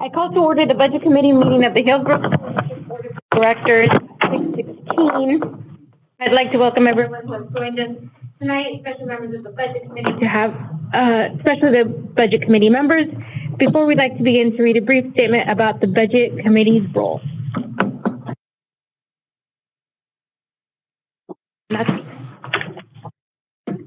I call to order the Budget Committee meeting of the Hillsboro Board of Directors, 616. I'd like to welcome everyone who has joined us tonight, especially members of the Budget Committee, especially the Budget Committee members. Before we'd like to begin, to read a brief statement about the Budget Committee's role.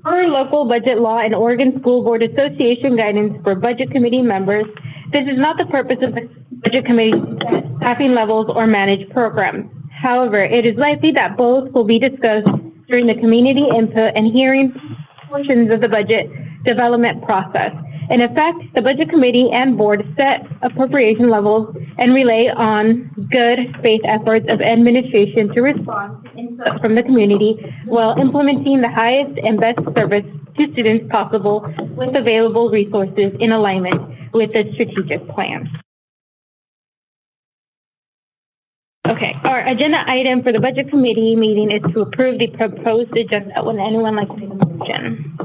Per local budget law and Oregon School Board Association guidance for Budget Committee members, this is not the purpose of the Budget Committee to set staffing levels or manage programs. However, it is likely that both will be discussed during the community input and hearing portions of the budget development process. In effect, the Budget Committee and Board set appropriation levels and rely on good faith efforts of administration to respond to input from the community while implementing the highest and best service to students possible with available resources in alignment with the strategic plan. Okay, our agenda item for the Budget Committee meeting is to approve the proposed agenda. Would anyone like to make a motion?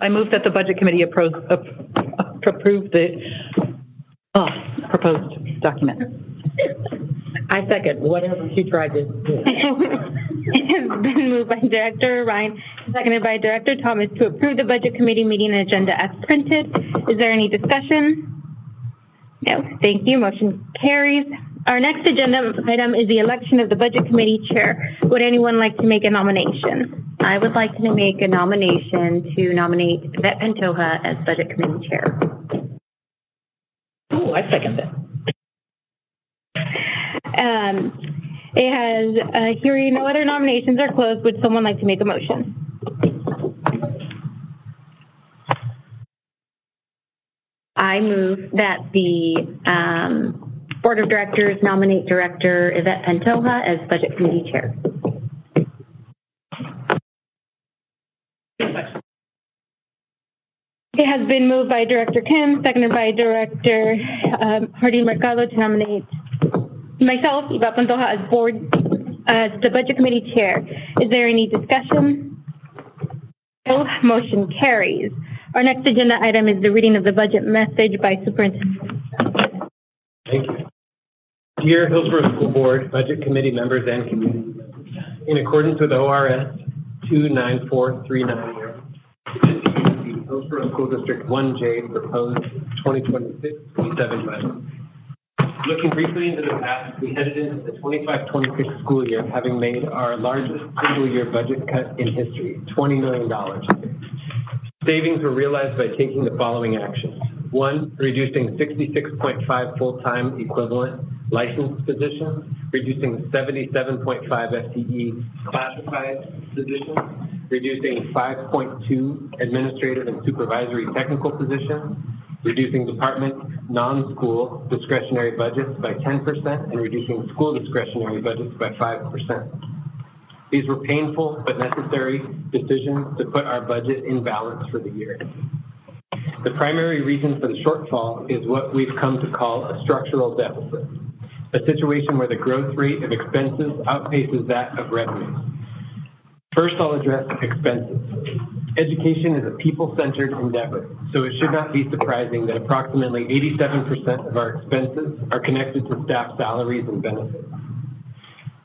I move that the Budget Committee approve the proposed document. I second, whatever she tried to do. It has been moved by Director Ryan, seconded by Director Thomas to approve the Budget Committee meeting agenda as printed. Is there any discussion? No, thank you. Motion carries. Our next agenda item is the election of the Budget Committee Chair. Would anyone like to make a nomination? I would like to make a nomination to nominate Yvette Pantoja as Budget Committee Chair. Oh, I second that. Hearing no other nominations are closed, would someone like to make a motion? I move that the Board of Directors nominate Director Yvette Pantoja as Budget Committee Chair. It has been moved by Director Kim, seconded by Director Harding Mercado to nominate myself, Yvette Pantoja, as the Budget Committee Chair. Is there any discussion? No. Motion carries. Our next agenda item is the reading of the budget message by Superintendent. Thank you. Dear Hillsboro School Board, Budget Committee members, and community members, in accordance with ORS 29439, the Hillsboro School District 1J proposed 2026-27 budget. Looking briefly into the past, we headed into the 25-26 school year having made our largest single year budget cut in history, $20 million. Savings were realized by taking the following actions. 1, reducing 66.5 full-time equivalent licensed positions, reducing 77.5 FTE classified positions, reducing 5.2 administrative and supervisory technical positions, reducing department non-school discretionary budgets by 10%, and reducing school discretionary budgets by 5%. These were painful but necessary decisions to put our budget in balance for the year. The primary reason for the shortfall is what we've come to call a structural deficit, a situation where the growth rate of expenses outpaces that of revenues. First, I'll address expenses. Education is a people-centered endeavor, so it should not be surprising that approximately 87% of our expenses are connected to staff salaries and benefits.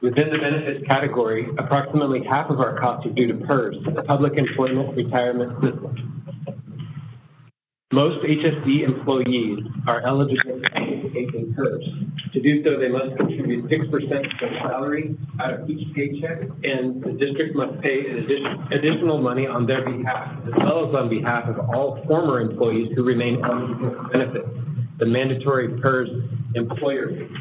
Within the benefits category, approximately half of our costs are due to PERS, the Public Employment Retirement System. Most HSD employees are eligible to participate in PERS. To do so, they must contribute 6% of their salary out of each paycheck, and the district must pay additional money on their behalf, as well as on behalf of all former employees who remain eligible for benefits, the mandatory PERS employer rate.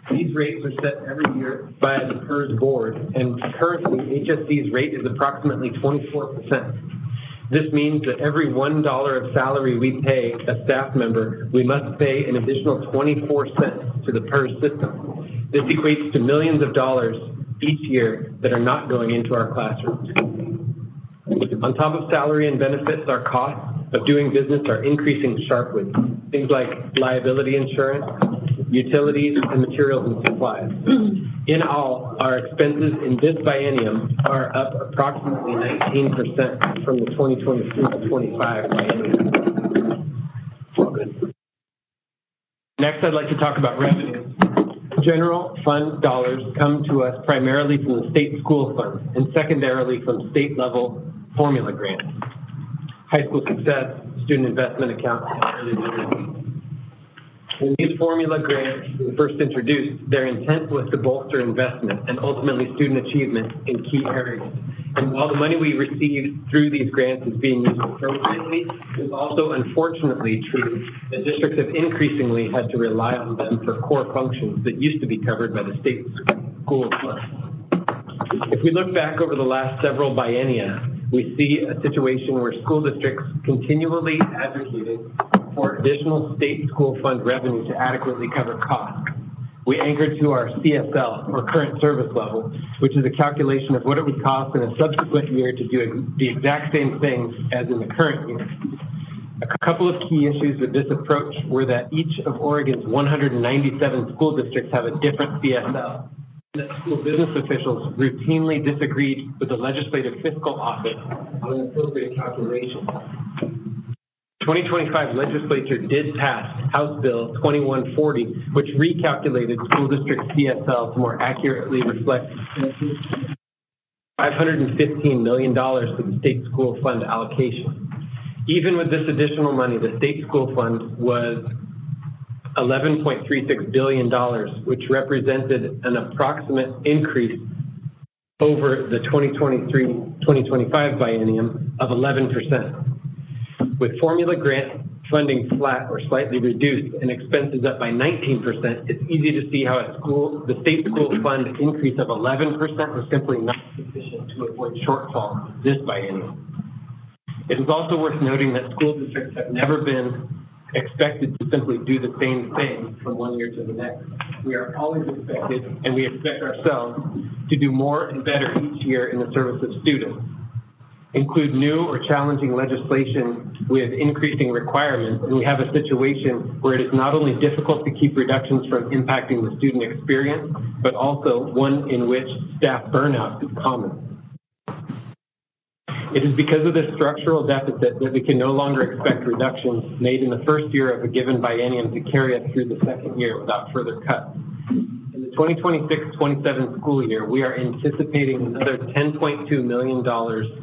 These rates are set every year by the PERS board, and currently HSD's rate is approximately 24%. This means that every $1 of salary we pay a staff member, we must pay an additional 24 cents to the PERS system. This equates to millions of dollars each year that are not going into our classrooms. On top of salary and benefits, our costs of doing business are increasing sharply. Things like liability insurance, utilities, and materials and supplies. In all, our expenses in this biennium are up approximately 19% from the 2023-25 biennium. Next, I'd like to talk about revenues. General fund dollars come to us primarily from the state school funds and secondarily from state-level formula grants, high school success, student investment account, and early literacy. When these formula grants were first introduced, their intent was to bolster investment and ultimately student achievement in key areas. And while the money we received through these grants is being used appropriately, it is also unfortunately true that districts have increasingly had to rely on them for core functions that used to be covered by the state school funds. If we look back over the last several biennia, we see a situation where school districts continually advocated for additional state school fund revenue to adequately cover costs. We anchored to our CSL, or current service level, which is a calculation of what it would cost in a subsequent year to do the exact same things as in the current year. A couple of key issues with this approach were that each of Oregon's 197 school districts have a different CSL. That school business officials routinely disagreed with the Legislative Fiscal Office on an appropriate calculation. The 2025 legislature did pass House Bill 2140, which recalculated school district CSL to more accurately reflect $515 million for the state school fund allocation. Even with this additional money, the state school fund was $11.36 billion, which represented an approximate increase over the 2023-2025 biennium of 11%. With formula grant funding flat or slightly reduced and expenses up by 19%, it's easy to see how the state school fund increase of 11% was simply not sufficient to avoid shortfall this biennium. It is also worth noting that school districts have never been expected to simply do the same thing from one year to the next. We are always expected, and we expect ourselves, to do more and better each year in the service of students. Include new or challenging legislation with increasing requirements, and we have a situation where it is not only difficult to keep reductions from impacting the student experience, but also one in which staff burnout is common. It is because of this structural deficit that we can no longer expect reductions made in the first year of a given biennium to carry us through the second year without further cuts. In the 2026-27 school year, we are anticipating another $10.2 million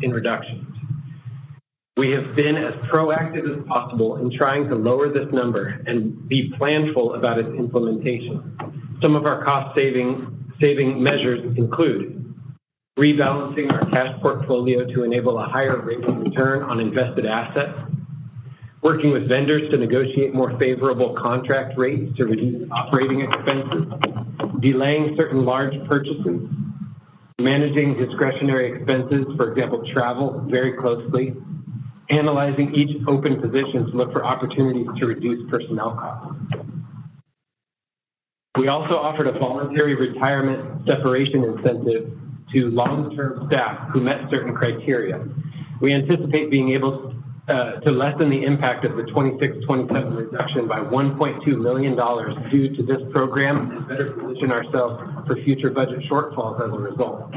in reductions. We have been as proactive as possible in trying to lower this number and be planful about its implementation. Some of our cost-saving measures include rebalancing our cash portfolio to enable a higher rate of return on invested assets, working with vendors to negotiate more favorable contract rates to reduce operating expenses, delaying certain large purchases, managing discretionary expenses, for example, travel, very closely, analyzing each open position to look for opportunities to reduce personnel costs. We also offered a voluntary retirement separation incentive to long-term staff who met certain criteria. We anticipate being able to lessen the impact of the 26-27 reduction by $1.2 million due to this program and better position ourselves for future budget shortfalls as a result.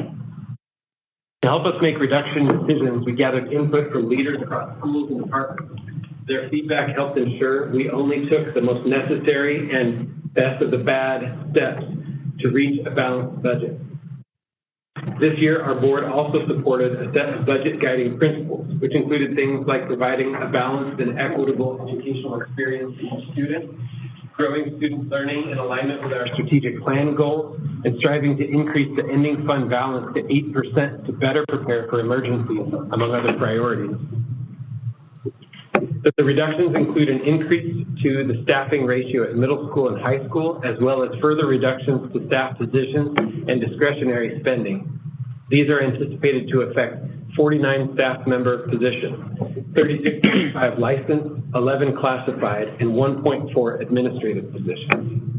To help us make reduction decisions, we gathered input from leaders across schools and departments. Their feedback helped ensure we only took the most necessary and best of the bad steps to reach a balanced budget. This year, our board also supported a set of budget guiding principles, which included things like providing a balanced and equitable educational experience to each student, growing student learning in alignment with our strategic plan goals, and striving to increase the ending fund balance to 8% to better prepare for emergencies, among other priorities. The reductions include an increase to the staffing ratio at middle school and high school, as well as further reductions to staff positions and discretionary spending. These are anticipated to affect 49 staff member positions, 36.5 licensed, 11 classified, and 1.4 administrative positions.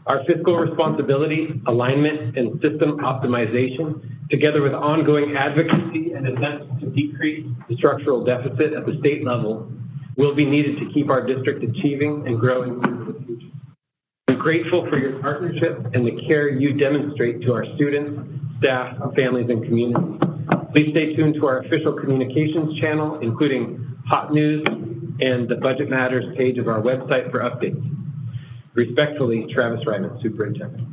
Our fiscal responsibility, alignment, and system optimization, together with ongoing advocacy and attempts to decrease the structural deficit at the state level, will be needed to keep our district achieving and growing into the future. I'm grateful for your partnership and the care you demonstrate to our students, staff, families, and communities. Please stay tuned to our official communications channel, including hot news and the Budget Matters page of our website for updates. Respectfully, Travis Ryman, Superintendent.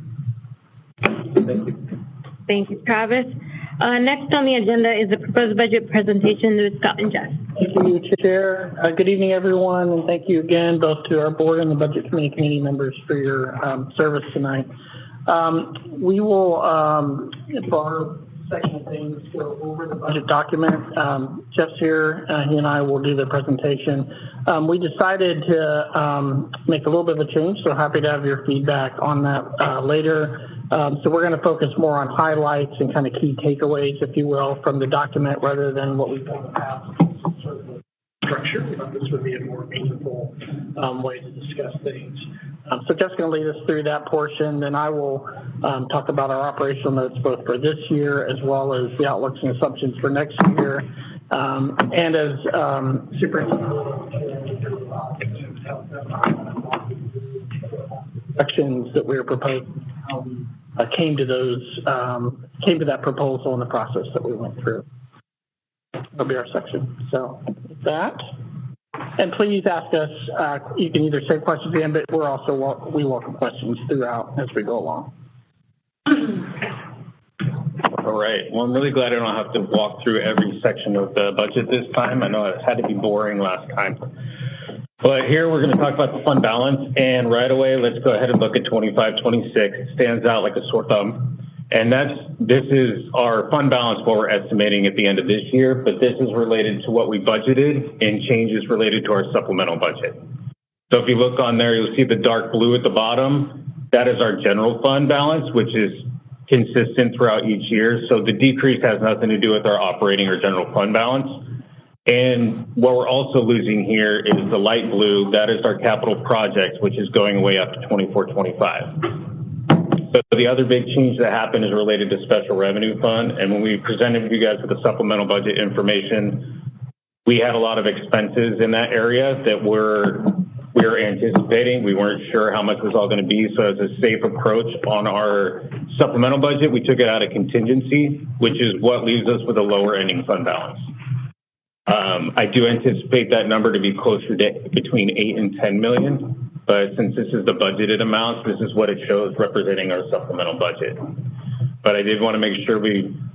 Thank you. Thank you, Travis. Next on the agenda is the proposed budget presentation with Scott and Jeff. Thank you, Chair. Good evening, everyone, and thank you again both to our board and the Budget Committee members for your service tonight. We will, for our section of things, go over the budget document. Jeff's here. He and I will do the presentation. We decided to make a little bit of a change, so happy to have your feedback on that later. So we're going to focus more on highlights and kind of key takeaways, if you will, from the document rather than what we've done in the past. Sort of structure. This would be a more meaningful way to discuss things. So Jeff's going to lead us through that portion. Then I will talk about our operational notes both for this year as well as the outlooks and assumptions for next year. And as superintendent sections that we are proposing, how we came to that proposal and the process that we went through. That'll be our section. So with that, and please ask us, you can either say questions at the end, but we welcome questions throughout as we go along. All right. Well, I'm really glad I don't have to walk through every section of the budget this time. I know it had to be boring last time. But here we're going to talk about the fund balance, and right away, let's go ahead and look at 25-26. It stands out like a sore thumb. And this is our fund balance, what we're estimating at the end of this year, but this is related to what we budgeted and changes related to our supplemental budget. So if you look on there, you'll see the dark blue at the bottom. That is our general fund balance, which is consistent throughout each year. So the decrease has nothing to do with our operating or general fund balance. And what we're also losing here is the light blue. That is our capital projects, which is going away up to 24-25. So the other big change that happened is related to special revenue fund. And when we presented you guys with the supplemental budget information, we had a lot of expenses in that area that we were anticipating. We weren't sure how much it was all going to be. So as a safe approach on our supplemental budget, we took it out of contingency, which is what leaves us with a lower ending fund balance. I do anticipate that number to be closer to between 8 and 10 million. But since this is the budgeted amounts, this is what it shows representing our supplemental budget. But I did want to make sure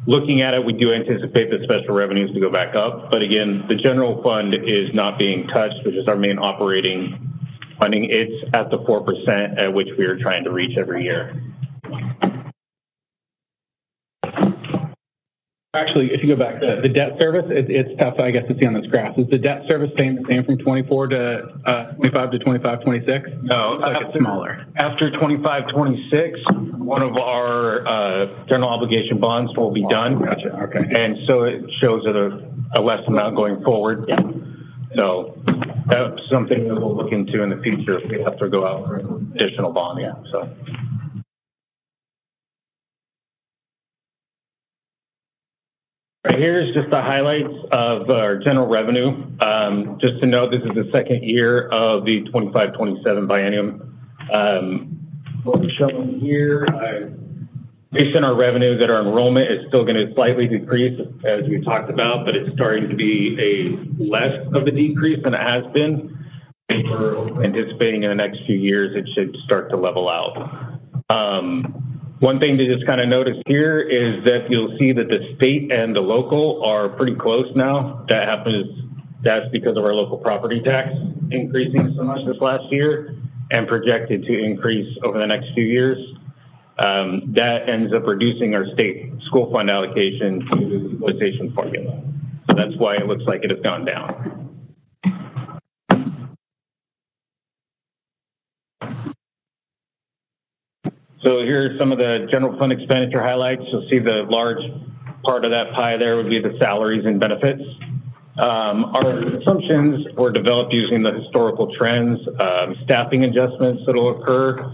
looking at it, we do anticipate the special revenues to go back up. But again, the general fund is not being touched, which is our main operating funding. It's at the 4% at which we are trying to reach every year. Actually, if you go back to the debt service, it's tough, I guess, to see on this graph. Is the debt service staying the same from 25 to 26? No, it's like it's smaller. After 25-26, one of our general obligation bonds will be done. Gotcha. Okay. And so it shows a less amount going forward. Yeah. So that's something that we'll look into in the future if we have to go out for additional bonding. Yeah. So. Right here is just the highlights of our general revenue. Just to note, this is the second year of the 25-27 biennium. What we're showing here, based on our revenue, that our enrollment is still going to slightly decrease, as we talked about, but it's starting to be a less of a decrease than it has been. And we're anticipating in the next few years, it should start to level out. One thing to just kind of notice here is that you'll see that the state and the local are pretty close now. That's because of our local property tax increasing so much this last year and projected to increase over the next few years. That ends up reducing our state school fund allocation to the equalization formula. So that's why it looks like it has gone down. So here are some of the general fund expenditure highlights. You'll see the large part of that pie there would be the salaries and benefits. Our assumptions were developed using the historical trends, staffing adjustments that will occur,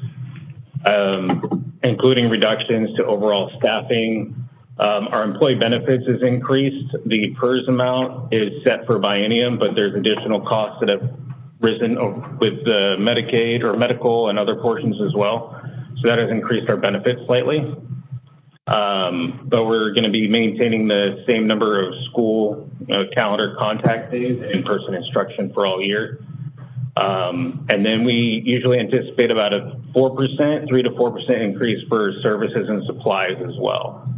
including reductions to overall staffing. Our employee benefits is increased. The PERS amount is set for biennium, but there's additional costs that have risen with the Medicaid or medical and other portions as well. So that has increased our benefits slightly. But we're going to be maintaining the same number of school calendar contact days, in-person instruction for all year. And then we usually anticipate about a 3 to 4% increase for services and supplies as well.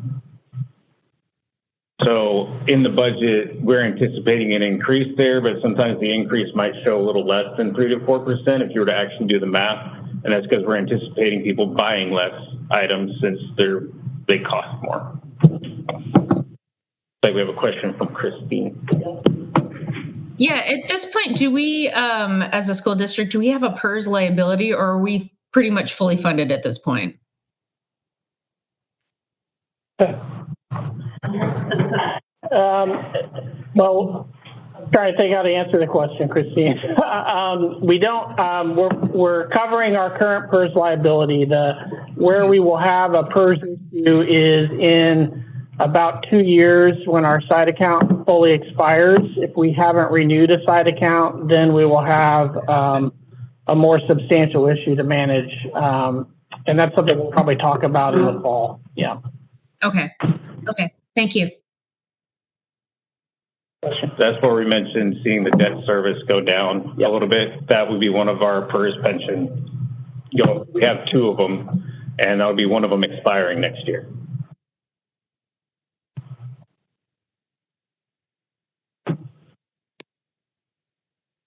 So in the budget, we're anticipating an increase there, but sometimes the increase might show a little less than 3 to 4% if you were to actually do the math. And that's because we're anticipating people buying less items since they cost more. Like we have a question from Christine. Yeah, at this point, do we, as a school district, do we have a PERS liability, or are we pretty much fully funded at this point? Well, I'm trying to think how to answer the question, Christine. We don't, we're covering our current PERS liability. Where we will have a PERS issue is in about 2 years when our side account fully expires. If we haven't renewed a side account, then we will have a more substantial issue to manage. And that's something we'll probably talk about in the fall. Yeah. Okay. Okay. Thank you. That's where we mentioned seeing the debt service go down a little bit. That would be one of our PERS pension. We have 2 of them, and that would be one of them expiring next year.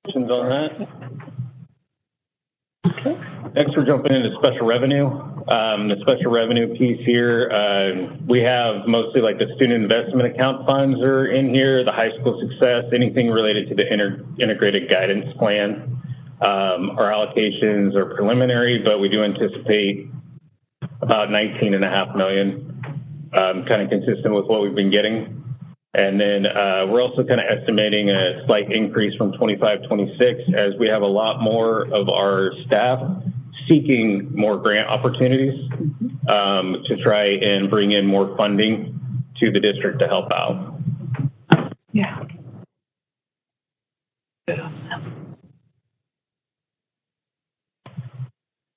Questions on that? Okay. Next, we're jumping into special revenue. The special revenue piece here, we have mostly like the student investment account funds are in here, the high school success, anything related to the integrated guidance plan. Our allocations are preliminary, but we do anticipate about $19.5 million, kind of consistent with what we've been getting. And then we're also kind of estimating a slight increase from 25-26 as we have a lot more of our staff seeking more grant opportunities to try and bring in more funding to the district to help out. Yeah.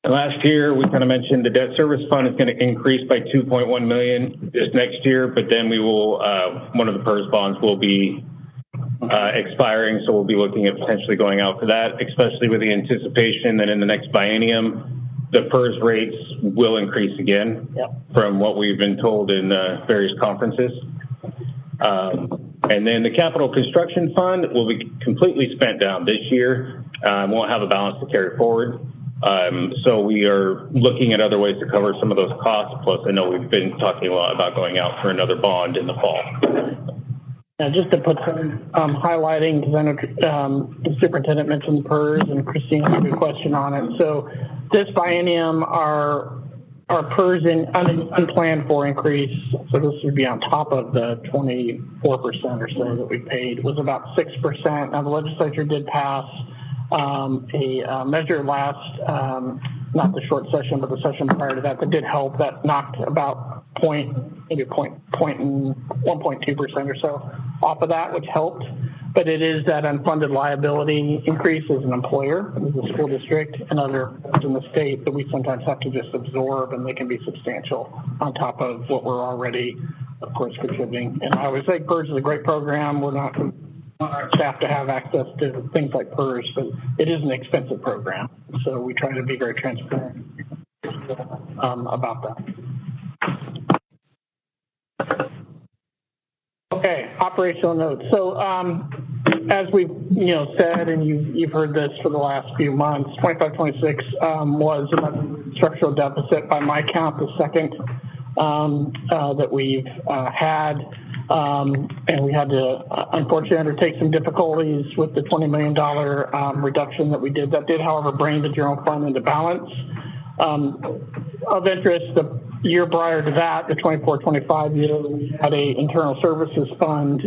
And last year, we kind of mentioned the debt service fund is going to increase by $2.1 million this next year, but then we will, one of the PERS bonds will be expiring, so we'll be looking at potentially going out for that, especially with the anticipation that in the next biennium, the PERS rates will increase again from what we've been told in various conferences. And then the capital construction fund will be completely spent down this year. Won't have a balance to carry forward. So we are looking at other ways to cover some of those costs. Plus, I know we've been talking a lot about going out for another bond in the fall. Now, just to put some highlighting, because I know the superintendent mentioned PERS and Christine had a question on it. So this biennium, our PERS unplanned for increase, so this would be on top of the 24% or so that we paid, was about 6%. Now, the legislature did pass a measure last, not the short session, but the session prior to that, that did help. That knocked about 1.2% or so off of that, which helped. But it is that unfunded liability increase as an employer, as a school district, and other in the state that we sometimes have to just absorb, and they can be substantial on top of what we're already, of course, contributing. And I always say PERS is a great program. We're not our staff to have access to things like PERS, but it is an expensive program. So we try to be very transparent about that. Okay, operational notes. So as we've said, and you've heard this for the last few months, 25-26 was another structural deficit by my count, the second that we've had. And we had to, unfortunately, undertake some difficulties with the $20 million reduction that we did. That did, however, bring the general fund into balance. Of interest, the year prior to that, the 24-25 year, we had a internal services fund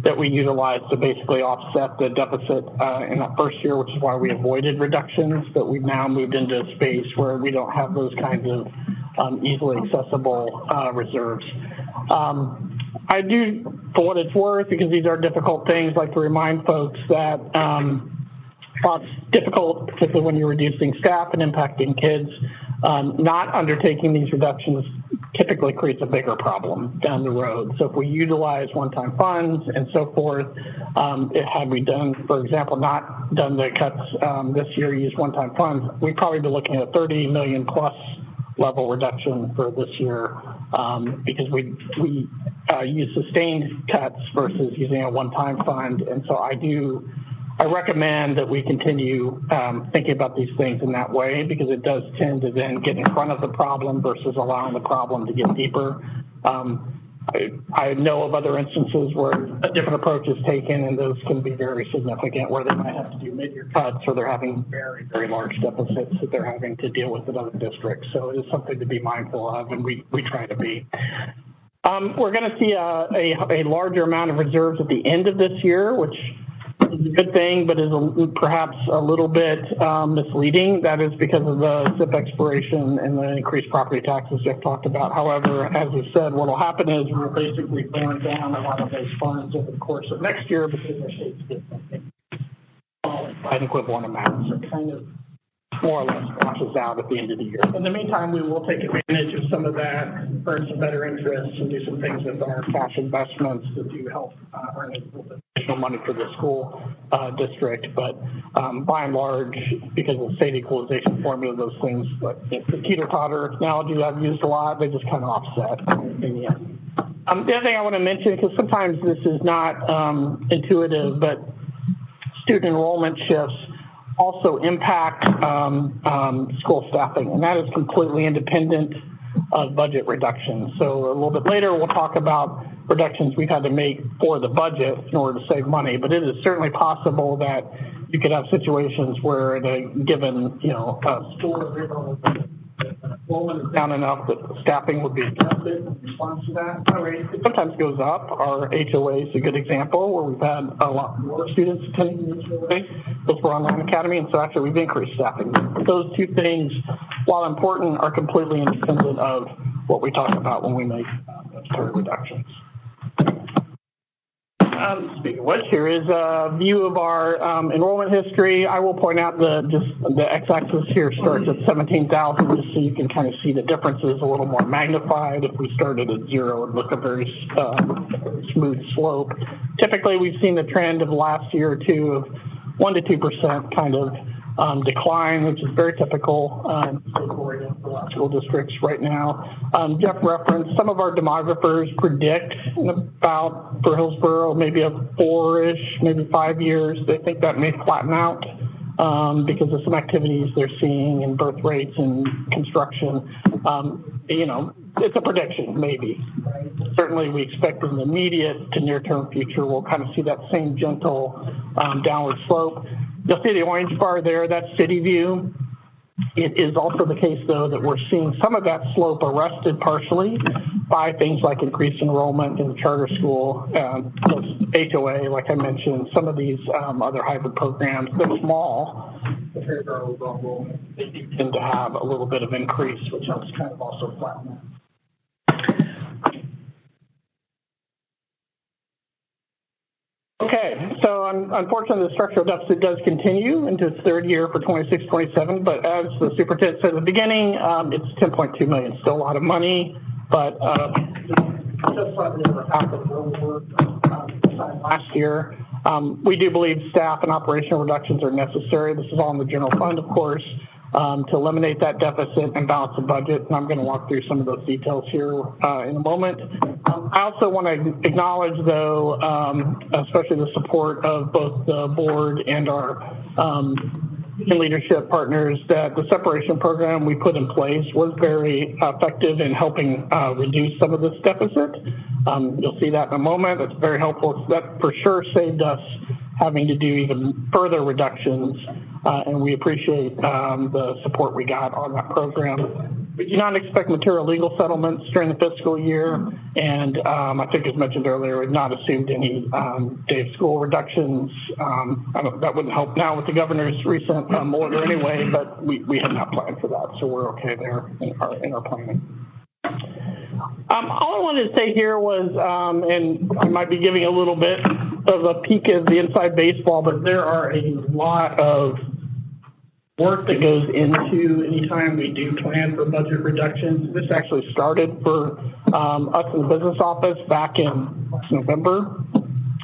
that we utilized to basically offset the deficit in that first year, which is why we avoided reductions. But we've now moved into a space where we don't have those kinds of easily accessible reserves. I do, for what it's worth, because these are difficult things, like to remind folks that It's difficult, particularly when you're reducing staff and impacting kids. Not undertaking these reductions typically creates a bigger problem down the road. So if we utilize one-time funds and so forth, had we done, for example, not done the cuts this year, used one-time funds, we'd probably be looking at 30 million plus level reduction for this year because we use sustained cuts versus using a one-time fund. And so I recommend that we continue thinking about these things in that way because it does tend to then get in front of the problem versus allowing the problem to get deeper. I know of other instances where a different approach is taken, and those can be very significant, where they might have to do mid-year cuts or they're having very, very large deficits that they're having to deal with in other districts. So it is something to be mindful of, and we try to be. We're going to see a larger amount of reserves at the end of this year, which is a good thing, but is perhaps a little bit misleading. That is because of the SIP expiration and the increased property taxes Jeff talked about. However, as we said, what will happen is we'll basically burn down a lot of those funds over the course of next year because our states get something an equivalent amount. So kind of more or less washes out at the end of the year. In the meantime, we will take advantage of some of that, earn some better interest, and do some things with our cash investments that do help earn a little bit additional money for the school district. But by and large, because of the state equalization formula, those things, like the teeter-totter analogy I've used a lot, they just kind of offset in the end. The other thing I want to mention, because sometimes this is not intuitive, but student enrollment shifts also impact school staffing, and that is completely independent of budget reductions. So a little bit later, we'll talk about reductions we've had to make for the budget in order to save money, but it is certainly possible that you could have situations where in a given, school enrollment is down enough that staffing would be adjusted in response to that. It sometimes goes up. Our HOA is a good example where we've had a lot more students attending the HOA because we're online academy, and so actually we've increased staffing. Those two things, while important, are completely independent of what we talk about when we make budgetary reductions. Speaking of which, here is a view of our enrollment history. I will point out the x-axis here starts at 17,000, just so you can kind of see the differences a little more magnified. If we started at 0, it would look a very smooth slope. Typically, we've seen the trend of the last year or two of 1 to 2% kind of decline, which is very typical for a lot of school districts right now. Jeff referenced some of our demographers predict about for Hillsboro maybe a 4-ish, maybe 5 years. They think that may flatten out because of some activities they're seeing in birth rates and construction. It's a prediction, maybe. Right? Certainly, we expect in the immediate to near-term future, we'll kind of see that same gentle downward slope. You'll see the orange bar there, that's city view. It is also the case, though, that we're seeing some of that slope arrested partially by things like increased enrollment in the charter school, HOA, like I mentioned, some of these other hybrid programs. They're small, but they do tend to have a little bit of increase, which helps kind of also flatten that. Okay, so unfortunately, the structural deficit does continue into its third year for 26-27, but as the superintendent said at the beginning, it's $10.2 million. Still a lot of money, but just slightly over half of the work last year. We do believe staff and operational reductions are necessary. This is all in the general fund, of course, to eliminate that deficit and balance the budget. And I'm going to walk through some of those details here in a moment. I also want to acknowledge, though, especially the support of both the board and our leadership partners, that the separation program we put in place was very effective in helping reduce some of this deficit. You'll see that in a moment. It's very helpful. That for sure saved us having to do even further reductions, and we appreciate the support we got on that program. We do not expect material legal settlements during the fiscal year, and I think as mentioned earlier, we've not assumed any day of school reductions. That wouldn't help now with the governor's recent order anyway, but we had not planned for that, so we're okay there in our planning. All I wanted to say here was, and I might be giving a little bit of a peek at the inside baseball, but there are a lot of work that goes into anytime we do plan for budget reductions. This actually started for us in the business office back in November.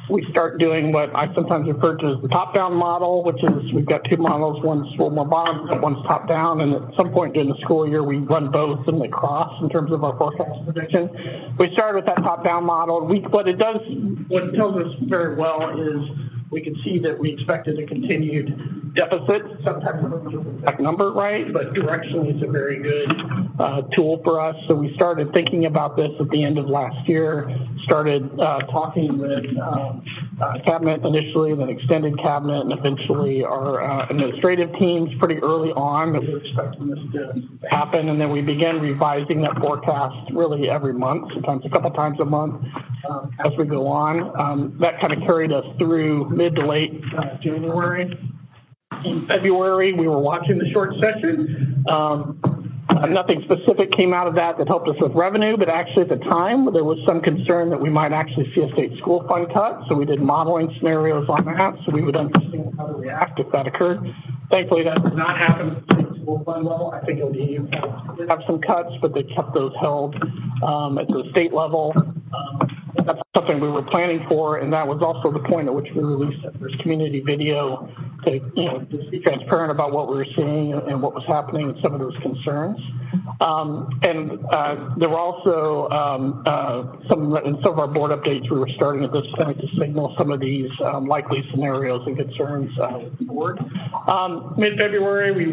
We start doing what I sometimes refer to as the top-down model, which is we've got two models, one's more bottom, one's top-down, and at some point during the school year, we run both and they cross in terms of our forecast prediction. We started with that top-down model. What it tells us very well is we can see that we expected a continued deficit. Sometimes we don't get the exact number right, but directionally it's a very good tool for us. So we started thinking about this at the end of last year, started talking with cabinet initially, then extended cabinet, and eventually our administrative teams pretty early on that we were expecting this to happen. And then we began revising that forecast really every month, sometimes a couple times a month as we go on. That kind of carried us through mid to late January. In February, we were watching the short session. Nothing specific came out of that helped us with revenue, but actually at the time, there was some concern that we might actually see a state school fund cut. So we did modeling scenarios on that, so we would understand how to react if that occurred. Thankfully, that did not happen at the state school fund level. I think ODU did have some cuts, but they kept those held at the state level. That's something we were planning for, and that was also the point at which we released that first community video to, just be transparent about what we were seeing and what was happening and some of those concerns. There were also in some of our board updates, we were starting at this point to signal some of these likely scenarios and concerns with the board. Mid-February, we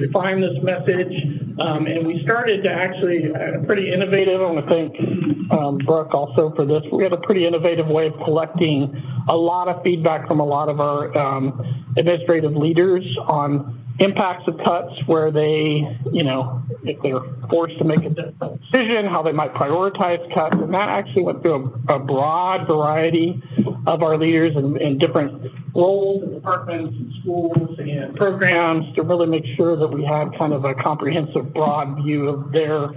refined this message, and we started to actually pretty innovative. I want to thank Brooke also for this. We had a pretty innovative way of collecting a lot of feedback from a lot of our administrative leaders on impacts of cuts where they, if they're forced to make a decision, how they might prioritize cuts. And that actually went through a broad variety of our leaders in different roles, and departments, and schools, and programs to really make sure that we had kind of a comprehensive, broad view of their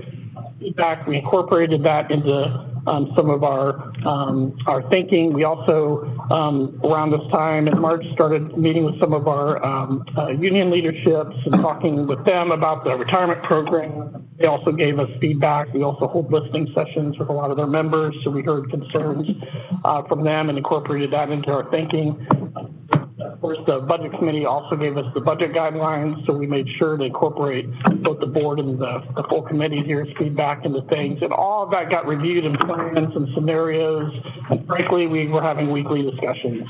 feedback. We incorporated that into some of our thinking. We also, around this time in March, started meeting with some of our union leaderships and talking with them about the retirement program. They also gave us feedback. We also hold listening sessions with a lot of their members, so we heard concerns from them and incorporated that into our thinking. Of course, the budget committee also gave us the budget guidelines, so we made sure to incorporate both the board and the full committee here's feedback into things. And all of that got reviewed in plans and scenarios. And frankly, we were having weekly discussions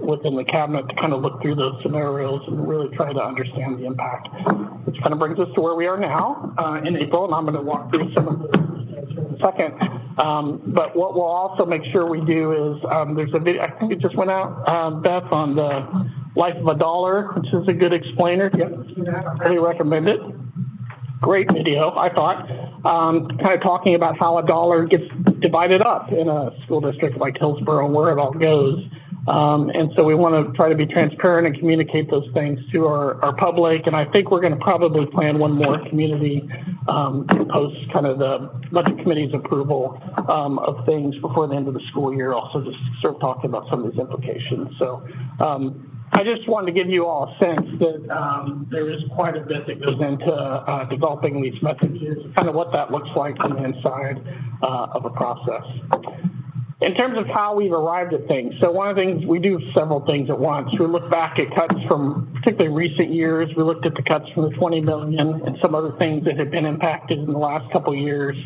within the cabinet to kind of look through those scenarios and really try to understand the impact, which kind of brings us to where we are now in April. And I'm going to walk through some of those in a second. But what we'll also make sure we do is there's a video, I think it just went out, Beth, on the Life of a Dollar, which is a good explainer. If you haven't seen that, I really recommend it. Great video, I thought, kind of talking about how a dollar gets divided up in a school district like Hillsboro and where it all goes. And so we want to try to be transparent and communicate those things to our public. And I think we're going to probably plan one more community post kind of the budget committee's approval of things before the end of the school year, also just start talking about some of these implications. So I just wanted to give you all a sense that there is quite a bit that goes into developing these messages, kind of what that looks like on the inside of a process. In terms of how we've arrived at things, so one of the things, we do several things at once. We look back at cuts from particularly recent years. We looked at the cuts from the 20 million and some other things that have been impacted in the last couple of years.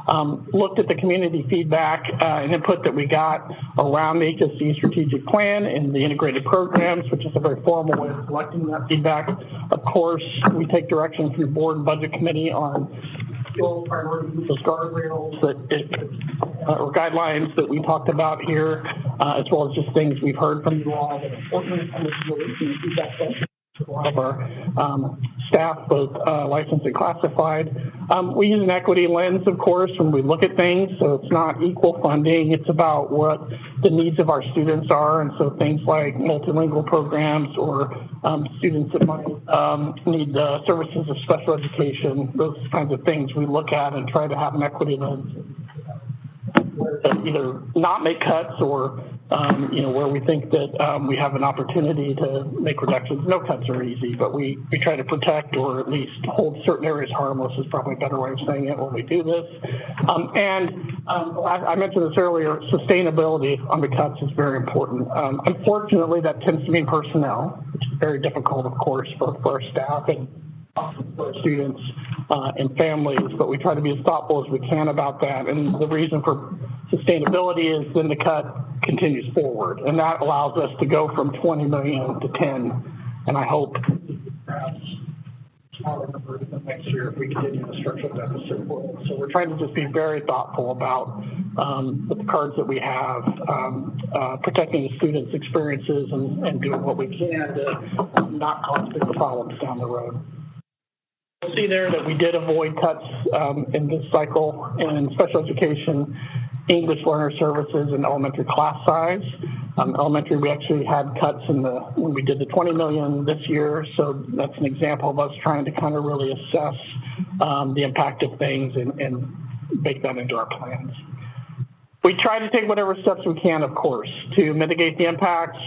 Looked at the community feedback and input that we got around the HSC strategic plan and the integrated programs, which is a very formal way of collecting that feedback. Of course, we take direction from the board and budget committee on priorities, those guardrails or guidelines that we talked about here, as well as just things we've heard from you all that are important. And this is really feedback session to a lot of our staff, both licensed and classified. We use an equity lens, of course, when we look at things. So it's not equal funding. It's about what the needs of our students are. And so things like multilingual programs or students that might need the services of special education, those kinds of things we look at and try to have an equity lens. Either not make cuts or where we think that we have an opportunity to make reductions. No cuts are easy, but we try to protect or at least hold certain areas harmless is probably a better way of saying it when we do this. I mentioned this earlier, sustainability on the cuts is very important. Unfortunately, that tends to mean personnel, which is very difficult, of course, both for our staff and for our students and families, but we try to be as thoughtful as we can about that. And the reason for sustainability is then the cut continues forward, and that allows us to go from 20 million to 10, and I hope perhaps smaller numbers than next year if we continue the structural deficit. So we're trying to just be very thoughtful about with the cards that we have, protecting the students' experiences and doing what we can to not cause bigger problems down the road. You'll see there that we did avoid cuts in this cycle in special education, English learner services, and elementary class size. Elementary, we actually had cuts when we did the 20 million this year, so that's an example of us trying to kind of really assess the impact of things and bake that into our plans. We try to take whatever steps we can, of course, to mitigate the impacts.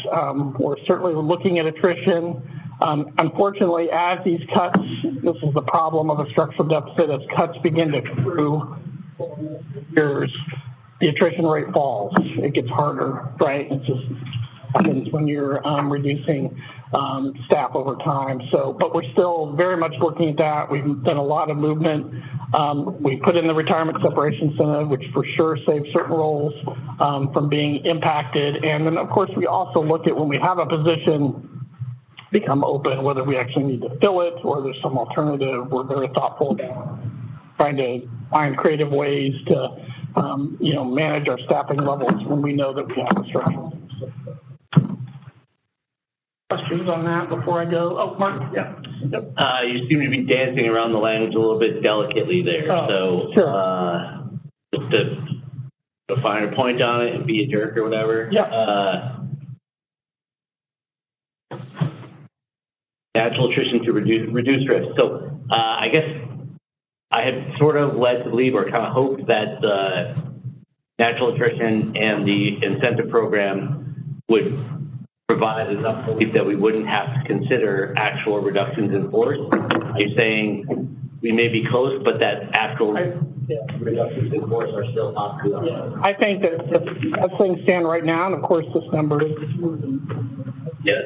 We're certainly looking at attrition. Unfortunately, as these cuts, this is the problem of a structural deficit, as cuts begin to accrue years, the attrition rate falls. It gets harder, right? It just happens when you're reducing staff over time. But we're still very much looking at that. We've done a lot of movement. We put in the retirement separation incentive, which for sure saves certain roles from being impacted. And then, of course, we also look at when we have a position become open, whether we actually need to fill it or there's some alternative. We're very thoughtful about trying to find creative ways to manage our staffing levels when we know that we have a structure. Questions on that before I go? Oh, Mark, yeah. Yep. You seem to be dancing around the language a little bit delicately there. Sure. Just to put a finer point on it and be a jerk or whatever. Yeah. Natural attrition to reduce risk. So I guess I had sort of led to believe or kind of hoped that the natural attrition and the incentive program would provide enough belief that we wouldn't have to consider actual reductions in force. Are you saying we may be close, but that actual reductions in force are still not good? Yeah. I think that as things stand right now, and of course this number is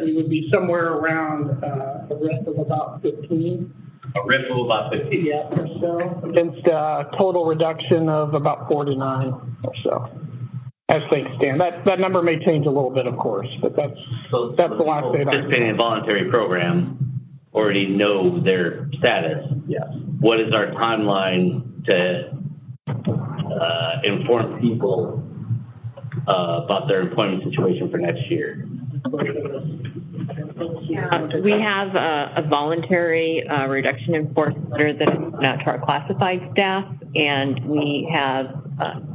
we would be somewhere around a RIF of about 15. A RIF of about 15? Yeah, or so, against a total reduction of about 49 or so. As things stand, that number may change a little bit, of course, but that's the last data. Participating in a voluntary program already know their status. Yes. What is our timeline to inform people about their employment situation for next year? We have a voluntary reduction in force letter that is out to our classified staff, and we have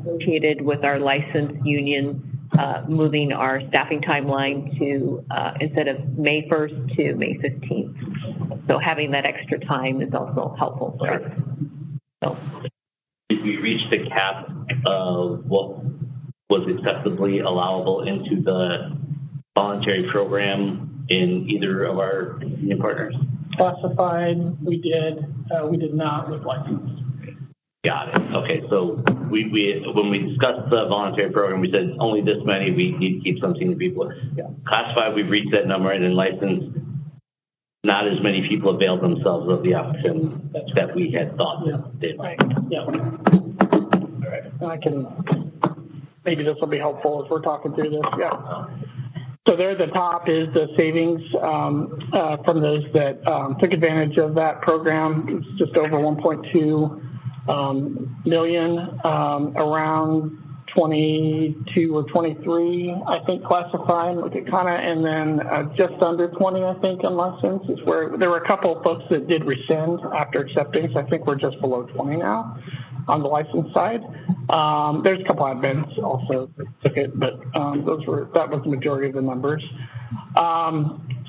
negotiated with our licensed union moving our staffing timeline to instead of May 1st to May 15th. So having that extra time is also helpful for us. So. Did we reach the cap of what was acceptably allowable into the voluntary program in either of our union partners? Classified, we did not with licensed. Got it. Okay, so we when we discussed the voluntary program, we said only this many, we need to keep some senior people. Yeah. Classified, we've reached that number, and then licensed, not as many people availed themselves of the option that we had thought they might. Yeah. All right. Maybe this will be helpful as we're talking through this. Yeah. So there at the top is the savings from those that took advantage of that program. It's just over 1.2 million, around 22 or 23, I think, classified, and then just under 20, I think, in license is where there were a couple of folks that did rescind after accepting. So I think we're just below 20 now on the license side. There's a couple admins also that took it, but that was the majority of the numbers.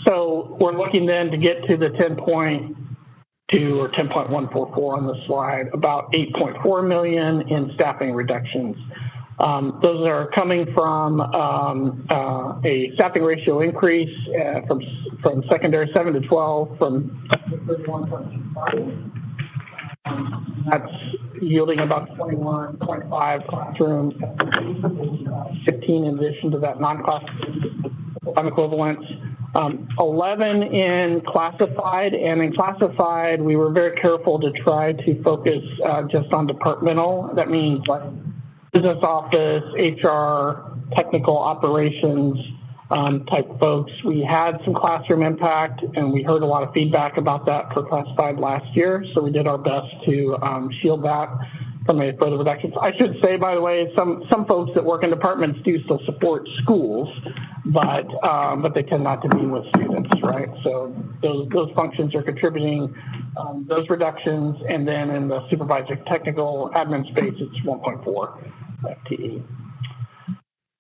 So we're looking then to get to the 10.2 or 10.144 on the slide, about 8.4 million in staffing reductions. Those are coming from a staffing ratio increase from secondary 7 to 12 from 31.5. That's yielding about 21.5 classrooms, 15 in addition to that non-class equivalents. 11 in classified, and in classified, we were very careful to try to focus just on departmental. That means like business office, HR, technical operations type folks. We had some classroom impact, and we heard a lot of feedback about that for classified last year, so we did our best to shield that from a further reduction. I should say, by the way, some folks that work in departments do still support schools, but they tend not to be with students, right? So those functions are contributing those reductions, and then in the supervisor technical admin space, it's 1.4 FTE.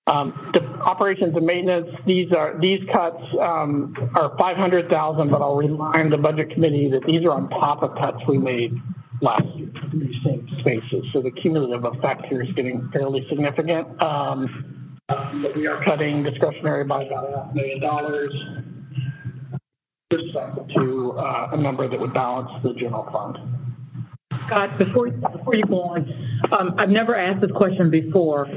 The operations and maintenance, these cuts are 500,000, but I'll remind the budget committee that these are on top of cuts we made last year in these same spaces. So the cumulative effect here is getting fairly significant. But we are cutting discretionary by about $500,000 to a number that would balance the general fund. Scott, before you go on, I've never asked this question before,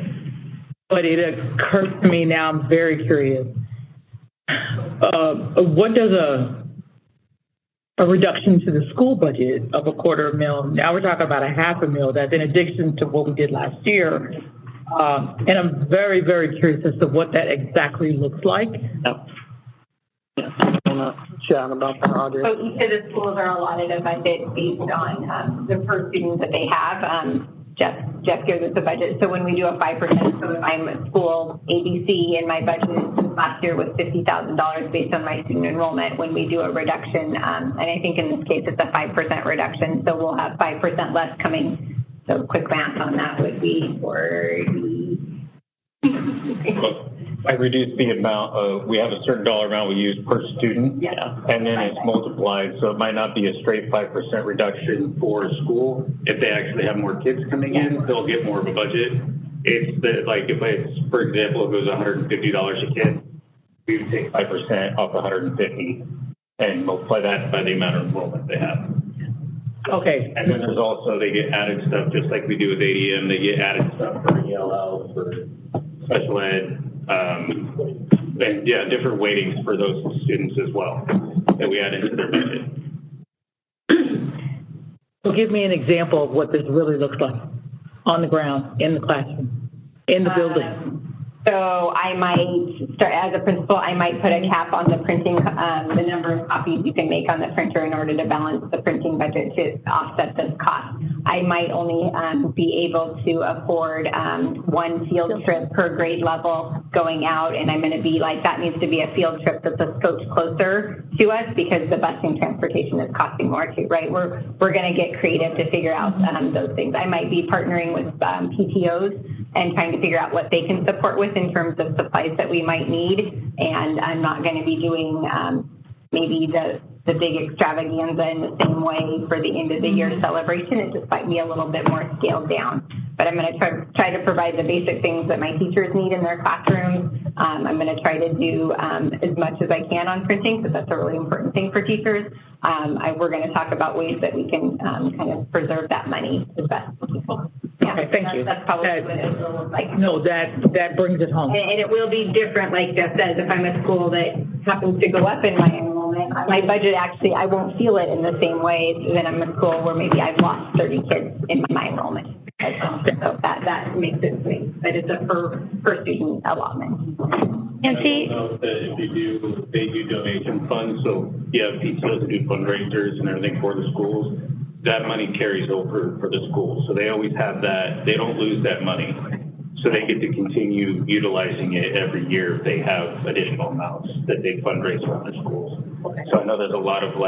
but it occurs to me now. I'm very curious. What does a reduction to the school budget of $250,000? Now we're talking about $500,000. That's in addition to what we did last year. And I'm very, very curious as to what that exactly looks like. Yep. I want to chat about that, Audrey. So each of the schools are allotted a budget based on the per students that they have. Jeff gives us a budget. So when we do a 5%, so if I'm at school ABC and my budget last year was $50,000 based on my student enrollment, when we do a reduction, and I think in this case it's a 5% reduction, so we'll have 5% less coming. So quick math on that would be 40. I reduce the amount we have a certain dollar amount we use per student, Yeah. and then it's multiplied. So it might not be a straight 5% reduction for school. If they actually have more kids coming in, they'll get more of a budget. It's like if it's, for example, if it was $150 a kid, we would take 5% off $150 and multiply that by the amount of enrollment they have. Okay. And then there's also, they get added stuff just like we do with ADM. They get added stuff for ELL, for special ed, and yeah, different weightings for those students as well that we add into their budget. So give me an example of what this really looks like on the ground, in the classroom, in the building. So I might start, as a principal, I might put a cap on the printing, the number of copies you can make on the printer in order to balance the printing budget to offset this cost. I might only be able to afford one field trip per grade level going out, and I'm going to be like, that needs to be a field trip that's a coach closer to us because the busing transportation is costing more too, right? We're going to get creative to figure out those things. I might be partnering with PTOs and trying to figure out what they can support with in terms of supplies that we might need. And I'm not going to be doing maybe the big extravaganza in the same way for the end of the year celebration. It just might be a little bit more scaled down. But I'm going to try to provide the basic things that my teachers need in their classrooms. I'm going to try to do as much as I can on printing because that's a really important thing for teachers. We're going to talk about ways that we can kind of preserve that money as best possible. Yeah, okay, thank you. That's probably what it will look like. No, that brings it home. And it will be different, like Jeff says, if I'm a school that happens to go up in my enrollment, my budget actually, I won't feel it in the same way than I'm a school where maybe I've lost 30 kids in my enrollment. So that makes it sweet, but it's a per student allotment. Nancy? If they do donation funds, so you have PTOs that do fundraisers and everything for the schools, that money carries over for the schools. So they always have that, they don't lose that money. So they get to continue utilizing it every year if they have additional amounts that they fundraise for the schools. So I know there's a lot of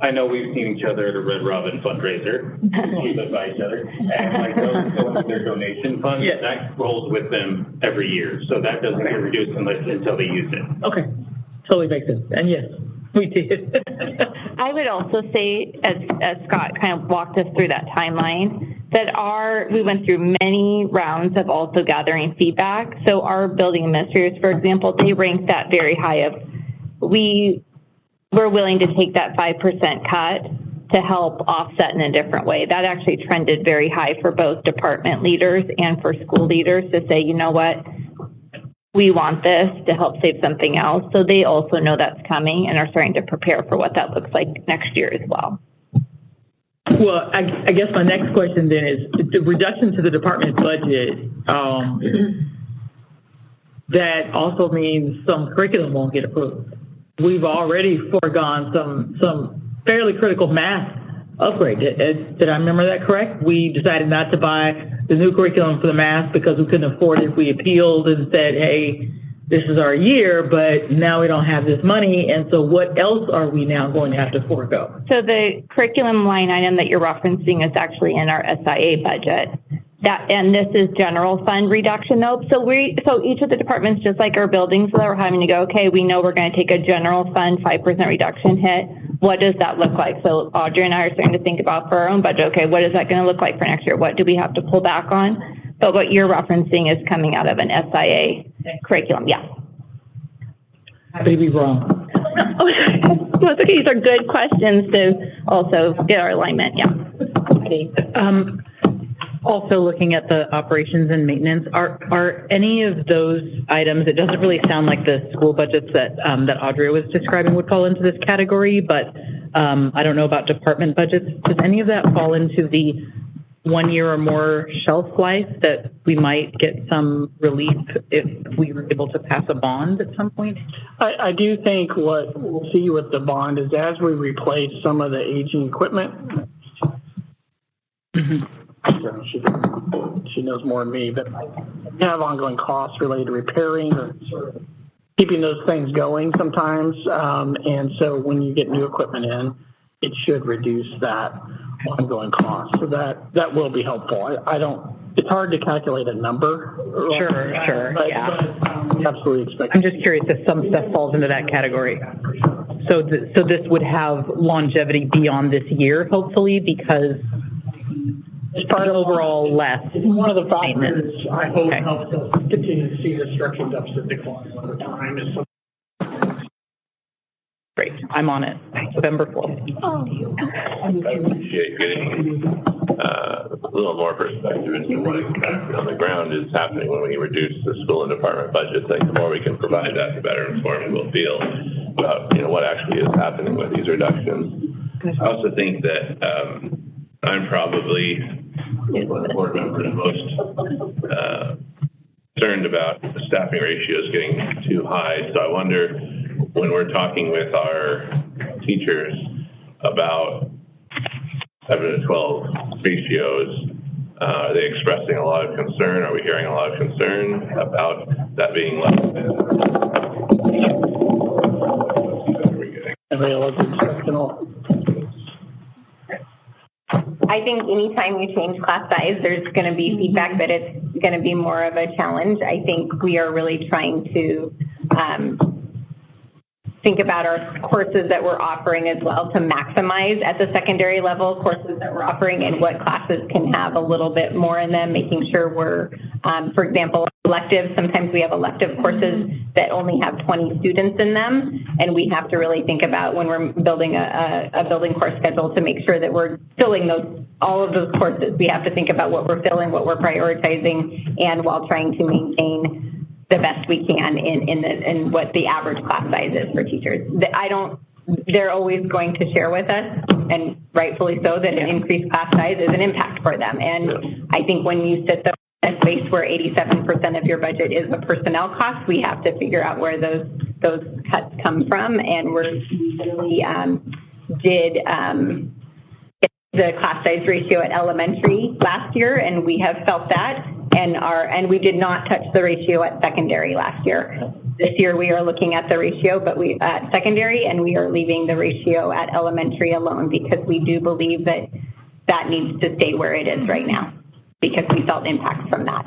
I know we've seen each other at a Red Robin fundraiser, keep us by each other, and those go into their donation funds, that rolls with them every year. So that doesn't get reduced until they use it. Okay, totally makes sense. And yes, we did. I would also say, as Scott kind of walked us through that timeline, we went through many rounds of also gathering feedback. So our building administrators, for example, they ranked that very high of, we were willing to take that 5% cut to help offset in a different way. That actually trended very high for both department leaders and for school leaders to say, you know what, we want this to help save something else. So they also know that's coming and are starting to prepare for what that looks like next year as well. Well, I guess my next question then is the reduction to the department budget. That also means some curriculum won't get approved. We've already foregone some fairly critical math upgrade. Did I remember that correct? We decided not to buy the new curriculum for the math because we couldn't afford it. We appealed and said, hey, this is our year, but now we don't have this money. And so what else are we now going to have to forego? So the curriculum line item that you're referencing is actually in our SIA budget. And this is general fund reduction though. So each of the departments, just like our buildings, that we're having to go, okay, we know we're going to take a general fund 5% reduction hit. What does that look like? So Audrey and I are starting to think about for our own budget. Okay, what is that going to look like for next year? What do we have to pull back on? But what you're referencing is coming out of an SIA curriculum. Yeah. Happy to be wrong. No, it's okay. These are good questions to also get our alignment. Yeah. Also looking at the operations and maintenance, are any of those items, it doesn't really sound like the school budgets that Audrey was describing would fall into this category, but I don't know about department budgets. Does any of that fall into the 1 year or more shelf life that we might get some relief if we were able to pass a bond at some point? I do think what we'll see with the bond is as we replace some of the aging equipment, she knows more than me, but we have ongoing costs related to repairing or sort of keeping those things going sometimes. And so when you get new equipment in, it should reduce that ongoing cost. So that will be helpful. It's hard to calculate a number. Sure, but, yeah. But we absolutely expect. I'm just curious if some stuff falls into that category. So this would have longevity beyond this year, hopefully, because it's part of overall less. It's one of the factors I hope helps us continue to see the structural deficit decline over time. Great, I'm on it. November 4th. I appreciate getting a little more perspective into what exactly on the ground is happening when we reduce the school and department budgets. I think the more we can provide that, the better informed we'll feel about what actually is happening with these reductions. I also think that I'm probably one of the board members most concerned about the staffing ratios getting too high. So I wonder, when we're talking with our teachers about 7 to 12 ratios, are they expressing a lot of concern? Are we hearing a lot of concern about that being less than? I think anytime you change class size, there's going to be feedback that it's going to be more of a challenge. I think we are really trying to think about our courses that we're offering as well to maximize at the secondary level courses that we're offering and what classes can have a little bit more in them, making sure we're, for example, electives. Sometimes we have elective courses that only have 20 students in them, and we have to really think about when we're building a building course schedule to make sure that we're filling all of those courses. We have to think about what we're filling, what we're prioritizing, and while trying to maintain the best we can in what the average class size is for teachers. They're always going to share with us, and rightfully so, that an increased class size is an impact for them. And I think when you sit in a space where 87% of your budget is a personnel cost, we have to figure out where those cuts come from. And we really did the class size ratio at elementary last year, and we have felt that. And we did not touch the ratio at secondary last year. This year we are looking at the ratio, but at secondary, and we are leaving the ratio at elementary alone because we do believe that needs to stay where it is right now because we felt impacts from that.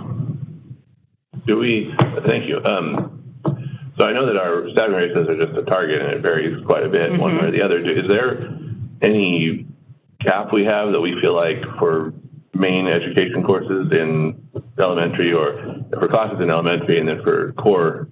Thank you. So I know that our staffing ratios are just a target and it varies quite a bit one way or the other. Is there any cap we have that we feel like for main education courses in elementary, or for classes in elementary, and then for core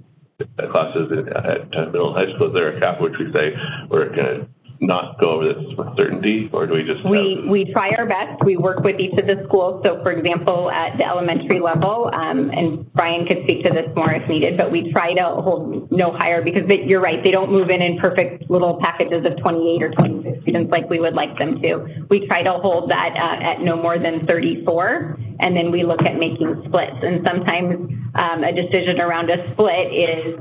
classes at middle and high school, is there a cap which we say we're going to not go over this with certainty, or do we just we try our best. We work with each of the schools. So, for example, at the elementary level, and Brian could speak to this more if needed, but we try to hold no higher, because you're right, they don't move in perfect little packages of 28 or 26 students like we would like them to. We try to hold that at no more than 34, and then we look at making splits. And sometimes a decision around a split is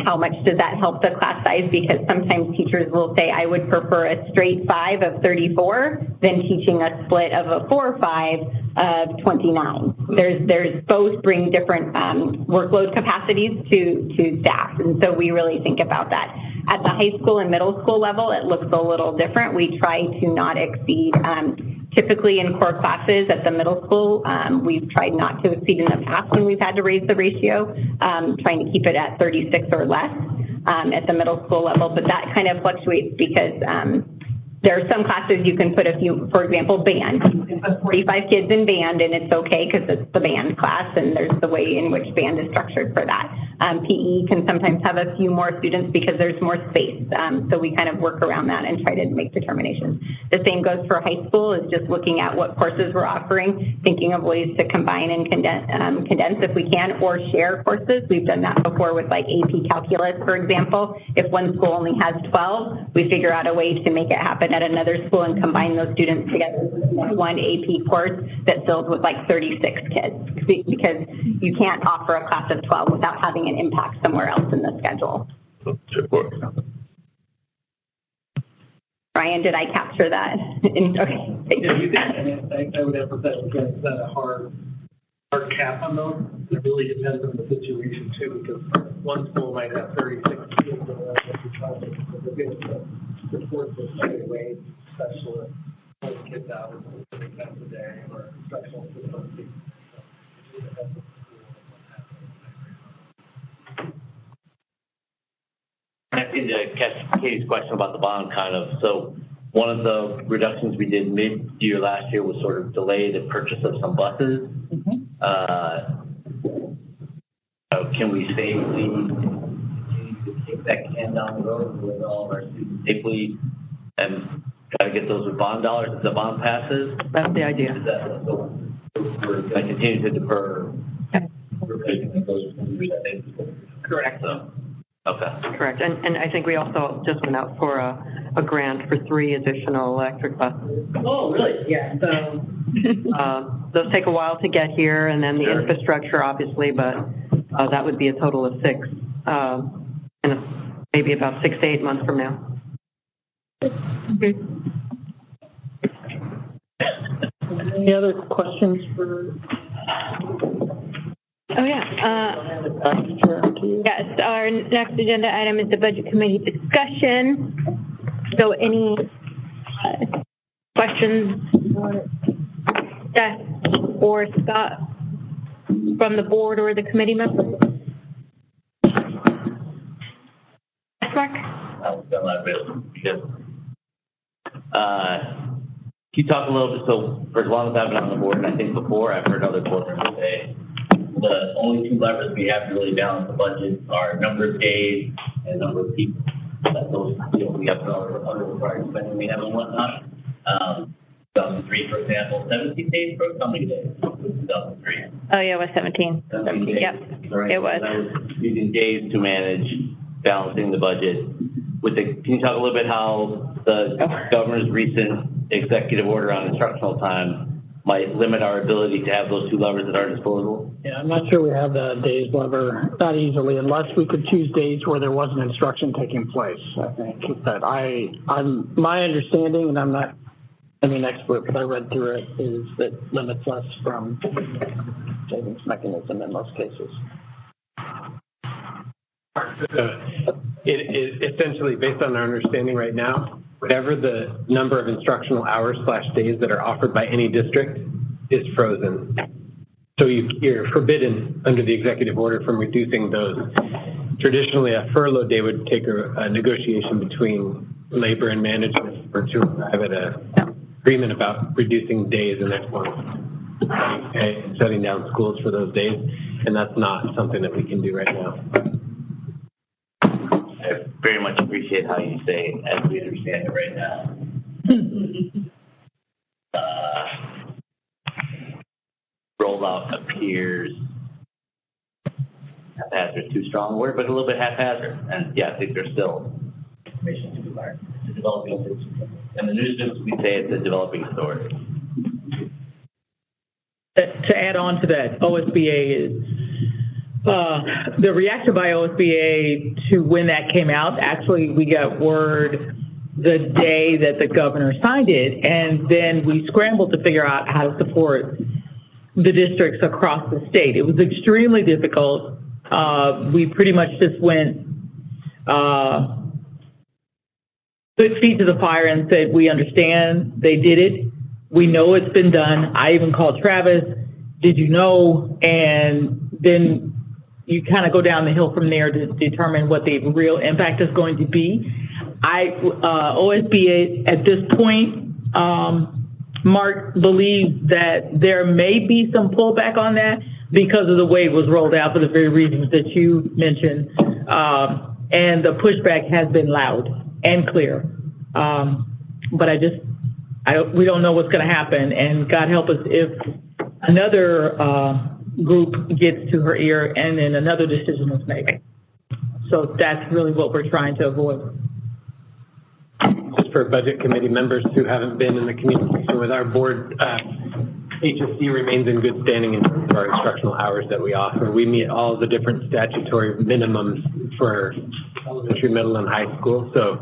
how much does that help the class size? Because sometimes teachers will say, I would prefer a straight 5 of 34 than teaching a split of a 4 or 5 of 29. There's both bring different workload capacities to staff. And so we really think about that. At the high school and middle school level, it looks a little different. We try to not exceed, typically in core classes at the middle school, we've tried not to exceed in the past when we've had to raise the ratio, trying to keep it at 36 or less at the middle school level. But that kind of fluctuates because there are some classes you can put a few, for example, band. You can put 45 kids in band and it's okay because it's the band class and there's the way in which band is structured for that. PE can sometimes have a few more students because there's more space. So we kind of work around that and try to make determinations. The same goes for high school, is just looking at what courses we're offering, thinking of ways to combine and condense if we can, or share courses. We've done that before with like AP Calculus, for example. If one school only has 12, we figure out a way to make it happen at another school and combine those students together in one AP course that fills with like 36 kids, because you can't offer a class of 12 without having an impact somewhere else in the schedule. Brian, did I capture that? Okay. Yeah, you did. I would emphasize again, it's not a hard cap on those. It really depends on the situation too, because one school might have 36 kids and they're trying to support this right away, special kids out 6 times a day, or instructional facilities. And to catch Katie's question about the bond, so one of the reductions we did mid-year last year was sort of delay the purchase of some buses. Can we safely kick that can down the road with all of our students safely and try to get those with bond dollars if the bond passes? That's the idea. So we're going to continue to defer replacing those. Correct. So, okay. Correct. And I think we also just went out for a grant for 3 additional electric buses. Oh, really? Yeah. So those take a while to get here, and then the infrastructure, obviously, but that would be a total of 6, and maybe about 6 to 8 months from now. Okay. Any other questions for? Oh, yeah. Yes, our next agenda item is the Budget Committee discussion. So any questions, Steph or Scott, from the board or the committee members? Yes, Mark? Can you talk a little bit, so for as long as I've been on the board, and I think before I've heard other board members say, the only 2 levers we have to really balance the budget are number of days and number of people. That those, we have under required spending we have and whatnot. 2003, for example, 17 days for how many days? 2003. Oh, yeah, it was 17. 17 days. Yep, Right. it was. So that was using days to manage balancing the budget. Can you talk a little bit how the governor's recent executive order on instructional time might limit our ability to have those 2 levers at our disposal? Yeah, I'm not sure we have the days lever that easily, unless we could choose days where there wasn't instruction taking place. I think that I'm my understanding, and I'm not an expert, but I read through it, is that limits us from savings mechanism in most cases. It essentially, based on our understanding right now, whatever the number of instructional hours / days that are offered by any district is frozen. So you're forbidden under the executive order from reducing those. Traditionally, a furlough day would take a negotiation between labor and management to arrive at agreement about reducing days and therefore shutting down schools for those days, and that's not something that we can do right now. I very much appreciate how you say, as we understand it right now. Rollout appears haphazard, too strong a word, but a little bit haphazard. And yeah, I think there's still information to be learned. It's a developing, and the new students, we say it's a developing story. To add on to that, OSBA is, the reaction by OSBA to when that came out, actually we got word the day that the governor signed it, and then we scrambled to figure out how to support the districts across the state. It was extremely difficult. We pretty much just went put feet to the fire and said, we understand, they did it. We know it's been done. I even called Travis, did you know? And then you kind of go down the hill from there to determine what the real impact is going to be. OSBA at this point, Mark believes that there may be some pullback on that because of the way it was rolled out for the very reasons that you mentioned. And the pushback has been loud and clear. But we don't know what's going to happen, and God help us if another group gets to her ear and then another decision is made. So that's really what we're trying to avoid. Just for budget committee members who haven't been in the communication with our board, HSC remains in good standing in terms of our instructional hours that we offer. We meet all the different statutory minimums for elementary, middle, and high school. So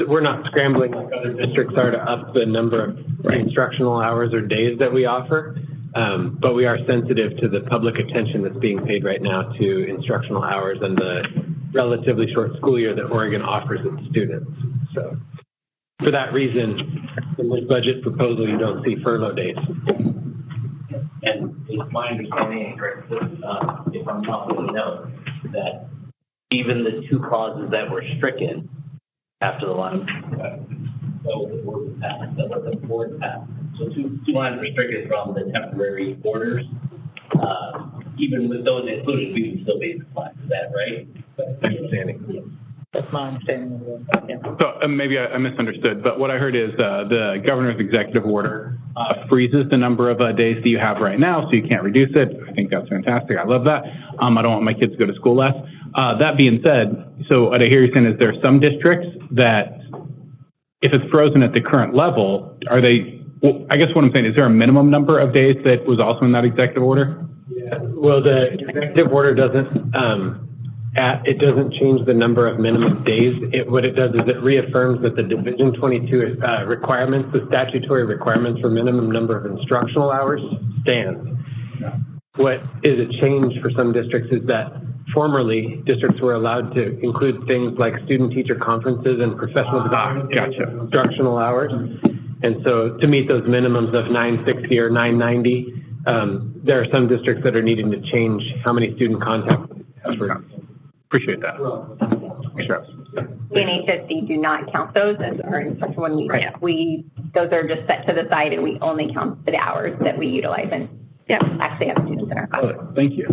we're not scrambling like other districts are to up the number of instructional hours or days that we offer. But we are sensitive to the public attention that's being paid right now to instructional hours and the relatively short school year that Oregon offers its students. So for that reason, in this budget proposal, you don't see furlough days. And it's my understanding, correct, if I'm not really know, that even the two clauses that were stricken after the line, the board passed. So two lines were stricken from the temporary orders. Even with those included, we would still be compliant. Is that right? Understanding. Yeah. That's my understanding. Yeah. So maybe I misunderstood, but what I heard is the governor's executive order freezes the number of days that you have right now, so you can't reduce it. I think that's fantastic. I love that. I don't want my kids to go to school less. That being said, so what I hear you saying is there are some districts that if it's frozen at the current level, are they, well, I guess what I'm saying, is there a minimum number of days that was also in that executive order? Yeah. Well, the executive order doesn't change the number of minimum days. What it does is it reaffirms that the Division 22 requirements, the statutory requirements for minimum number of instructional hours stands. What is a change for some districts is that formerly districts were allowed to include things like student-teacher conferences and professional development instructional hours. And so to meet those minimums of 960 or 990, there are some districts that are needing to change how many student contacts. Appreciate that. Sure. We in HSD do not count those as our instruction when those are just set to the side and we only count the hours that we utilize and actually have students in our class. Thank you.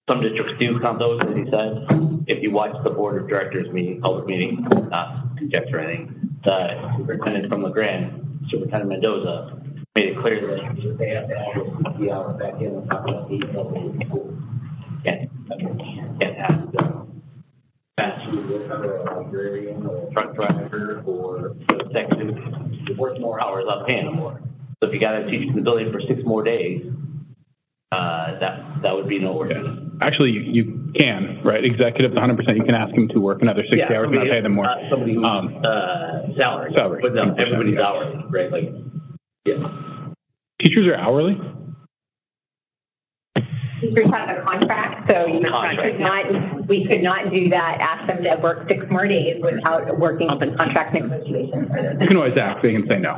Some districts do count those, as he said. If you watch the board of directors meeting, public meeting, not conjecture or anything, the superintendent from LeGrand, Superintendent Mendoza, made it clear that they have to add 60 hours back in on top of the school. Can't have the fast food worker or a librarian or a truck driver or a section to work more hours, not paying them more. So if you got a teacher in the building for 6 more days, that would be no work. Actually, you can, right? Executives, 100%. You can ask them to work another 60 hours and not pay them more. Somebody who's salary. But no, everybody's hourly, right? Like, yeah. Teachers are hourly? Teachers have a contract, so we could not do that, ask them to work 6 more days without working on the contract negotiations. You can always ask, they can say no.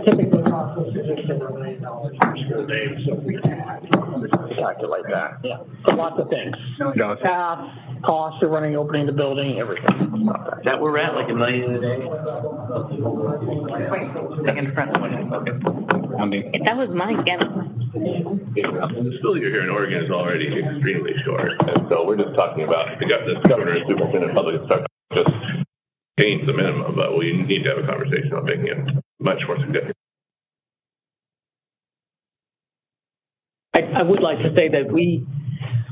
Typically costs us $9 million per school day, so we can calculate that. Yeah, so lots of things. costs of running, opening the building, everything. Is that where we're at, like $1 million a day? In front of That was mine, Gavin. The school year here in Oregon is already extremely short, and so we're just talking about the governor and superintendent of public instruction just change the minimum, but we need to have a conversation on making it much more significant. I would like to say that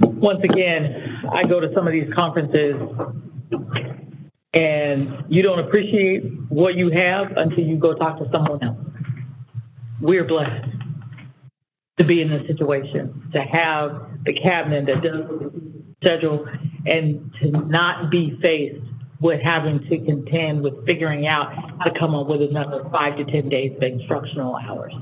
once again, I go to some of these conferences and you don't appreciate what you have until you go talk to someone else. We're blessed to be in this situation, to have the cabinet that does the schedule and to not be faced with having to contend with figuring out how to come up with another 5 to 10 days of instructional hours.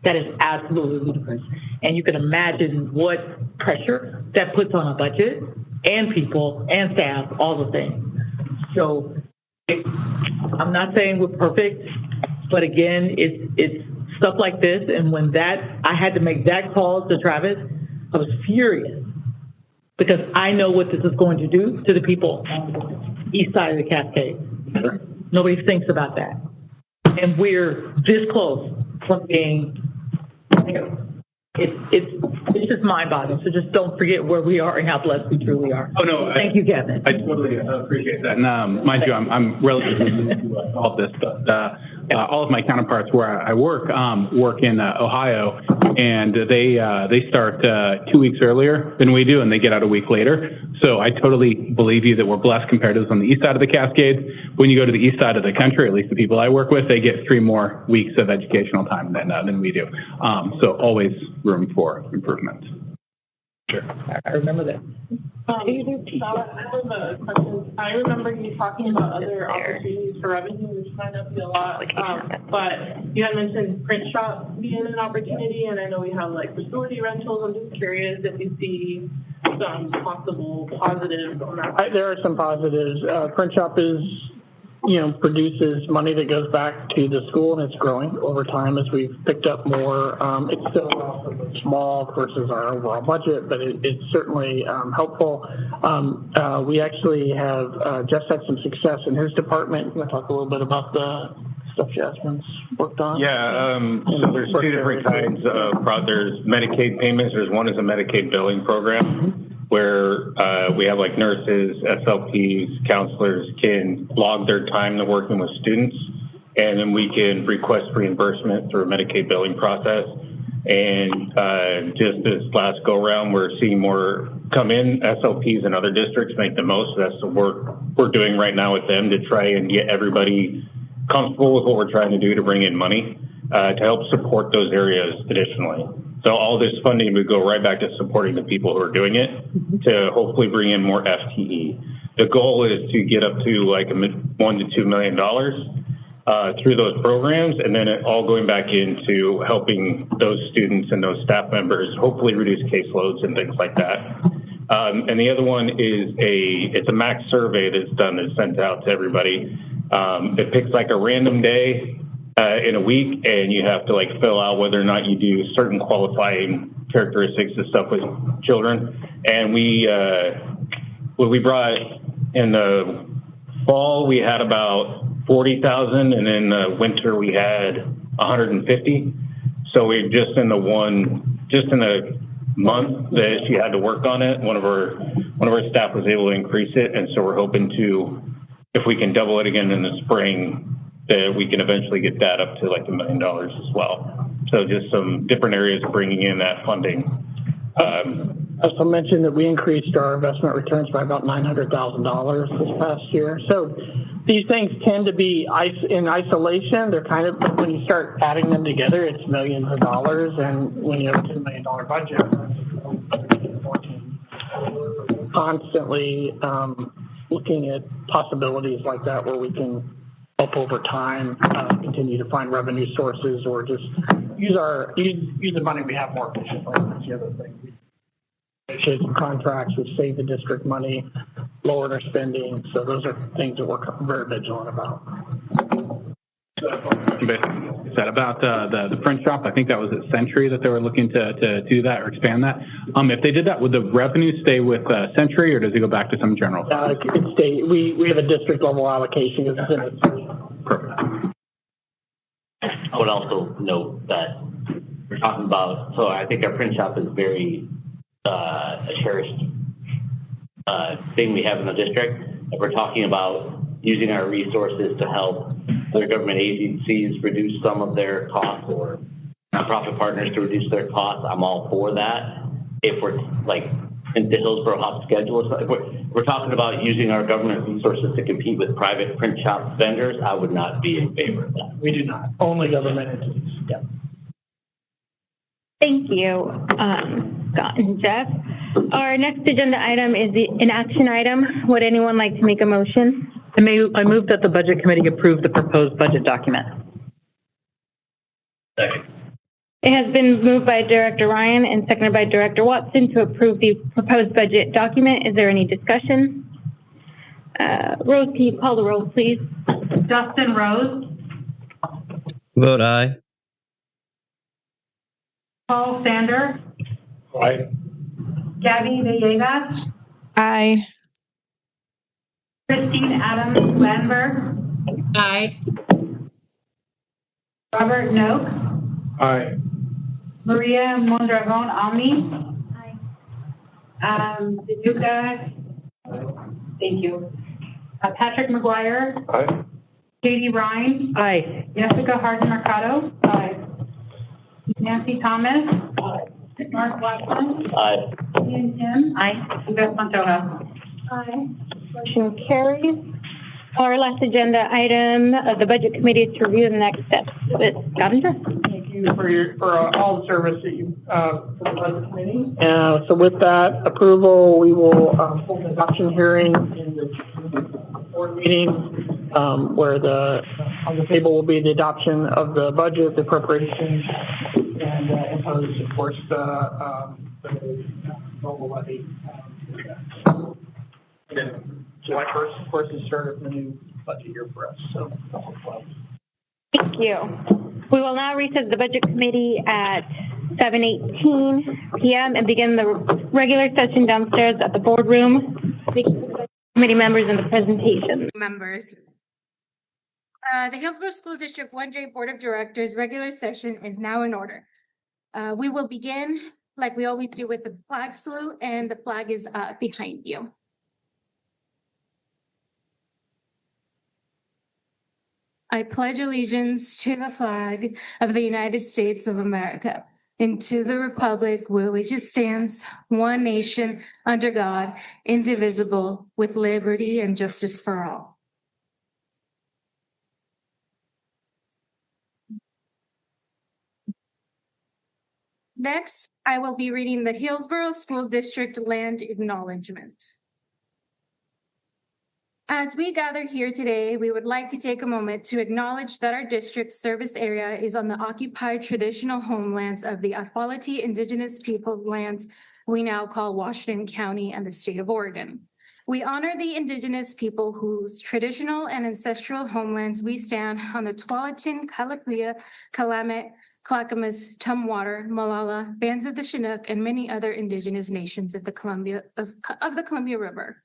That is absolutely ludicrous. And you can imagine what pressure that puts on a budget and people and staff, all the things. So I'm not saying we're perfect, but again, it's stuff like this. And when I had to make that call to Travis, I was furious because I know what this is going to do to the people on the east side of the Cascades. Nobody thinks about that. And we're this close from being, it's just mind-boggling. So just don't forget where we are and how blessed we truly are. Oh, no. Thank you, Kevin. I totally appreciate that. And mind you, I'm relatively new to all of this, but all of my counterparts where I work in Ohio, and they start 2 weeks earlier than we do, and they get out a week later. So I totally believe you that we're blessed compared to those on the east side of the Cascades. When you go to the east side of the country, at least the people I work with, they get 3 more weeks of educational time than we do. So always room for improvement. Sure. I remember that. I remember you talking about other opportunities for revenue, which might not be a lot, but you had mentioned print shop being an opportunity, and I know we have like facility rentals. I'm just curious if you see some possible positives on that. There are some positives. Print shop produces money that goes back to the school, and it's growing over time as we've picked up more. It's still relatively small versus our overall budget, but it's certainly helpful. We actually have just had some success in his department. You want to talk a little bit about the stuff Jasmine's worked on? Yeah, so there's 2 different kinds of, there's Medicaid payments. There's one is a Medicaid billing program, where we have like nurses, SLPs, counselors can log their time to working with students, and then we can request reimbursement through a Medicaid billing process. And just this last go around, we're seeing more come in. SLPs and other districts make the most. So that's the work we're doing right now with them to try and get everybody comfortable with what we're trying to do to bring in money to help support those areas additionally. So all this funding would go right back to supporting the people who are doing it to hopefully bring in more FTE. The goal is to get up to like $1 to $2 million through those programs, and then it all going back into helping those students and those staff members hopefully reduce caseloads and things like that. And the other one is it's a max survey that's done that's sent out to everybody. It picks like a random day in a week, and you have to like fill out whether or not you do certain qualifying characteristics and stuff with children. And what we brought in the fall, we had about 40,000, and in the winter we had 150. So we just in the month that she had to work on it, one of our staff was able to increase it, and so we're hoping to, if we can double it again in the spring, that we can eventually get that up to like $1 million as well. So just some different areas bringing in that funding. I also mentioned that we increased our investment returns by about $900,000 this past year. So these things tend to be in isolation. They're kind of, when you start adding them together, it's millions of dollars. And when you have a $2 million budget, we're constantly looking at possibilities like that where we can help over time, continue to find revenue sources, or just use the money we have more efficiently. That's the other thing. We negotiated some contracts, we saved the district money, lowered our spending. So those are things that we're very vigilant about. Is that about the print shop? I think that was at Century that they were looking to do that or expand that. If they did that, would the revenue stay with Century, or does it go back to some general fund? It could stay. We have a district level allocation. Perfect. I would also note that we're talking about, so I think our print shop is very a cherished thing we have in the district. And we're talking about using our resources to help other government agencies reduce some of their costs, or nonprofit partners to reduce their costs. I'm all for that. If we're like in the Hillsboro Hop schedule, if we're talking about using our government resources to compete with private print shop vendors, I would not be in favor of that. We do not. Only government entities. Yeah. Thank you, Scott and Jeff. Our next agenda item is an action item. Would anyone like to make a motion? I move that the Budget Committee approve the proposed budget document. Second. It has been moved by Director Ryan and seconded by Director Watson to approve the proposed budget document. Is there any discussion? Rose, can you call the roll, please? Justin Rose, Vote aye. Paul Sander, Aye. Gabby Villegas, Aye. Christine Adams Lambert, Aye. Robert Noak, Aye. Maria Mondragon Omni. Danuka, thank you. Patrick McGuire, Aye. Katie Ryan, Aye. Jessica Harden Mercado, Nancy Thomas, Mark Watson, Aye. Ian Kim, and Beth Montoya. Motion carries. Our last agenda item of the Budget Committee is to review the next steps. Scavenger. Thank you for all the service that you for the budget committee. So with that approval, we will hold an adoption hearing in the board meeting, where on the table will be the adoption of the budget, the appropriations, and impose, of course, the global levy. And then July 1st, of course, is start of the new budget year for us. So. Thank you. We will now recess the Budget Committee at 7:18 p.m. and begin the regular session downstairs at the boardroom. Committee members and the presentation. Members. The Hillsboro School District 1J Board of Directors regular session is now in order. We will begin like we always do with the flag salute, and the flag is behind you. I pledge allegiance to the flag of the United States of America and to the republic for which it stands, one nation, under God, indivisible, with liberty and justice for all. Next, I will be reading the Hillsboro School District Land Acknowledgement. As we gather here today, we would like to take a moment to acknowledge that our district's service area is on the occupied traditional homelands of the Akwality Indigenous Peoples lands we now call Washington County and the state of Oregon. We honor the Indigenous people whose traditional and ancestral homelands we stand on the Tualatin, Calapria, Willamette, Clackamas, Tumwater, Molalla, bands of the Chinook, and many other Indigenous nations of the Columbia River.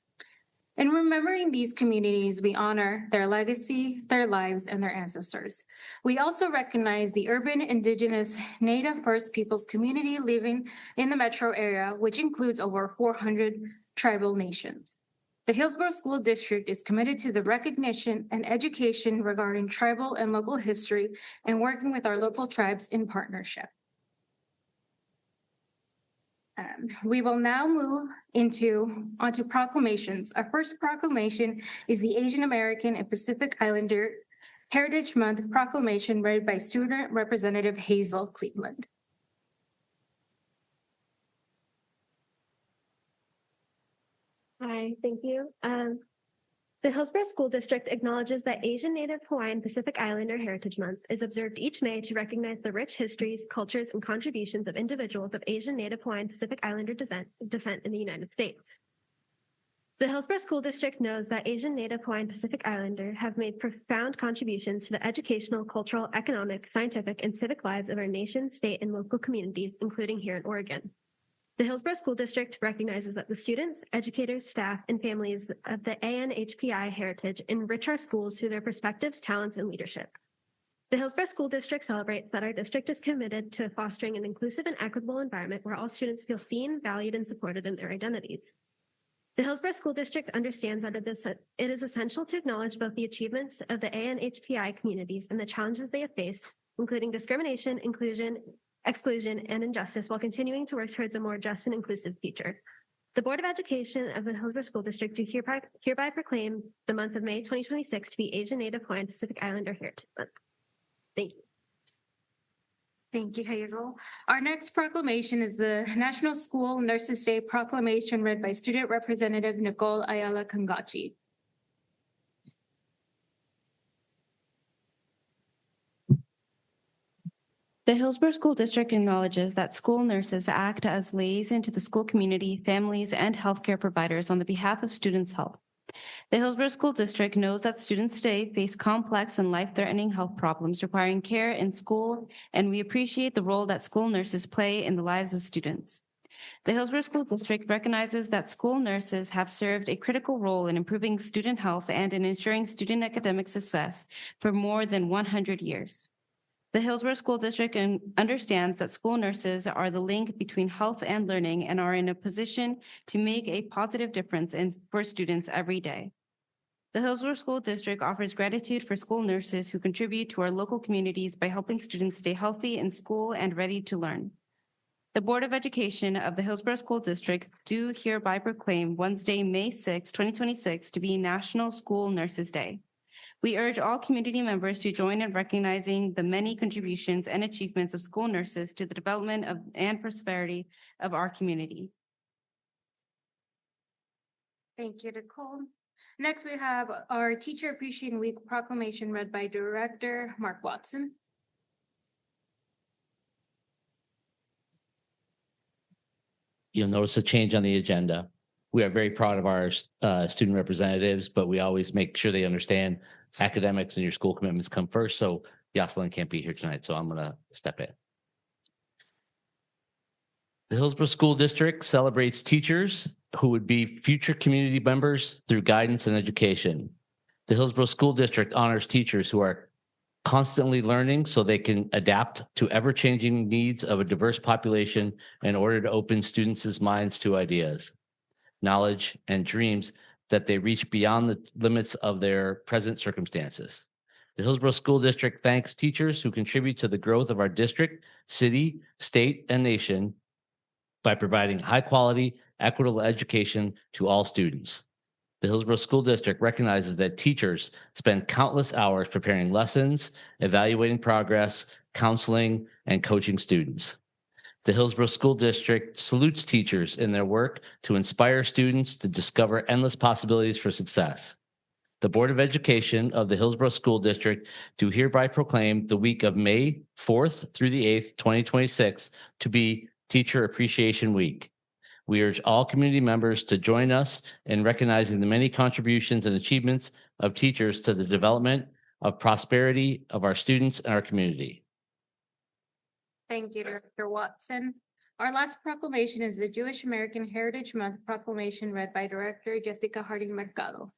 In remembering these communities, we honor their legacy, their lives, and their ancestors. We also recognize the urban, Indigenous, Native First Peoples community living in the metro area, which includes over 400 tribal nations. The Hillsboro School District is committed to the recognition and education regarding tribal and local history and working with our local tribes in partnership. We will now move onto proclamations. Our first proclamation is the Asian American and Pacific Islander Heritage Month proclamation read by Student Representative Hazel Cleveland. Hi, thank you. The Hillsboro School District acknowledges that Asian, Native, Hawaiian, Pacific Islander Heritage Month is observed each May to recognize the rich histories, cultures, and contributions of individuals of Asian, Native, Hawaiian, Pacific Islander descent in the United States. The Hillsboro School District knows that Asian, Native, Hawaiian, Pacific Islander have made profound contributions to the educational, cultural, economic, scientific, and civic lives of our nation, state, and local communities, including here in Oregon. The Hillsboro School District recognizes that the students, educators, staff, and families of the ANHPI heritage enrich our schools through their perspectives, talents, and leadership. The Hillsboro School District celebrates that our district is committed to fostering an inclusive and equitable environment where all students feel seen, valued, and supported in their identities. The Hillsboro School District understands that it is essential to acknowledge both the achievements of the ANHPI communities and the challenges they have faced, including discrimination, inclusion, exclusion, and injustice, while continuing to work towards a more just and inclusive future. The Board of Education of the Hillsboro School District do hereby proclaim the month of May 2026 to be Asian Native Hawaiian Pacific Islander Heritage Month. Thank you. Thank you, Hazel. Our next proclamation is the National School Nurses Day proclamation read by Student Representative Nicole Ayala Kangachi. The Hillsboro School District acknowledges that school nurses act as liaison to the school community, families, and healthcare providers on the behalf of students' health. The Hillsboro School District knows that students today face complex and life-threatening health problems requiring care in school, and we appreciate the role that school nurses play in the lives of students. The Hillsboro School District recognizes that school nurses have served a critical role in improving student health and in ensuring student academic success for more than 100 years. The Hillsboro School District understands that school nurses are the link between health and learning and are in a position to make a positive difference for students every day. The Hillsboro School District offers gratitude for school nurses who contribute to our local communities by helping students stay healthy in school and ready to learn. The Board of Education of the Hillsboro School District do hereby proclaim Wednesday, May 6, 2026 to be National School Nurses Day. We urge all community members to join in recognizing the many contributions and achievements of school nurses to the development and prosperity of our community. Thank you, Nicole. Next, we have our Teacher Appreciation Week proclamation read by Director Mark Watson. You'll notice a change on the agenda. We are very proud of our student representatives, but we always make sure they understand academics and your school commitments come first. So Yoselin can't be here tonight, so I'm going to step in. The Hillsboro School District celebrates teachers who would be future community members through guidance and education. The Hillsboro School District honors teachers who are constantly learning so they can adapt to ever-changing needs of a diverse population in order to open students' minds to ideas, knowledge, and dreams that they reach beyond the limits of their present circumstances. The Hillsboro School District thanks teachers who contribute to the growth of our district, city, state, and nation by providing high-quality, equitable education to all students. The Hillsboro School District recognizes that teachers spend countless hours preparing lessons, evaluating progress, counseling, and coaching students. The Hillsboro School District salutes teachers in their work to inspire students to discover endless possibilities for success. The Board of Education of the Hillsboro School District do hereby proclaim the week of May 4th through the 8th, 2026 to be Teacher Appreciation Week. We urge all community members to join us in recognizing the many contributions and achievements of teachers to the development of prosperity of our students and our community. Thank you, Director Watson. Our last proclamation is the Jewish American Heritage Month proclamation read by Director Jessica Harding Mercado.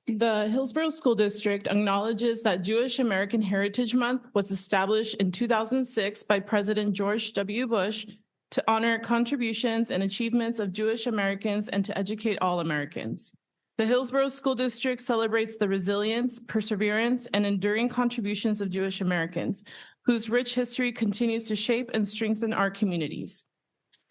The Hillsboro School District acknowledges that Jewish American Heritage Month was established in 2006 by President George W. Bush to honor contributions and achievements of Jewish Americans and to educate all Americans. The Hillsboro School District celebrates the resilience, perseverance, and enduring contributions of Jewish Americans, whose rich history continues to shape and strengthen our communities.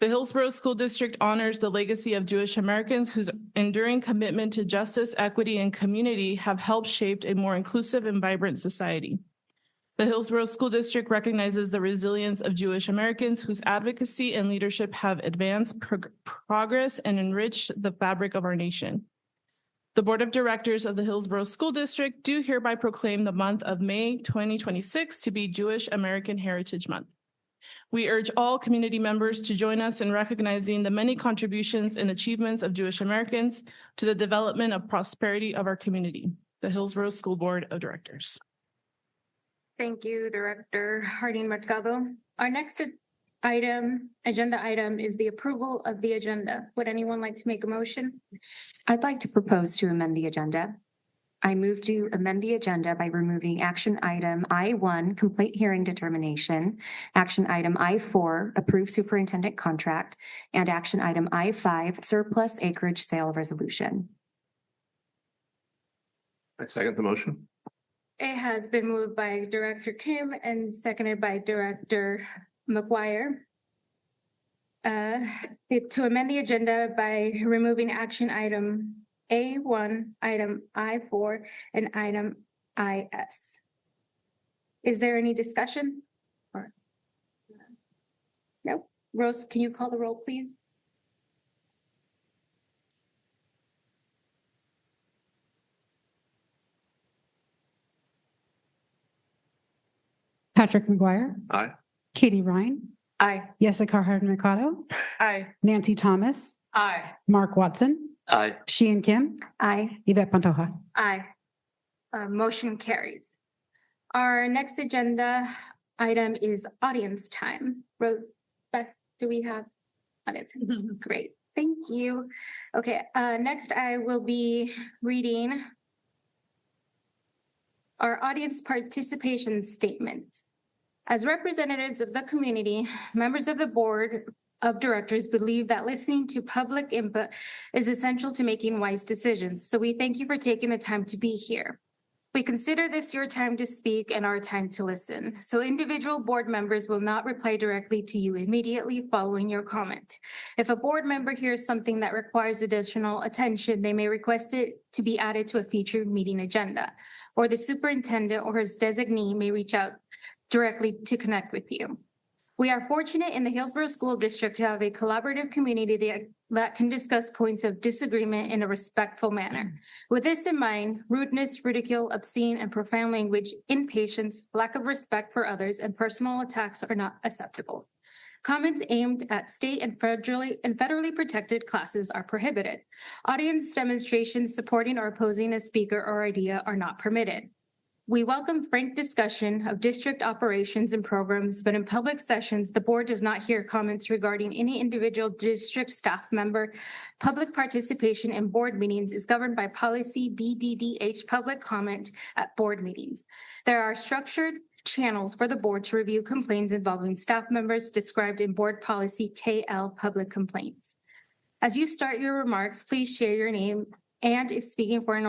The Hillsboro School District honors the legacy of Jewish Americans whose enduring commitment to justice, equity, and community have helped shape a more inclusive and vibrant society. The Hillsboro School District recognizes the resilience of Jewish Americans whose advocacy and leadership have advanced progress and enriched the fabric of our nation. The Board of Directors of the Hillsboro School District do hereby proclaim the month of May 2026 to be Jewish American Heritage Month. We urge all community members to join us in recognizing the many contributions and achievements of Jewish Americans to the development of prosperity of our community. The Hillsboro School Board of Directors. Thank you, Director Harding Mercado. Our next agenda item is the approval of the agenda. Would anyone like to make a motion? I'd like to propose to amend the agenda. I move to amend the agenda by removing action item I-1, complete hearing determination, action item I-4, approve superintendent contract, and action item I-5, surplus acreage sale resolution. I second the motion. It has been moved by Director Kim and seconded by Director McGuire. To amend the agenda by removing action item A1, item I4, and item IS. Is there any discussion? Or no? Rose, can you call the roll, please? Patrick McGuire. Aye. Katie Ryan. Aye. Jessica Hard Mercado. Aye. Nancy Thomas. Aye. Mark Watson. Aye. Sheehan Kim. Aye. Yvette Pantoja. Aye. Motion carries. Our next agenda item is audience time. Beth, do we have audience? Great, thank you. Okay, next I will be reading our audience participation statement. As representatives of the community, members of the board of directors believe that listening to public input is essential to making wise decisions. So we thank you for taking the time to be here. We consider this your time to speak and our time to listen. So individual board members will not reply directly to you immediately following your comment. If a board member hears something that requires additional attention, they may request it to be added to a future meeting agenda, or the superintendent or his designee may reach out directly to connect with you. We are fortunate in the Hillsboro School District to have a collaborative community that can discuss points of disagreement in a respectful manner. With this in mind, rudeness, ridicule, obscene, and profane language, impatience, lack of respect for others, and personal attacks are not acceptable. Comments aimed at state and federally protected classes are prohibited. Audience demonstrations supporting or opposing a speaker or idea are not permitted. We welcome frank discussion of district operations and programs, but in public sessions, the board does not hear comments regarding any individual district staff member. Public participation in board meetings is governed by policy BDDH, public comment at board meetings. There are structured channels for the board to review complaints involving staff members described in board policy KL, public complaints. As you start your remarks, please share your name and, if speaking for an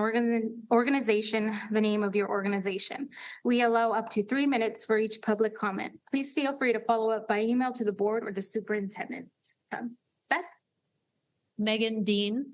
organization, the name of your organization. We allow up to 3 minutes for each public comment. Please feel free to follow up by email to the board or the superintendent. Beth? Megan Dean.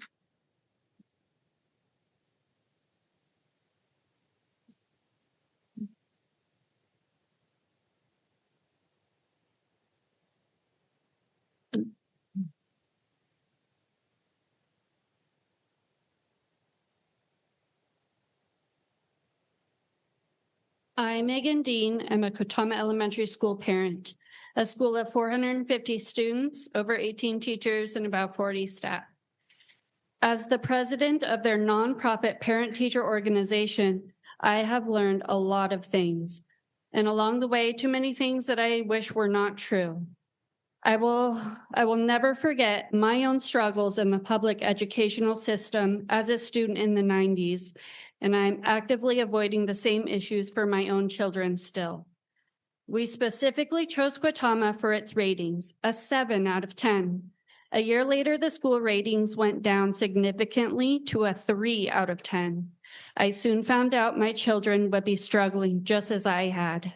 I, Megan Dean, am a Kotama Elementary School parent, a school of 450 students, over 18 teachers, and about 40 staff. As the president of their nonprofit parent-teacher organization, I have learned a lot of things, and along the way, too many things that I wish were not true. I will never forget my own struggles in the public educational system as a student in the 90s, and I'm actively avoiding the same issues for my own children still. We specifically chose Kotama for its ratings, a 7 out of 10. A year later, the school ratings went down significantly to a 3 out of 10. I soon found out my children would be struggling just as I had.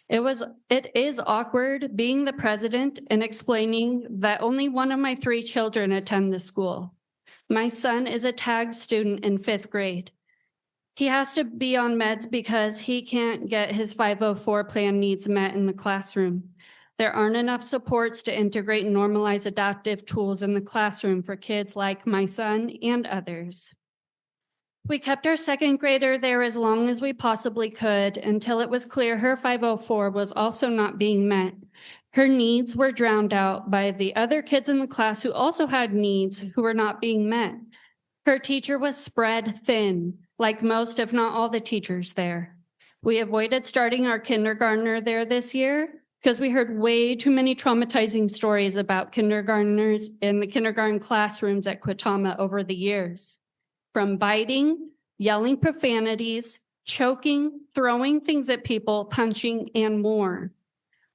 It is awkward being the president and explaining that only one of my 3 children attend the school. My son is a tagged student in 5th grade. He has to be on meds because he can't get his 504 plan needs met in the classroom. There aren't enough supports to integrate and normalize adaptive tools in the classroom for kids like my son and others. We kept our 2nd grader there as long as we possibly could until it was clear her 504 was also not being met. Her needs were drowned out by the other kids in the class who also had needs who were not being met. Her teacher was spread thin, like most, if not all, the teachers there. We avoided starting our kindergartner there this year. because we heard way too many traumatizing stories about kindergartners in the kindergarten classrooms at Quitama over the years. From biting, yelling profanities, choking, throwing things at people, punching, and more.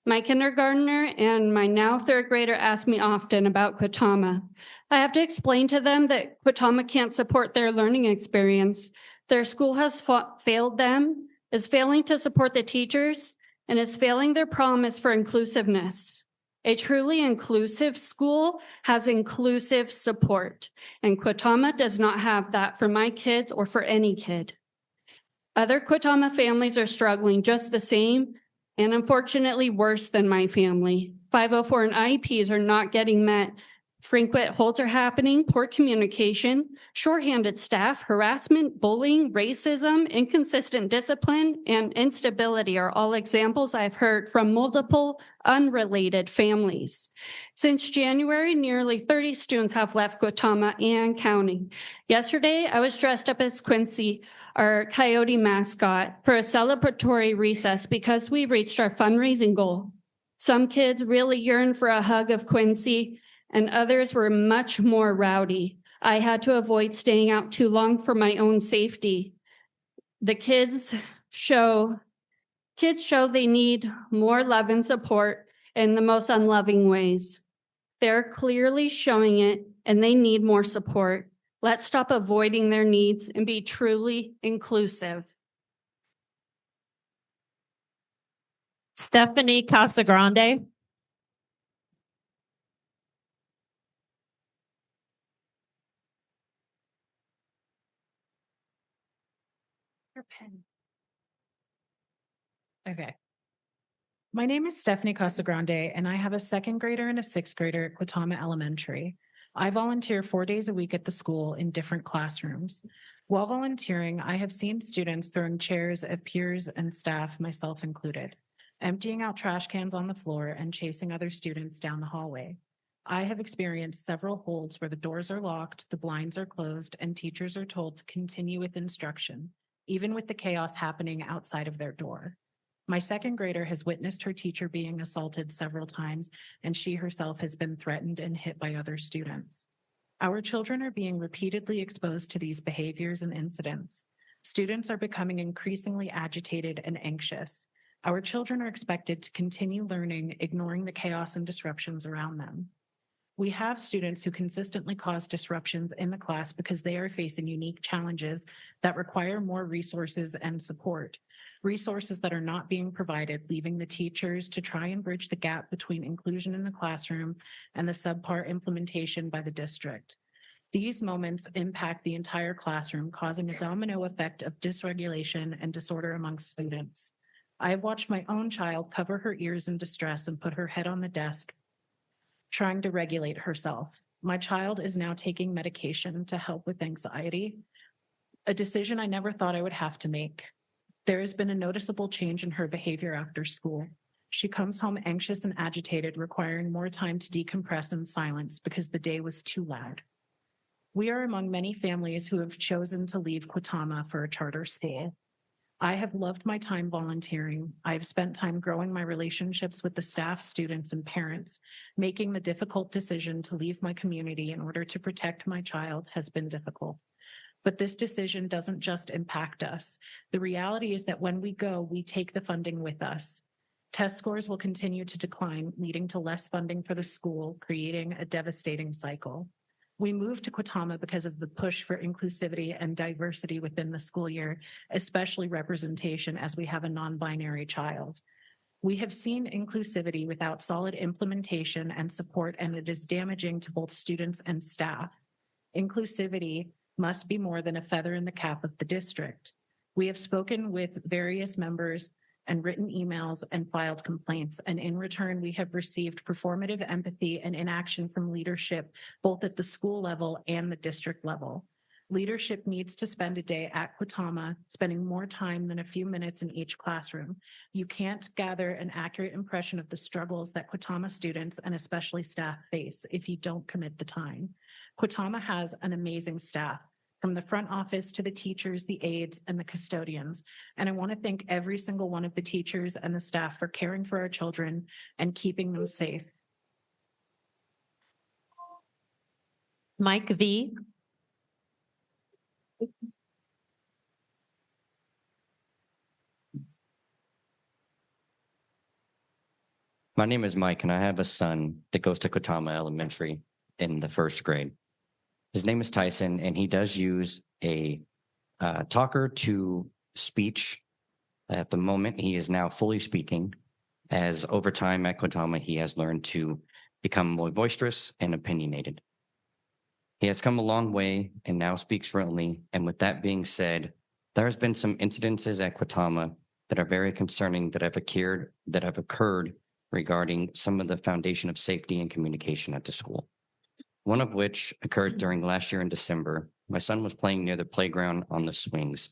My kindergartner and my now third grader ask me often about Quitama. I have to explain to them that Quitama can't support their learning experience. Their school has failed them, is failing to support the teachers, and is failing their promise for inclusiveness. A truly inclusive school has inclusive support, and Quitama does not have that for my kids or for any kid. Other Quitama families are struggling just the same, and unfortunately worse than my family. 504 and IEPs are not getting met. Frequent holds are happening, poor communication, shorthanded staff, harassment, bullying, racism, inconsistent discipline, and instability are all examples I've heard from multiple unrelated families. Since January, nearly 30 students have left Quitama and counting. Yesterday, I was dressed up as Quincy, our coyote mascot, for a celebratory recess because we reached our fundraising goal. Some kids really yearned for a hug of Quincy, and others were much more rowdy. I had to avoid staying out too long for my own safety. The kids show they need more love and support in the most unloving ways. They're clearly showing it, and they need more support. Let's stop avoiding their needs and be truly inclusive. Stephanie Casagrande. Your pen. Okay. My name is Stephanie Casagrande, and I have a second grader and a sixth grader at Quitama Elementary. I volunteer 4 days a week at the school in different classrooms. While volunteering, I have seen students throwing chairs at peers and staff, myself included, emptying out trash cans on the floor and chasing other students down the hallway. I have experienced several holds where the doors are locked, the blinds are closed, and teachers are told to continue with instruction, even with the chaos happening outside of their door. My second grader has witnessed her teacher being assaulted several times, and she herself has been threatened and hit by other students. Our children are being repeatedly exposed to these behaviors and incidents. Students are becoming increasingly agitated and anxious. Our children are expected to continue learning, ignoring the chaos and disruptions around them. We have students who consistently cause disruptions in the class because they are facing unique challenges that require more resources and support. Resources that are not being provided, leaving the teachers to try and bridge the gap between inclusion in the classroom and the subpar implementation by the district. These moments impact the entire classroom, causing a domino effect of dysregulation and disorder amongst students. I have watched my own child cover her ears in distress and put her head on the desk, trying to regulate herself. My child is now taking medication to help with anxiety, a decision I never thought I would have to make. There has been a noticeable change in her behavior after school. She comes home anxious and agitated, requiring more time to decompress in silence because the day was too loud. We are among many families who have chosen to leave Quitama for a charter school. I have loved my time volunteering. I have spent time growing my relationships with the staff, students, and parents. Making the difficult decision to leave my community in order to protect my child has been difficult. But this decision doesn't just impact us. The reality is that when we go, we take the funding with us. Test scores will continue to decline, leading to less funding for the school, creating a devastating cycle. We moved to Quitama because of the push for inclusivity and diversity within the school year, especially representation as we have a non-binary child. We have seen inclusivity without solid implementation and support, and it is damaging to both students and staff. Inclusivity must be more than a feather in the cap of the district. We have spoken with various members and written emails and filed complaints, and in return, we have received performative empathy and inaction from leadership, both at the school level and the district level. Leadership needs to spend a day at Quitama, spending more time than a few minutes in each classroom. You can't gather an accurate impression of the struggles that Quitama students and especially staff face if you don't commit the time. Quitama has an amazing staff. from the front office to the teachers, the aides, and the custodians. And I want to thank every single one of the teachers and the staff for caring for our children and keeping them safe. Mike V. My name is Mike, and I have a son that goes to Kotama Elementary in the first grade. His name is Tyson, and he does use a talker to speech. At the moment, he is now fully speaking, as over time at Kotama, he has learned to become more boisterous and opinionated. He has come a long way and now speaks fluently. And with that being said, there has been some incidences at Kotama that are very concerning that have occurred regarding some of the foundation of safety and communication at the school. One of which occurred during last year in December. My son was playing near the playground on the swings.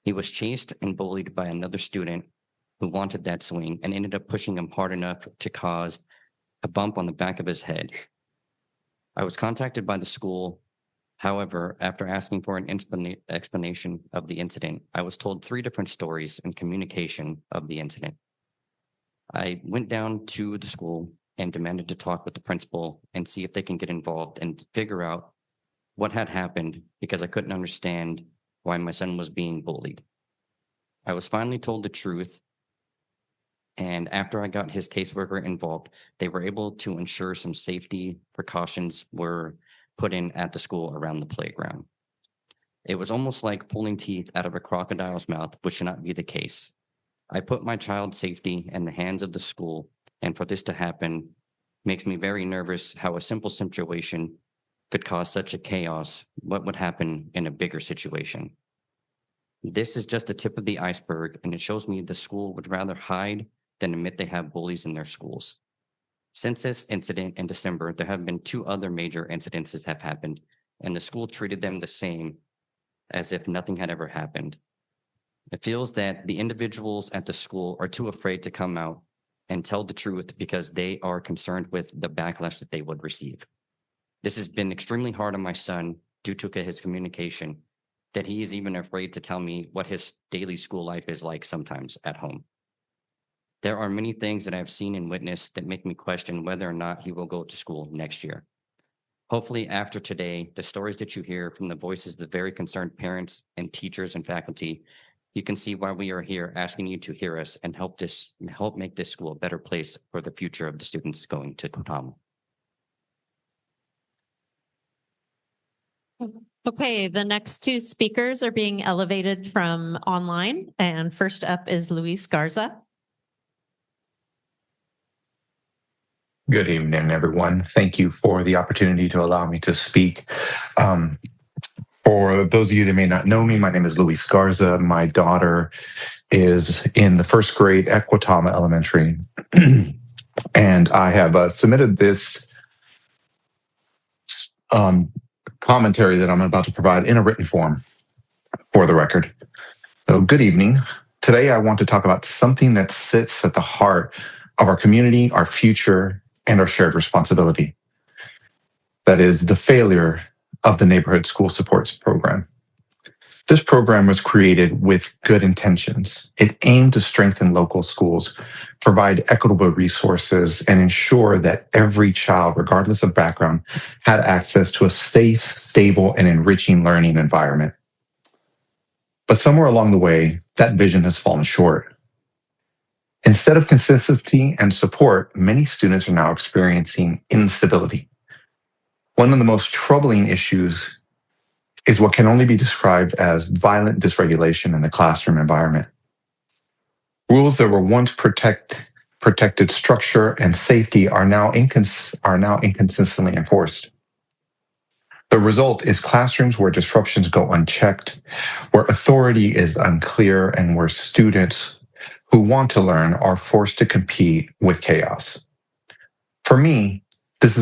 He was chased and bullied by another student who wanted that swing and ended up pushing him hard enough to cause a bump on the back of his head. I was contacted by the school. However, after asking for an explanation of the incident, I was told 3 different stories and communication of the incident. I went down to the school and demanded to talk with the principal and see if they can get involved and figure out what had happened, because I couldn't understand why my son was being bullied. I was finally told the truth, and after I got his caseworker involved, they were able to ensure some safety precautions were put in at the school around the playground. It was almost like pulling teeth out of a crocodile's mouth, which should not be the case. I put my child's safety in the hands of the school, and for this to happen makes me very nervous how a simple situation could cause such a chaos. What would happen in a bigger situation? This is just the tip of the iceberg, and it shows me the school would rather hide than admit they have bullies in their schools. Since this incident in December, there have been 2 other major incidences have happened, and the school treated them the same as if nothing had ever happened. It feels that the individuals at the school are too afraid to come out and tell the truth because they are concerned with the backlash that they would receive. This has been extremely hard on my son due to his communication, that he is even afraid to tell me what his daily school life is like sometimes at home. There are many things that I've seen and witnessed that make me question whether or not he will go to school next year. Hopefully after today, the stories that you hear from the voices of the very concerned parents and teachers and faculty, you can see why we are here asking you to hear us and help make this school a better place for the future of the students going to Kotama. Okay, the next 2 speakers are being elevated from online, and first up is Luis Garza. Good evening, everyone. Thank you for the opportunity to allow me to speak. For those of you that may not know me, my name is Luis Garza. My daughter is in the first grade at Kotama Elementary. And I have submitted this commentary that I'm about to provide in a written form for the record. So, good evening. Today, I want to talk about something that sits at the heart of our community, our future, and our shared responsibility. That is the failure of the Neighborhood School Supports Program. This program was created with good intentions. It aimed to strengthen local schools, provide equitable resources, and ensure that every child, regardless of background, had access to a safe, stable, and enriching learning environment. But somewhere along the way, that vision has fallen short. Instead of consistency and support, many students are now experiencing instability. One of the most troubling issues is what can only be described as violent dysregulation in the classroom environment. Rules that were once protected structure and safety are now inconsistently enforced. The result is classrooms where disruptions go unchecked, where authority is unclear, and where students who want to learn are forced to compete with chaos. For me, this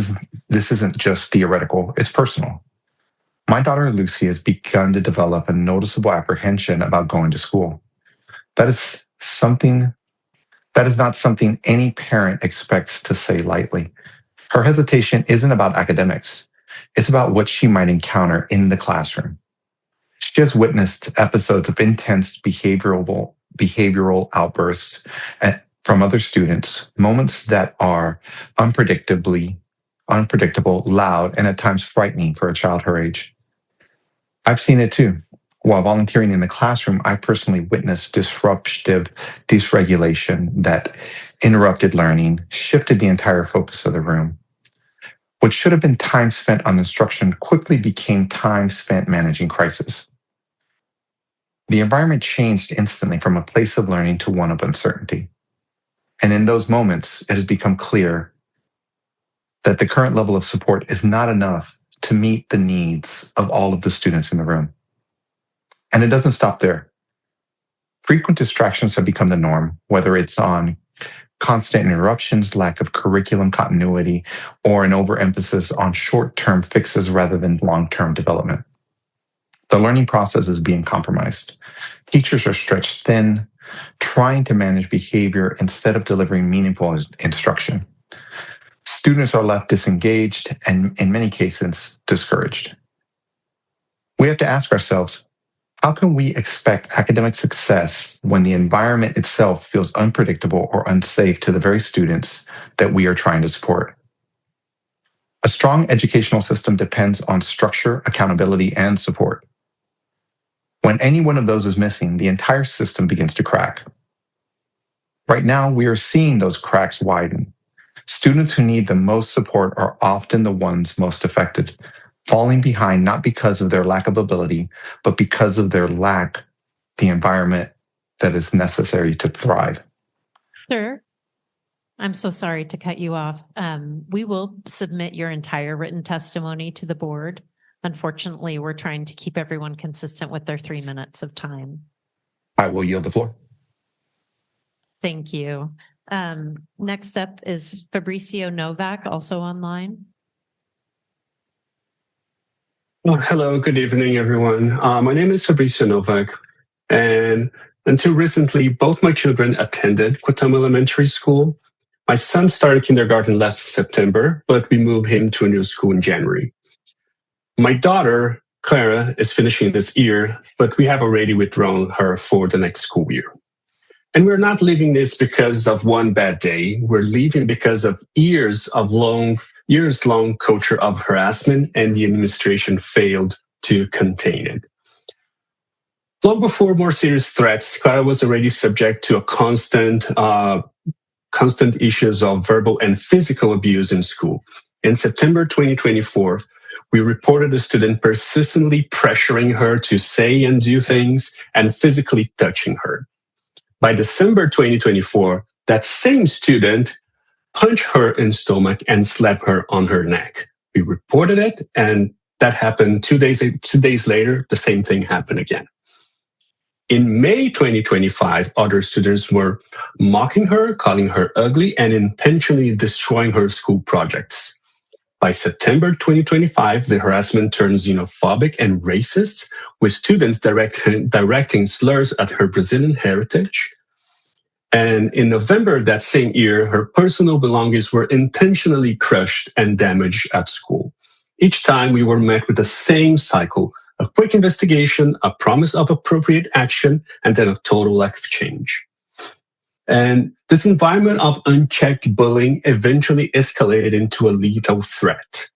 isn't just theoretical, it's personal. My daughter Lucy has begun to develop a noticeable apprehension about going to school. That is not something any parent expects to say lightly. Her hesitation isn't about academics. It's about what she might encounter in the classroom. She has witnessed episodes of intense behavioral outbursts from other students, moments that are unpredictable, loud, and at times frightening for a child her age. I've seen it too. While volunteering in the classroom, I personally witnessed disruptive dysregulation that interrupted learning, shifted the entire focus of the room. What should have been time spent on instruction quickly became time spent managing crisis. The environment changed instantly from a place of learning to one of uncertainty. And in those moments, it has become clear that the current level of support is not enough to meet the needs of all of the students in the room. And it doesn't stop there. Frequent distractions have become the norm, whether it's on constant interruptions, lack of curriculum continuity, or an overemphasis on short-term fixes rather than long-term development. The learning process is being compromised. Teachers are stretched thin, trying to manage behavior instead of delivering meaningful instruction. Students are left disengaged and, in many cases, discouraged. We have to ask ourselves, how can we expect academic success when the environment itself feels unpredictable or unsafe to the very students that we are trying to support? A strong educational system depends on structure, accountability, and support. When any one of those is missing, the entire system begins to crack. Right now, we are seeing those cracks widen. Students who need the most support are often the ones most affected, falling behind not because of their lack of ability, but because of their lack the environment that is necessary to thrive. Sir, I'm so sorry to cut you off. We will submit your entire written testimony to the board. Unfortunately, we're trying to keep everyone consistent with their 3 minutes of time. I will yield the floor. Thank you. Next up is Fabricio Novak, also online. Hello, good evening, everyone. My name is Fabricio Novak, and until recently, both my children attended Quotama Elementary School. My son started kindergarten last September, but we moved him to a new school in January. My daughter, Clara, is finishing this year, but we have already withdrawn her for the next school year. And we're not leaving this because of one bad day. We're leaving because of years-long culture of harassment, and the administration failed to contain it. Long before more serious threats, Clara was already subject to a constant issues of verbal and physical abuse in school. In September 2024, we reported a student persistently pressuring her to say and do things and physically touching her. By December 2024, that same student punched her in the stomach and slapped her on her neck. We reported it, and that happened 2 days later, the same thing happened again. In May 2025, other students were mocking her, calling her ugly, and intentionally destroying her school projects. By September 2025, the harassment turned xenophobic and racist, with students directing slurs at her Brazilian heritage. And in November that same year, her personal belongings were intentionally crushed and damaged at school. Each time we were met with the same cycle: a quick investigation, a promise of appropriate action, and then a total lack of change. And this environment of unchecked bullying eventually escalated into a lethal threat.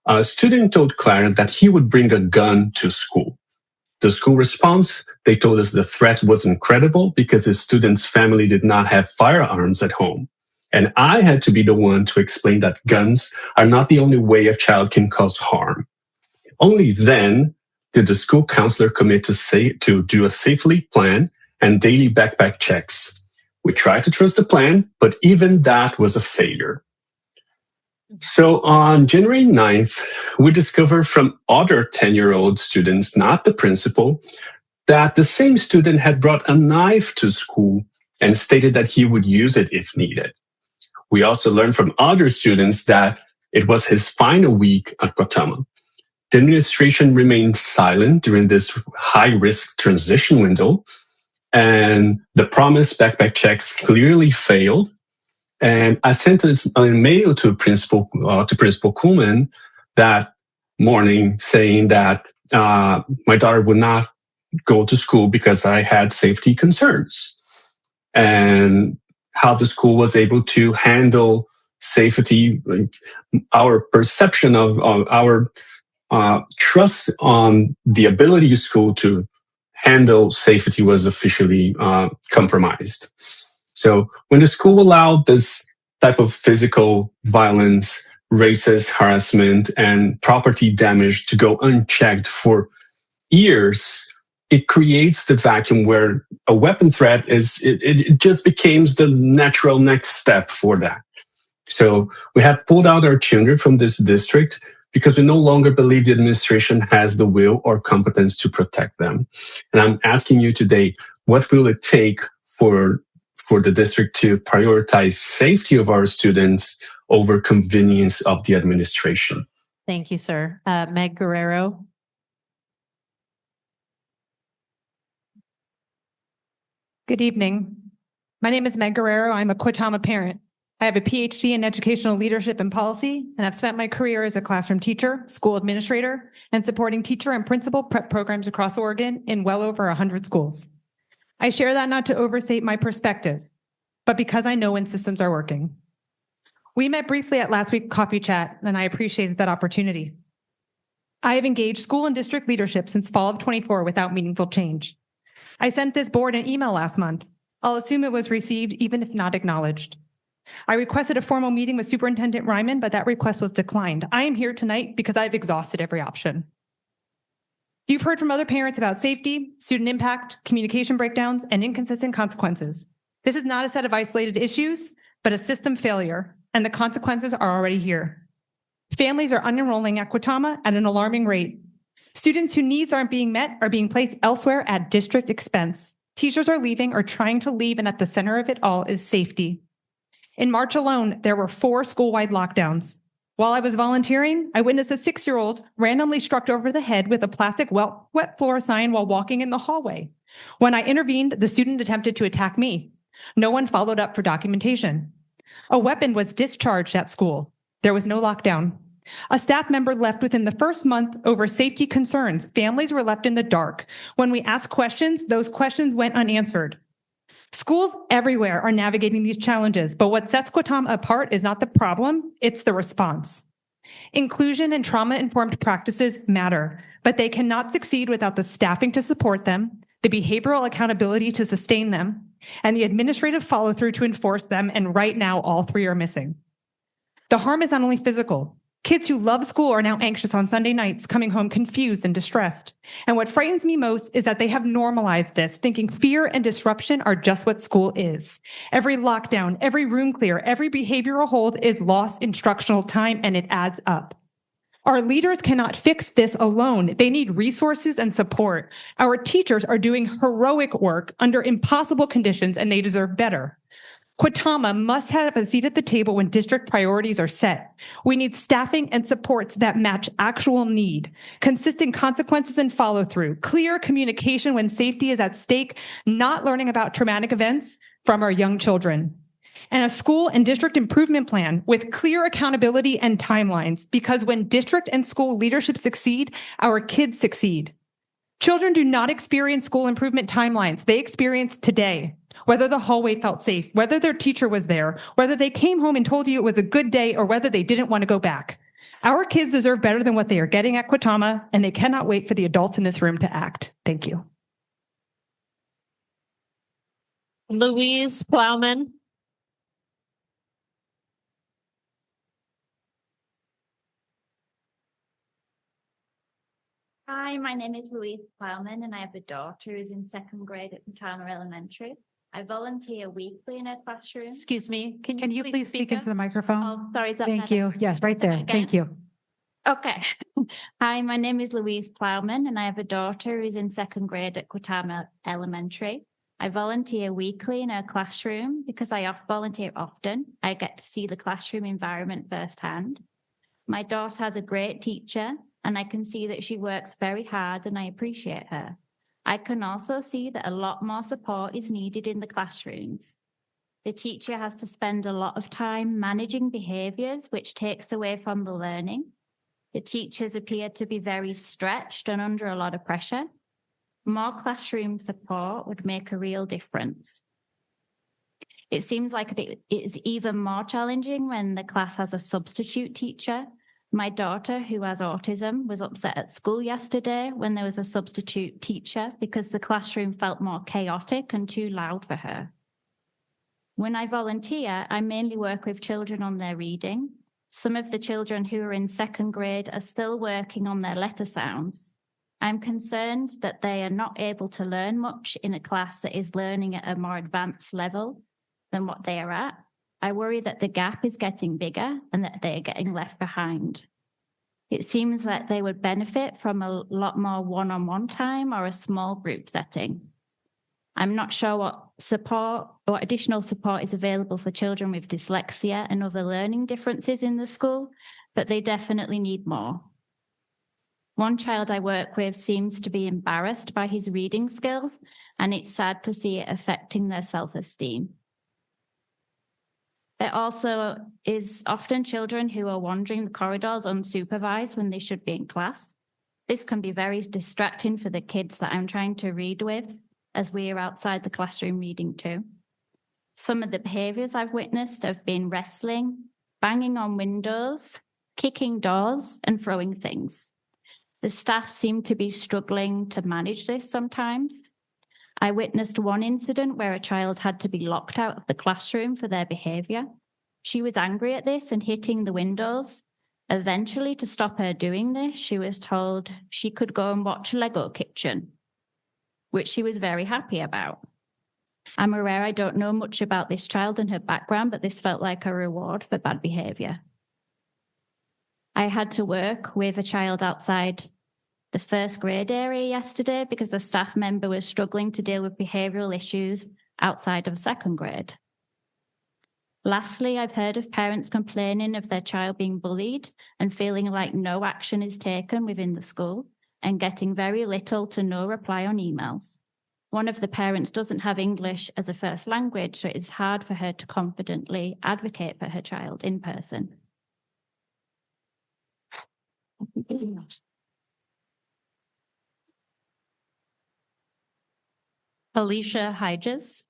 A student told Clara that he would bring a gun to school. The school response, they told us the threat wasn't credible because the student's family did not have firearms at home. And I had to be the one to explain that guns are not the only way a child can cause harm. Only then did the school counselor commit to do a safely plan and daily backpack checks. We tried to trust the plan, but even that was a failure. So on January 9th, we discovered from other 10-year-old students, not the principal, that the same student had brought a knife to school and stated that he would use it if needed. We also learned from other students that it was his final week at Quotama. The administration remained silent during this high-risk transition window, and the promised backpack checks clearly failed. And I sent a mail to Principal Kuhlman that morning saying that my daughter would not go to school because I had safety concerns, and how the school was able to handle safety, our perception of our trust on the ability of school to handle safety was officially compromised. So when the school allowed this type of physical violence, racist harassment, and property damage to go unchecked for years, it creates the vacuum where a weapon threat it just becomes the natural next step for that. So we have pulled out our children from this district because we no longer believe the administration has the will or competence to protect them. And I'm asking you today, what will it take for the district to prioritize safety of our students over convenience of the administration? Thank you, sir. Meg Guerrero. Good evening. My name is Meg Guerrero. I'm a Quitama parent. I have a PhD in educational leadership and policy, and I've spent my career as a classroom teacher, school administrator, and supporting teacher and principal prep programs across Oregon in well over 100 schools. I share that not to overstate my perspective, but because I know when systems are working. We met briefly at last week's coffee chat, and I appreciated that opportunity. I have engaged school and district leadership since fall of 24 without meaningful change. I sent this board an email last month. I'll assume it was received even if not acknowledged. I requested a formal meeting with Superintendent Ryman, but that request was declined. I am here tonight because I've exhausted every option. You've heard from other parents about safety, student impact, communication breakdowns, and inconsistent consequences. This is not a set of isolated issues, but a system failure, and the consequences are already here. Families are unenrolling at Quitama at an alarming rate. Students whose needs aren't being met are being placed elsewhere at district expense. Teachers are leaving or trying to leave, and at the center of it all is safety. In March alone, there were 4 school-wide lockdowns. While I was volunteering, I witnessed a 6-year-old randomly struck over the head with a plastic wet floor sign while walking in the hallway. When I intervened, the student attempted to attack me. No one followed up for documentation. A weapon was discharged at school. There was no lockdown. A staff member left within the first month over safety concerns. Families were left in the dark. When we asked questions, those questions went unanswered. Schools everywhere are navigating these challenges, but what sets Quitama apart is not the problem, it's the response. Inclusion and trauma-informed practices matter, but they cannot succeed without the staffing to support them, the behavioral accountability to sustain them, and the administrative follow-through to enforce them, and right now all 3 are missing. The harm is not only physical. Kids who love school are now anxious on Sunday nights, coming home confused and distressed. And what frightens me most is that they have normalized this, thinking fear and disruption are just what school is. Every lockdown, every room clear, every behavioral hold is lost instructional time, and it adds up. Our leaders cannot fix this alone. They need resources and support. Our teachers are doing heroic work under impossible conditions, and they deserve better. Quitama must have a seat at the table when district priorities are set. We need staffing and supports that match actual need, consistent consequences and follow-through, clear communication when safety is at stake, not learning about traumatic events from our young children, and a school and district improvement plan with clear accountability and timelines, because when district and school leadership succeed, our kids succeed. Children do not experience school improvement timelines. They experience today. Whether the hallway felt safe, whether their teacher was there, whether they came home and told you it was a good day, or whether they didn't want to go back. Our kids deserve better than what they are getting at Quitama, and they cannot wait for the adults in this room to act. Thank you. Louise Plowman. Hi, my name is Louise Plowman, and I have a daughter who's in 2nd grade at Quitama Elementary. I volunteer weekly in her classroom. Excuse me, can you please speak into the microphone? Oh, sorry, is that Thank better? you. Yes, right there. Again? Thank you. Okay. Hi, my name is Louise Plowman, and I have a daughter who's in 2nd grade at Quitama Elementary. I volunteer weekly in her classroom because I volunteer often. I get to see the classroom environment firsthand. My daughter has a great teacher, and I can see that she works very hard, and I appreciate her. I can also see that a lot more support is needed in the classrooms. The teacher has to spend a lot of time managing behaviors, which takes away from the learning. The teachers appear to be very stretched and under a lot of pressure. More classroom support would make a real difference. It seems like it is even more challenging when the class has a substitute teacher. My daughter, who has autism, was upset at school yesterday when there was a substitute teacher because the classroom felt more chaotic and too loud for her. When I volunteer, I mainly work with children on their reading. Some of the children who are in second grade are still working on their letter sounds. I'm concerned that they are not able to learn much in a class that is learning at a more advanced level than what they are at. I worry that the gap is getting bigger and that they are getting left behind. It seems that they would benefit from a lot more one-on-one time or a small group setting. I'm not sure what additional support is available for children with dyslexia and other learning differences in the school, but they definitely need more. One child I work with seems to be embarrassed by his reading skills, and it's sad to see it affecting their self-esteem. There also is often children who are wandering the corridors unsupervised when they should be in class. This can be very distracting for the kids that I'm trying to read with, as we are outside the classroom reading too. Some of the behaviors I've witnessed have been wrestling, banging on windows, kicking doors, and throwing things. The staff seem to be struggling to manage this sometimes. I witnessed one incident where a child had to be locked out of the classroom for their behavior. She was angry at this and hitting the windows. Eventually, to stop her doing this, she was told she could go and watch Lego Kitchen, which she was very happy about. I'm aware I don't know much about this child and her background, but this felt like a reward for bad behavior. I had to work with a child outside the first grade area yesterday because a staff member was struggling to deal with behavioral issues outside of second grade. Lastly, I've heard of parents complaining of their child being bullied and feeling like no action is taken within the school and getting very little to no reply on emails. One of the parents doesn't have English as a first language, so it is hard for her to confidently advocate for her child in person. Alicia Hyges.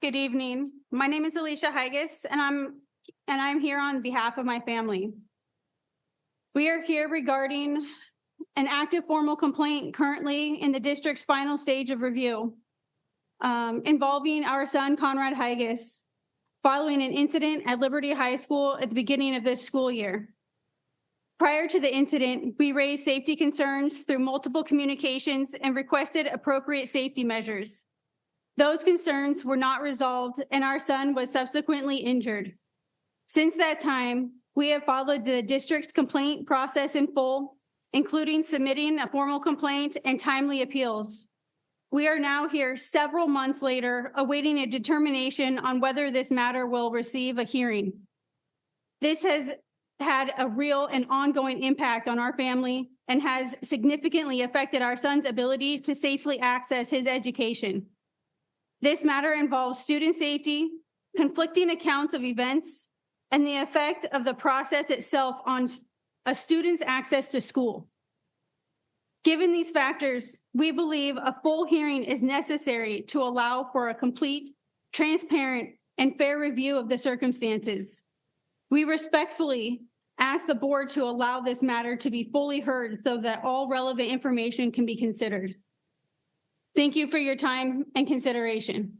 Good evening. My name is Alicia Hyges, and I'm here on behalf of my family. We are here regarding an active formal complaint currently in the district's final stage of review involving our son, Conrad Hyges, following an incident at Liberty High School at the beginning of this school year. Prior to the incident, we raised safety concerns through multiple communications and requested appropriate safety measures. Those concerns were not resolved, and our son was subsequently injured. Since that time, we have followed the district's complaint process in full, including submitting a formal complaint and timely appeals. We are now here several months later, awaiting a determination on whether this matter will receive a hearing. This has had a real and ongoing impact on our family and has significantly affected our son's ability to safely access his education. This matter involves student safety, conflicting accounts of events, and the effect of the process itself on a student's access to school. Given these factors, we believe a full hearing is necessary to allow for a complete, transparent, and fair review of the circumstances. We respectfully ask the board to allow this matter to be fully heard so that all relevant information can be considered. Thank you for your time and consideration.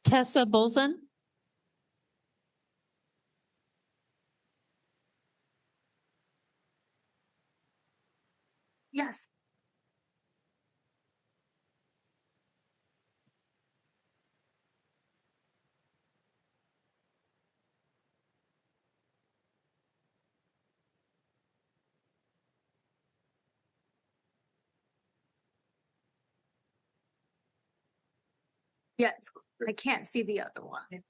Tessa Bolzan. Yes. Yes, I can't see the other one.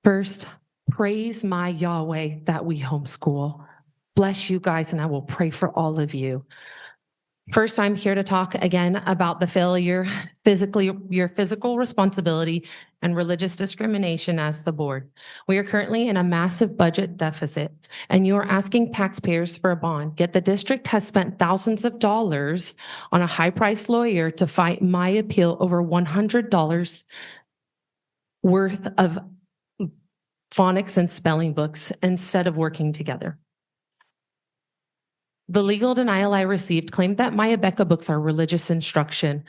First, praise my Yahweh that we homeschool. Bless you guys, and I will pray for all of you. First, I'm here to talk again about the failure, your physical responsibility and religious discrimination as the board. We are currently in a massive budget deficit, and you are asking taxpayers for a bond. Yet the district has spent thousands of dollars on a high-priced lawyer to fight my appeal over $100 worth of phonics and spelling books instead of working together. The legal denial I received claimed that my Abeka books are religious instruction.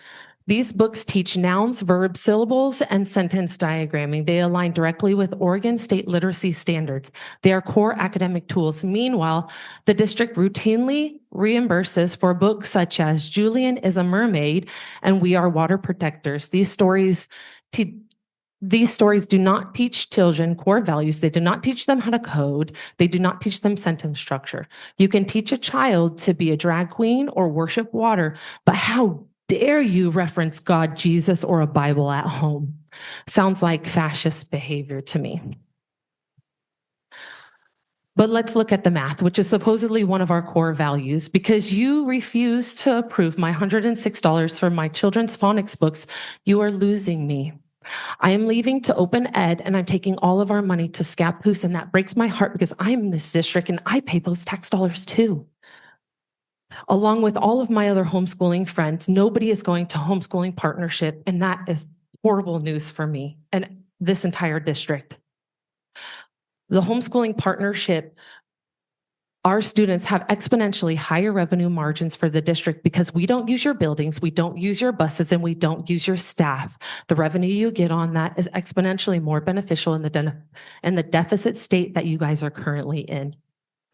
These books teach nouns, verbs, syllables, and sentence diagramming. They align directly with Oregon state literacy standards. They are core academic tools. Meanwhile, the district routinely reimburses for books such as Julian is a Mermaid and We Are Water Protectors. These stories do not teach children core values. They do not teach them how to code. They do not teach them sentence structure. You can teach a child to be a drag queen or worship water, but how dare you reference God, Jesus, or a Bible at home? Sounds like fascist behavior to me. But let's look at the math, which is supposedly one of our core values. Because you refuse to approve my $106 for my children's phonics books, you are losing me. I am leaving to open ed and I'm taking all of our money to Scappoose, and that breaks my heart because I'm in this district and I pay those tax dollars too. Along with all of my other homeschooling friends, nobody is going to homeschooling partnership, and that is horrible news for me and this entire district. The homeschooling partnership, our students have exponentially higher revenue margins for the district because we don't use your buildings, we don't use your buses, and we don't use your staff. The revenue you get on that is exponentially more beneficial in the deficit state that you guys are currently in.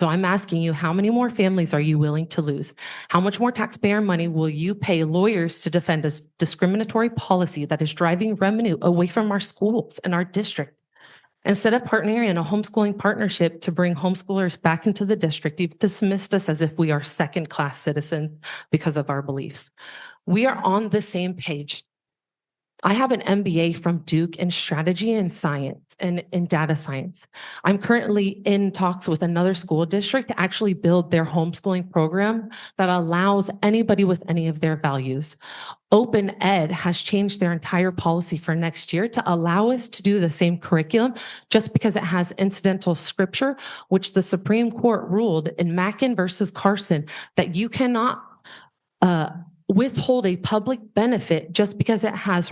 So I'm asking you, how many more families are you willing to lose? How much more taxpayer money will you pay lawyers to defend a discriminatory policy that is driving revenue away from our schools and our district? Instead of partnering in a homeschooling partnership to bring homeschoolers back into the district, you've dismissed us as if we are second-class citizens because of our beliefs. We are on the same page. I have an MBA from Duke in strategy and science and in data science. I'm currently in talks with another school district to actually build their homeschooling program that allows anybody with any of their values. Open Ed has changed their entire policy for next year to allow us to do the same curriculum just because it has incidental scripture, which the Supreme Court ruled in Mackin versus Carson that you cannot withhold a public benefit just because it has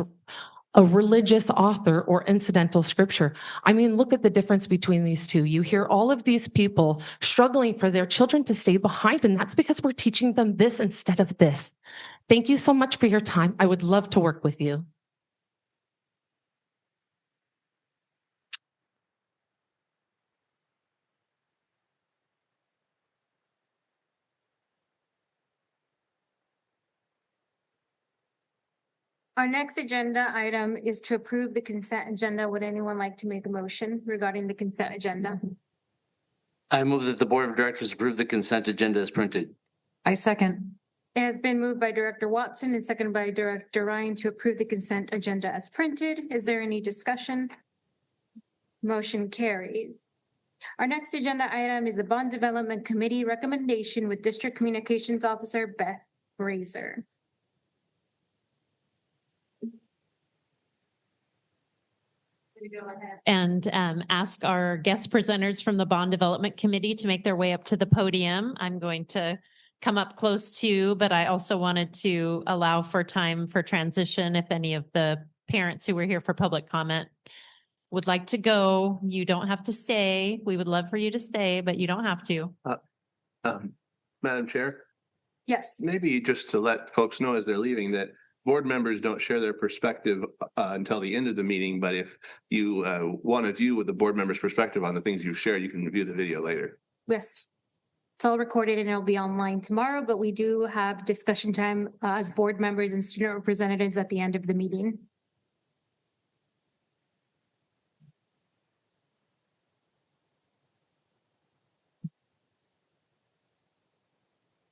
a religious author or incidental scripture. I mean, look at the difference between these two. You hear all of these people struggling for their children to stay behind, and that's because we're teaching them this instead of this. Thank you so much for your time. I would love to work with you. Our next agenda item is to approve the consent agenda. Would anyone like to make a motion regarding the consent agenda? I move that the board of directors approve the consent agenda as printed. I second. It has been moved by Director Watson and seconded by Director Ryan to approve the consent agenda as printed. Is there any discussion? Motion carries. Our next agenda item is the Bond Development Committee recommendation with District Communications Officer Beth Brazier. And ask our guest presenters from the Bond Development Committee to make their way up to the podium. I'm going to come up close to, but I also wanted to allow for time for transition if any of the parents who were here for public comment would like to go. You don't have to stay. We would love for you to stay, but you don't have to. Madam Chair, Yes. maybe just to let folks know as they're leaving that board members don't share their perspective until the end of the meeting, but if you want to view with the board member's perspective on the things you share, you can view the video later. Yes. It's all recorded and it'll be online tomorrow, but we do have discussion time as board members and student representatives at the end of the meeting.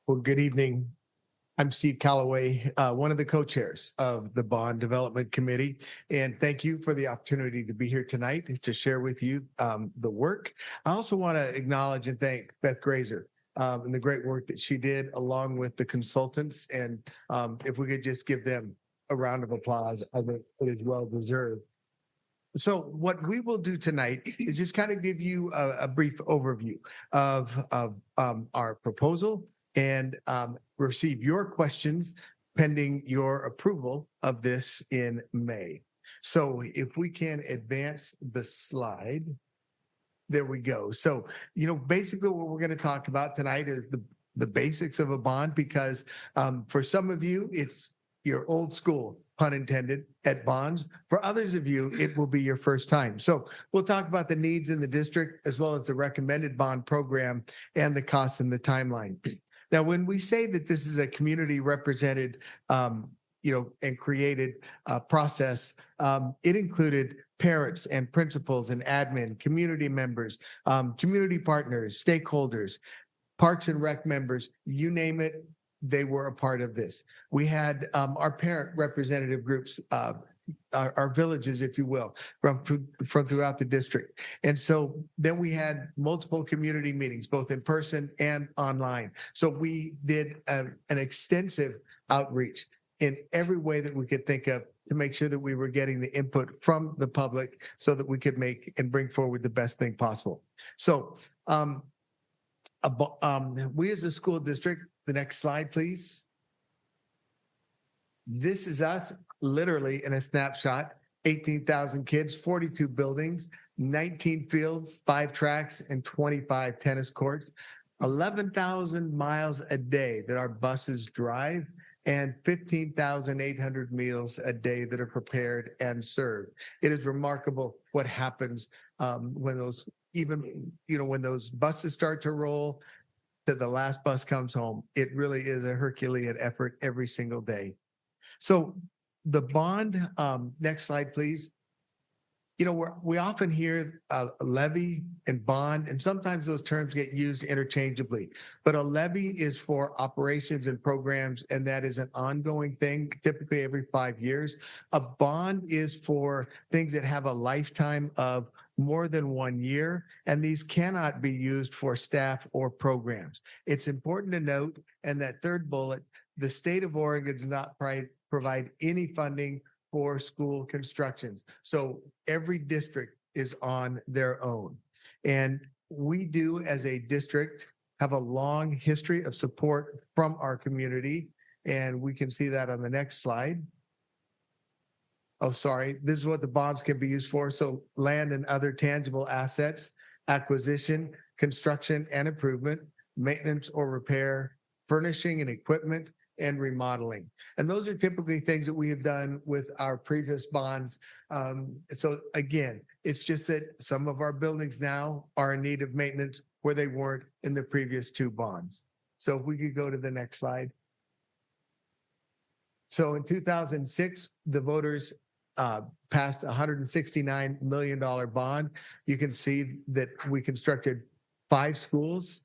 Well, good evening. I'm Steve Calloway, one of the co-chairs of the Bond Development Committee. And thank you for the opportunity to be here tonight to share with you the work. I also want to acknowledge and thank Beth Grazer and the great work that she did along with the consultants. And if we could just give them a round of applause, I think it is well deserved. So what we will do tonight is just kind of give you a brief overview of our proposal and receive your questions pending your approval of this in May. So if we can advance the slide. There we go. So, basically what we're going to talk about tonight is the basics of a bond, because for some of you, it's your old school, pun intended, at bonds. For others of you, it will be your first time. So we'll talk about the needs in the district, as well as the recommended bond program and the costs and the timeline. Now, when we say that this is a community represented, and created process, it included parents and principals and admin, community members, community partners, stakeholders, Parks and Rec members, you name it, they were a part of this. We had our parent representative groups, our villages, if you will, from throughout the district. And so then we had multiple community meetings, both in person and online. So we did an extensive outreach in every way that we could think of to make sure that we were getting the input from the public so that we could make and bring forward the best thing possible. So we as a school district, the next slide, please. This is us literally in a snapshot, 18,000 kids, 42 buildings, 19 fields, 5 tracks, and 25 tennis courts, 11,000 miles a day that our buses drive, and 15,800 meals a day that are prepared and served. It is remarkable what happens when those, when those buses start to roll to the last bus comes home. It really is a Herculean effort every single day. So the bond, next slide, please. We often hear levy and bond, and sometimes those terms get used interchangeably. But a levy is for operations and programs, and that is an ongoing thing, typically every 5 years. A bond is for things that have a lifetime of more than 1 year, and these cannot be used for staff or programs. It's important to note, and that third bullet, the state of Oregon does not provide any funding for school constructions. So every district is on their own. And we do, as a district, have a long history of support from our community. And we can see that on the next slide. Oh, sorry. This is what the bonds can be used for. So land and other tangible assets, acquisition, construction and improvement, maintenance or repair, furnishing and equipment, and remodeling. And those are typically things that we have done with our previous bonds. So again, it's just that some of our buildings now are in need of maintenance where they weren't in the previous 2 bonds. So if we could go to the next slide. So in 2006, the voters passed a $169 million bond. You can see that we constructed 5 schools,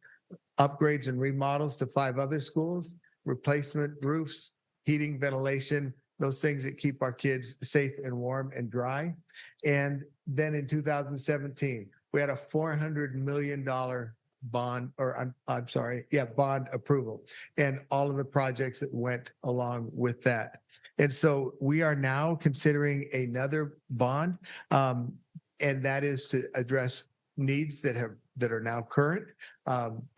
upgrades and remodels to 5 other schools, replacement roofs, heating, ventilation, those things that keep our kids safe and warm and dry. And then in 2017, we had a $400 million bond, or bond approval, and all of the projects that went along with that. And so we are now considering another bond, and that is to address needs that are now current,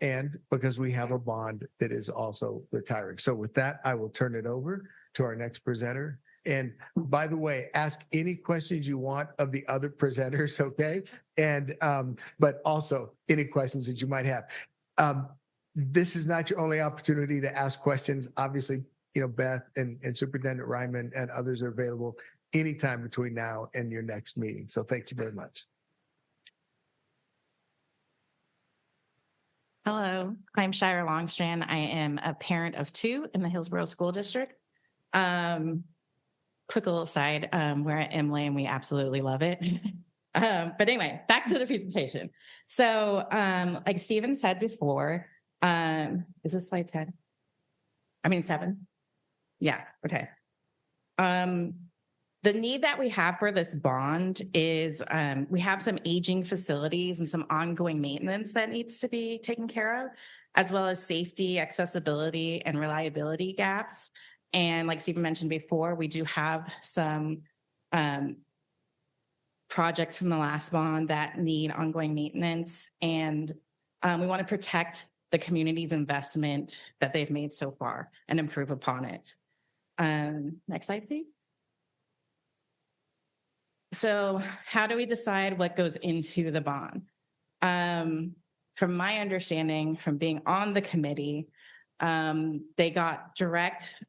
and because we have a bond that is also retiring. So with that, I will turn it over to our next presenter. And by the way, ask any questions you want of the other presenters, okay? And but also any questions that you might have. This is not your only opportunity to ask questions. Obviously, Beth and Superintendent Ryman and others are available anytime between now and your next meeting. So thank you very much. Hello, I'm Shira Longstrand. I am a parent of 2 in the Hillsboro School District. Quick little side, we're at Emily and we absolutely love it. But anyway, back to the presentation. So like Stephen said before, is this slide 10? 7. Yeah, okay. The need that we have for this bond is we have some aging facilities and some ongoing maintenance that needs to be taken care of, as well as safety, accessibility, and reliability gaps. And like Stephen mentioned before, we do have some projects from the last bond that need ongoing maintenance. And we want to protect the community's investment that they've made so far and improve upon it. Next slide, please. So how do we decide what goes into the bond? From my understanding, from being on the committee, they got direct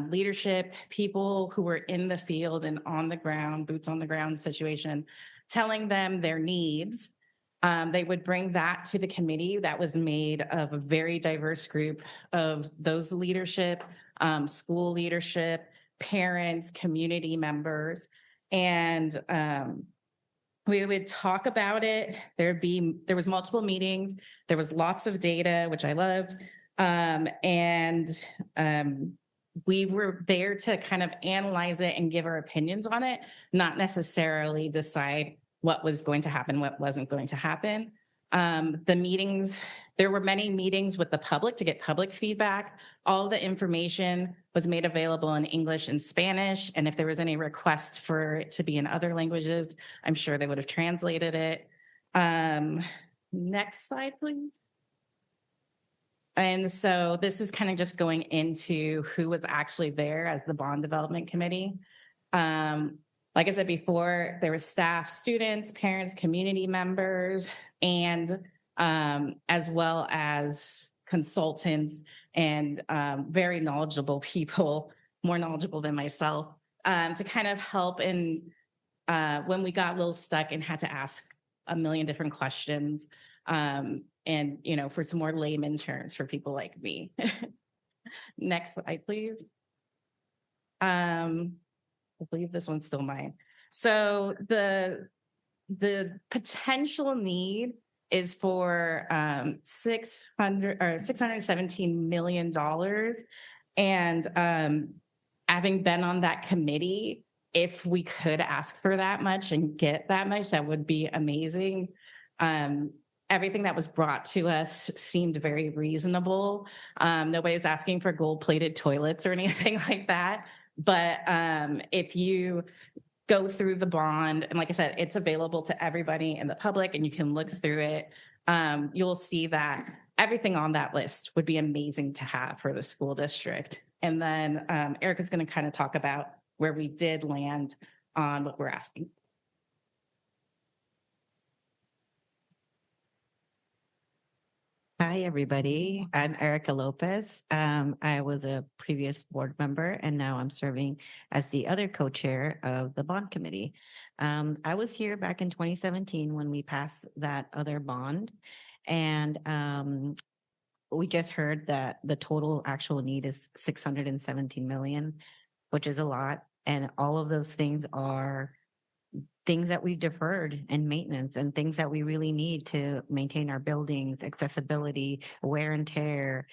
leadership, people who were in the field and on the ground, boots on the ground situation, telling them their needs. They would bring that to the committee that was made of a very diverse group of those leadership, school leadership, parents, community members. And we would talk about it. There was multiple meetings. There was lots of data, which I loved. We were there to kind of analyze it and give our opinions on it, not necessarily decide what was going to happen, what wasn't going to happen. The meetings, there were many meetings with the public to get public feedback. All the information was made available in English and Spanish. And if there was any request for it to be in other languages, I'm sure they would have translated it. Next slide, please. And so this is kind of just going into who was actually there as the bond development committee. Like I said before, there was staff, students, parents, community members, and as well as consultants and very knowledgeable people, more knowledgeable than myself, to kind of help in when we got a little stuck and had to ask a million different questions. And, for some more layman terms for people like me. Next slide, please. I believe this one's still mine. So the potential need is for $617 million. And having been on that committee, if we could ask for that much and get that much, that would be amazing. Everything that was brought to us seemed very reasonable. Nobody's asking for gold-plated toilets or anything like that. But if you go through the bond, and like I said, it's available to everybody in the public and you can look through it, you'll see that everything on that list would be amazing to have for the school district. And then Erica's going to kind of talk about where we did land on what we're asking. Hi, everybody. I'm Erica Lopez. I was a previous board member, and now I'm serving as the other co-chair of the bond committee. I was here back in 2017 when we passed that other bond, and we just heard that the total actual need is 617 million, which is a lot. And all of those things are things that we've deferred in maintenance and things that we really need to maintain our buildings, accessibility, wear and tear.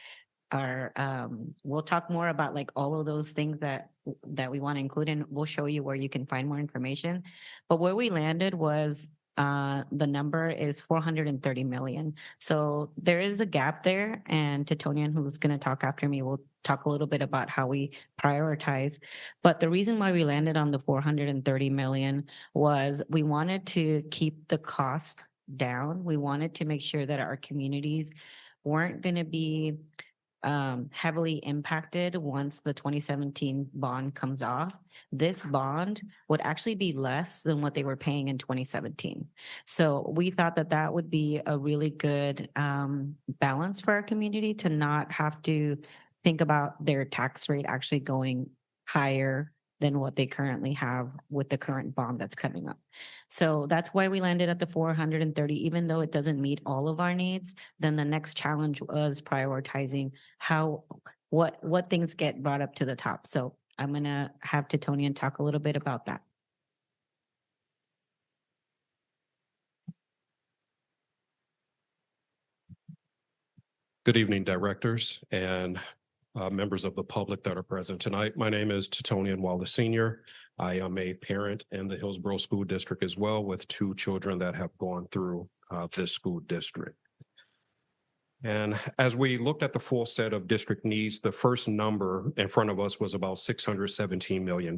We'll talk more about like all of those things that we want to include, and we'll show you where you can find more information. But where we landed was the number is 430 million. So there is a gap there, and Titonian, who's going to talk after me, will talk a little bit about how we prioritize. But the reason why we landed on the 430 million was we wanted to keep the cost down. We wanted to make sure that our communities weren't going to be heavily impacted once the 2017 bond comes off. This bond would actually be less than what they were paying in 2017. So we thought that that would be a really good balance for our community to not have to think about their tax rate actually going higher than what they currently have with the current bond that's coming up. So that's why we landed at the 430, even though it doesn't meet all of our needs. Then the next challenge was prioritizing what things get brought up to the top. So I'm gonna have Titonian talk a little bit about that. Good evening, directors and members of the public that are present tonight. My name is Titonian Wallace Sr. I am a parent in the Hillsboro School District as well, with 2 children that have gone through this school district. And as we looked at the full set of district needs, the first number in front of us was about $617 million.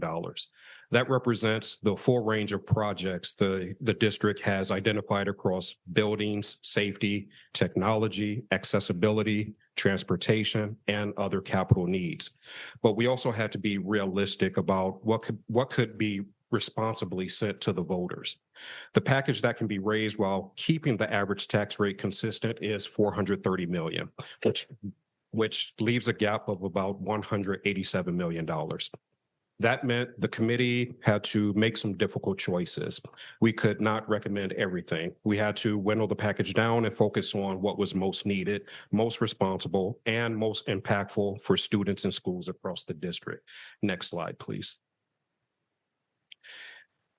That represents the full range of projects the district has identified across buildings, safety, technology, accessibility, transportation, and other capital needs. But we also had to be realistic about what could be responsibly sent to the voters. The package that can be raised while keeping the average tax rate consistent is $430 million, which leaves a gap of about $187 million. That meant the committee had to make some difficult choices. We could not recommend everything. We had to winnow the package down and focus on what was most needed, most responsible, and most impactful for students and schools across the district. Next slide, please.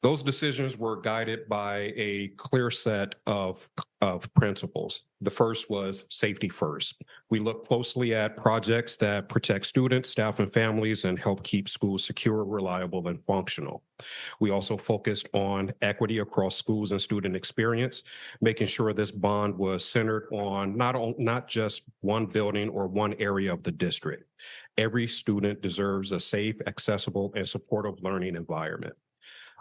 Those decisions were guided by a clear set of principles. The first was safety first. We looked closely at projects that protect students, staff, and families and help keep schools secure, reliable, and functional. We also focused on equity across schools and student experience, making sure this bond was centered on not just one building or one area of the district. Every student deserves a safe, accessible, and supportive learning environment.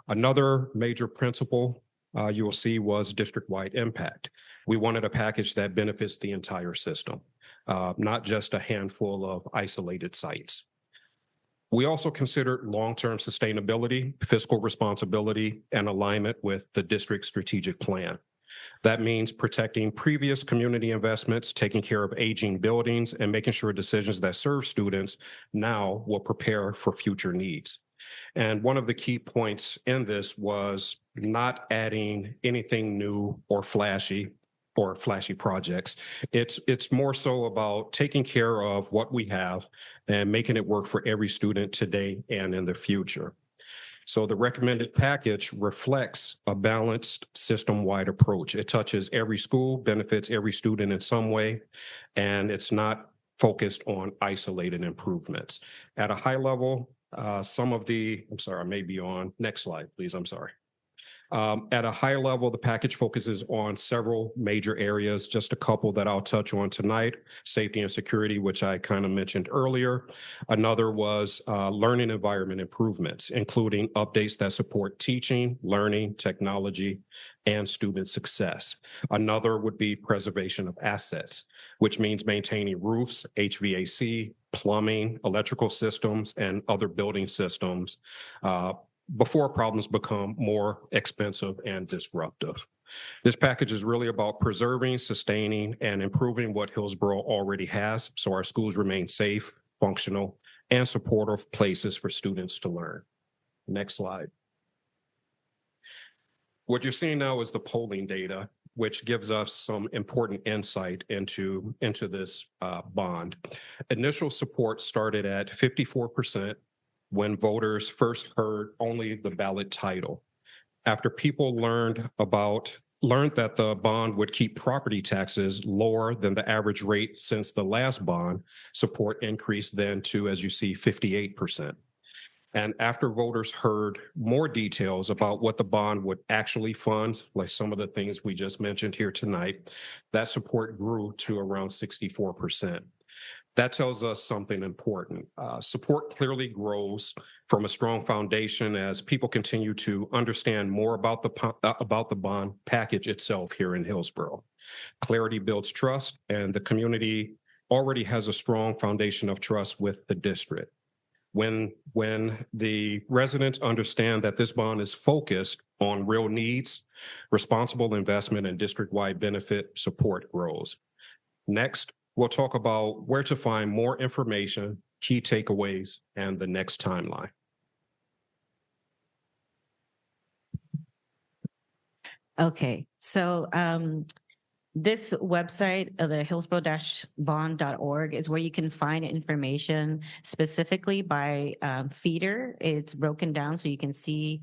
Another major principle you will see was district-wide impact. We wanted a package that benefits the entire system, not just a handful of isolated sites. We also considered long-term sustainability, fiscal responsibility, and alignment with the district's strategic plan. That means protecting previous community investments, taking care of aging buildings, and making sure decisions that serve students now will prepare for future needs. And one of the key points in this was not adding anything new or flashy projects. It's more so about taking care of what we have and making it work for every student today and in the future. So the recommended package reflects a balanced system-wide approach. It touches every school, benefits every student in some way, and it's not focused on isolated improvements. At a high level, I may be on, next slide, please, I'm sorry. At a high level, the package focuses on several major areas, just a couple that I'll touch on tonight: safety and security, which I kind of mentioned earlier. Another was learning environment improvements, including updates that support teaching, learning, technology, and student success. Another would be preservation of assets, which means maintaining roofs, HVAC, plumbing, electrical systems, and other building systems before problems become more expensive and disruptive. This package is really about preserving, sustaining, and improving what Hillsboro already has, so our schools remain safe, functional, and supportive places for students to learn. Next slide. What you're seeing now is the polling data, which gives us some important insight into this bond. Initial support started at 54%. When voters first heard only the ballot title. After people learned that the bond would keep property taxes lower than the average rate since the last bond, support increased then to, as you see, 58%. And after voters heard more details about what the bond would actually fund, like some of the things we just mentioned here tonight, that support grew to around 64%. That tells us something important. Support clearly grows from a strong foundation as people continue to understand more about the bond package itself here in Hillsboro. Clarity builds trust, and the community already has a strong foundation of trust with the district. When the residents understand that this bond is focused on real needs, responsible investment, and district-wide benefit, support grows. Next, we'll talk about where to find more information, key takeaways, and the next timeline. Okay, so this website, the hillsboro-bond.org, is where you can find information specifically by feeder. It's broken down so you can see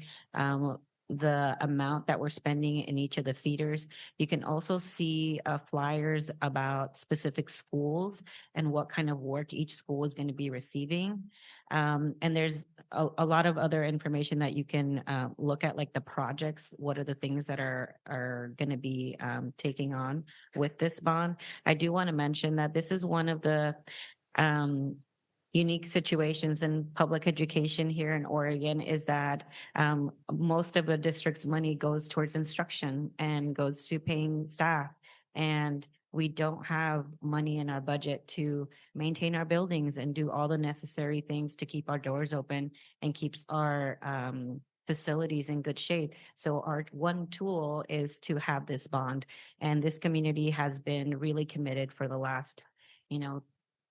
the amount that we're spending in each of the feeders. You can also see flyers about specific schools and what kind of work each school is going to be receiving. And there's a lot of other information that you can look at, like the projects. What are the things that are going to be taking on with this bond? I do want to mention that this is one of the unique situations in public education here in Oregon, is that most of the district's money goes towards instruction and goes to paying staff. And we don't have money in our budget to maintain our buildings and do all the necessary things to keep our doors open and keeps our facilities in good shape. So our one tool is to have this bond. And this community has been really committed for the last,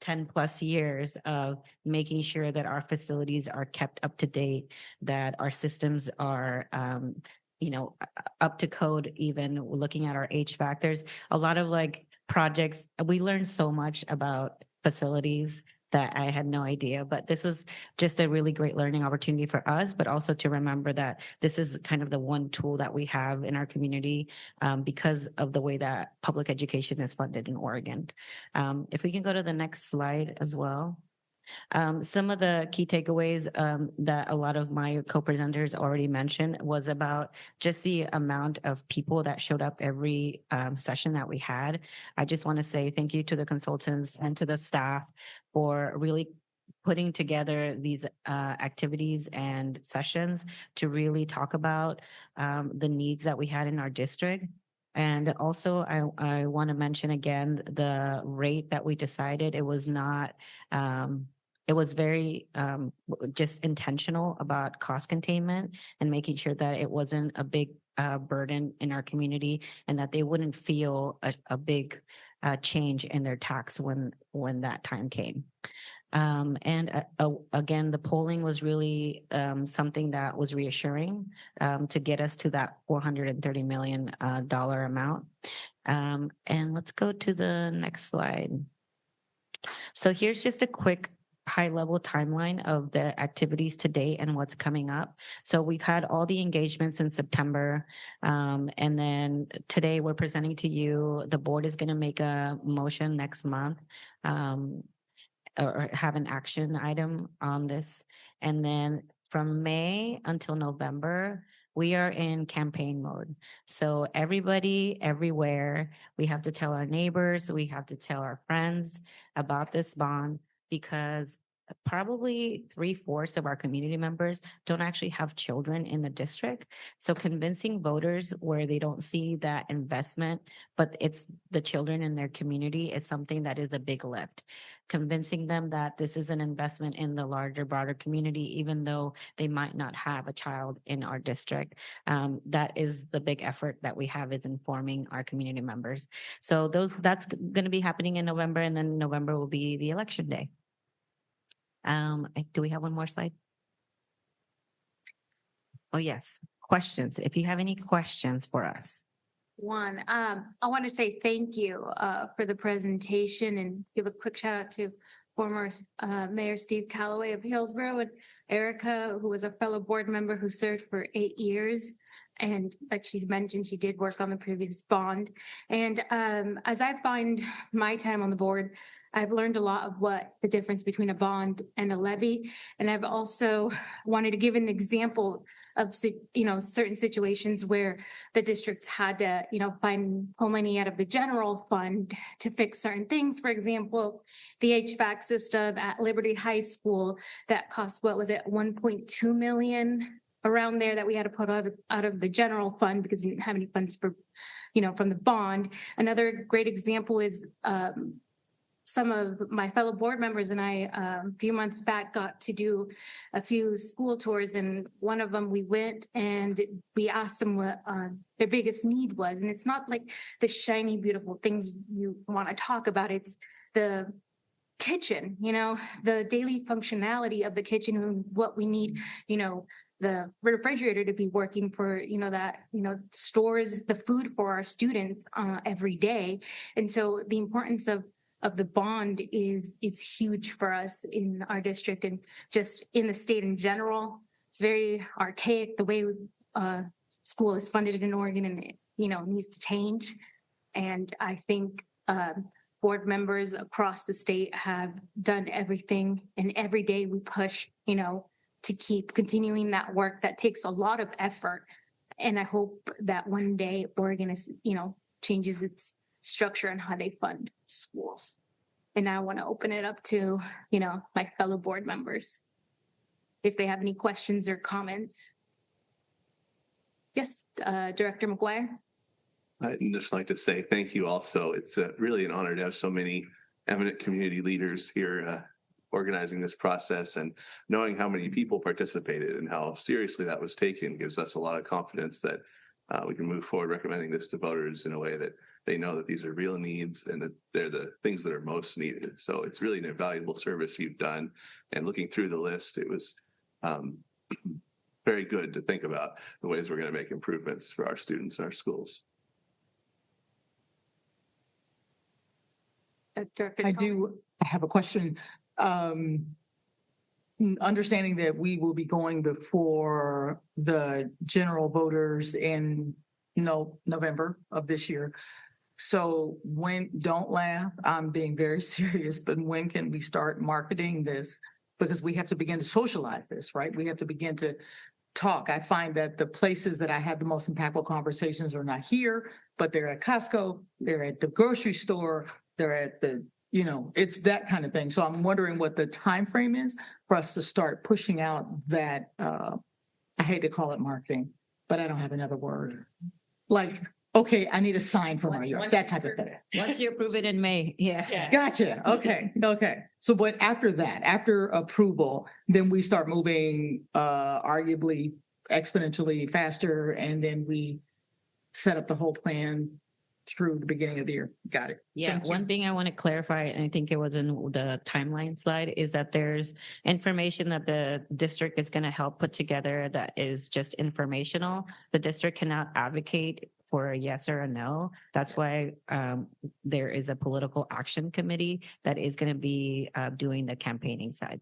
10 plus years of making sure that our facilities are kept up to date, that our systems are, up to code, even looking at our HVAC. There's a lot of projects. We learned so much about facilities that I had no idea, but this is just a really great learning opportunity for us, but also to remember that this is kind of the one tool that we have in our community because of the way that public education is funded in Oregon. If we can go to the next slide as well. Some of the key takeaways that a lot of my co-presenters already mentioned was about just the amount of people that showed up every session that we had. I just want to say thank you to the consultants and to the staff for really putting together these activities and sessions to really talk about the needs that we had in our district. And also, I want to mention again, the rate that we decided, it was not, it was very just intentional about cost containment and making sure that it wasn't a big burden in our community and that they wouldn't feel a big change in their tax when that time came. Again, the polling was really something that was reassuring to get us to that $430 million amount. And let's go to the next slide. So here's just a quick high-level timeline of the activities to date and what's coming up. So we've had all the engagements in September, and then today we're presenting to you. The board is going to make a motion next month or have an action item on this. And then from May until November, we are in campaign mode. So everybody, everywhere, we have to tell our neighbors, we have to tell our friends about this bond, because probably 3/4 of our community members don't actually have children in the district. So convincing voters where they don't see that investment, but it's the children in their community, is something that is a big lift. Convincing them that this is an investment in the larger, broader community, even though they might not have a child in our district. That is the big effort that we have, is informing our community members. So that's going to be happening in November, and then November will be the election day. Do we have one more slide? Oh, yes. Questions. If you have any questions for us. I want to say thank you for the presentation and give a quick shout out to former Mayor Steve Calloway of Hillsboro and Erica, who was a fellow board member who served for 8 years. And like she's mentioned, she did work on the previous bond. And as I find my time on the board, I've learned a lot of what the difference between a bond and a levy. And I've also wanted to give an example of, certain situations where the districts had to, pull money out of the general fund to fix certain things. For example, the HVAC system at Liberty High School that cost, what was it, 1.2 million around there, that we had to put out of the general fund because we didn't have any funds for, from the bond. Another great example is some of my fellow board members and I, a few months back, got to do a few school tours, and one of them we went and we asked them what their biggest need was. And it's not like the shiny, beautiful things you want to talk about. It's the kitchen, the daily functionality of the kitchen and what we need, the refrigerator to be working for, that, stores the food for our students every day. And so the importance of the bond it's huge for us in our district and just in the state in general. It's very archaic the way school is funded in Oregon and it, needs to change. And I think board members across the state have done everything, and every day we push, to keep continuing that work that takes a lot of effort. And I hope that one day Oregon is, changes its structure and how they fund schools. And I want to open it up to, my fellow board members, if they have any questions or comments. Yes, Director McGuire. I'd just like to say thank you also. It's really an honor to have so many eminent community leaders here organizing this process, and knowing how many people participated and how seriously that was taken gives us a lot of confidence that we can move forward recommending this to voters in a way that they know that these are real needs and that they're the things that are most needed. So it's really an invaluable service you've done. And looking through the list, it was very good to think about the ways we're going to make improvements for our students and our schools. I do have a question. Understanding that we will be going before the general voters in November of this year. So don't laugh, I'm being very serious, but when can we start marketing this? Because we have to begin to socialize this, right? We have to begin to talk. I find that the places that I have the most impactful conversations are not here, but they're at Costco, they're at the grocery store, they're at the, it's that kind of thing. So I'm wondering what the time frame is for us to start pushing out that, I hate to call it marketing, but I don't have another word. Like, okay, I need a sign for my yard, that type of thing. Once you approve it in May, yeah. Gotcha. Okay. So, but after that, after approval, then we start moving arguably exponentially faster, and then we set up the whole plan through the beginning of the year. Got it. Yeah. One thing I want to clarify, and I think it was in the timeline slide, is that there's information that the district is going to help put together that is just informational. The district cannot advocate for a yes or a no. That's why there is a political action committee that is going to be doing the campaigning side.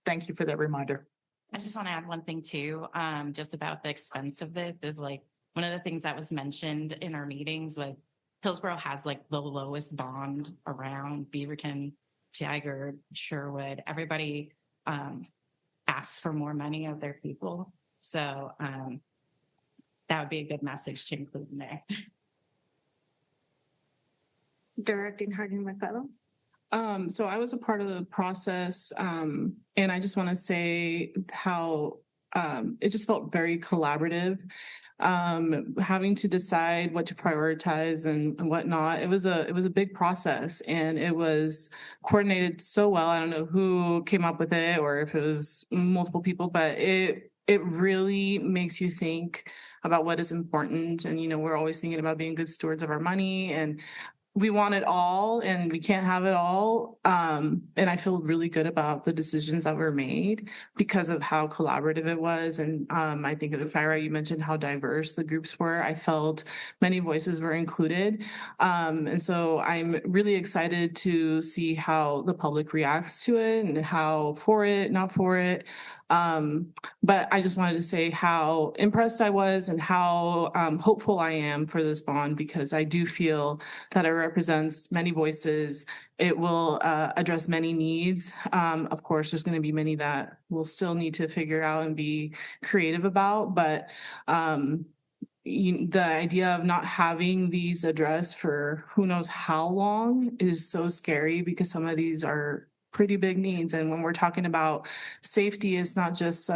Thank you for that reminder. I just want to add one thing too, just about the expense of this is like, one of the things that was mentioned in our meetings was Hillsboro has like the lowest bond around Beaverton, Tigard, Sherwood. Everybody asks for more money of their people. So that would be a good message to include in there. Director Hardin-McCullough. So I was a part of the process, and I just want to say how it just felt very collaborative. Having to decide what to prioritize and whatnot. It was a big process, and it was coordinated so well. I don't know who came up with it or if it was multiple people, but it really makes you think about what is important. And, we're always thinking about being good stewards of our money, and we want it all and we can't have it all. And I feel really good about the decisions that were made because of how collaborative it was. And I think of Fira, you mentioned how diverse the groups were. I felt many voices were included. And so I'm really excited to see how the public reacts to it and how for it, not for it. But I just wanted to say how impressed I was and how hopeful I am for this bond, because I do feel that it represents many voices. It will address many needs. Of course, there's going to be many that we'll still need to figure out and be creative about, but the idea of not having these addressed for who knows how long is so scary, because some of these are pretty big needs. And when we're talking about safety, it's not just,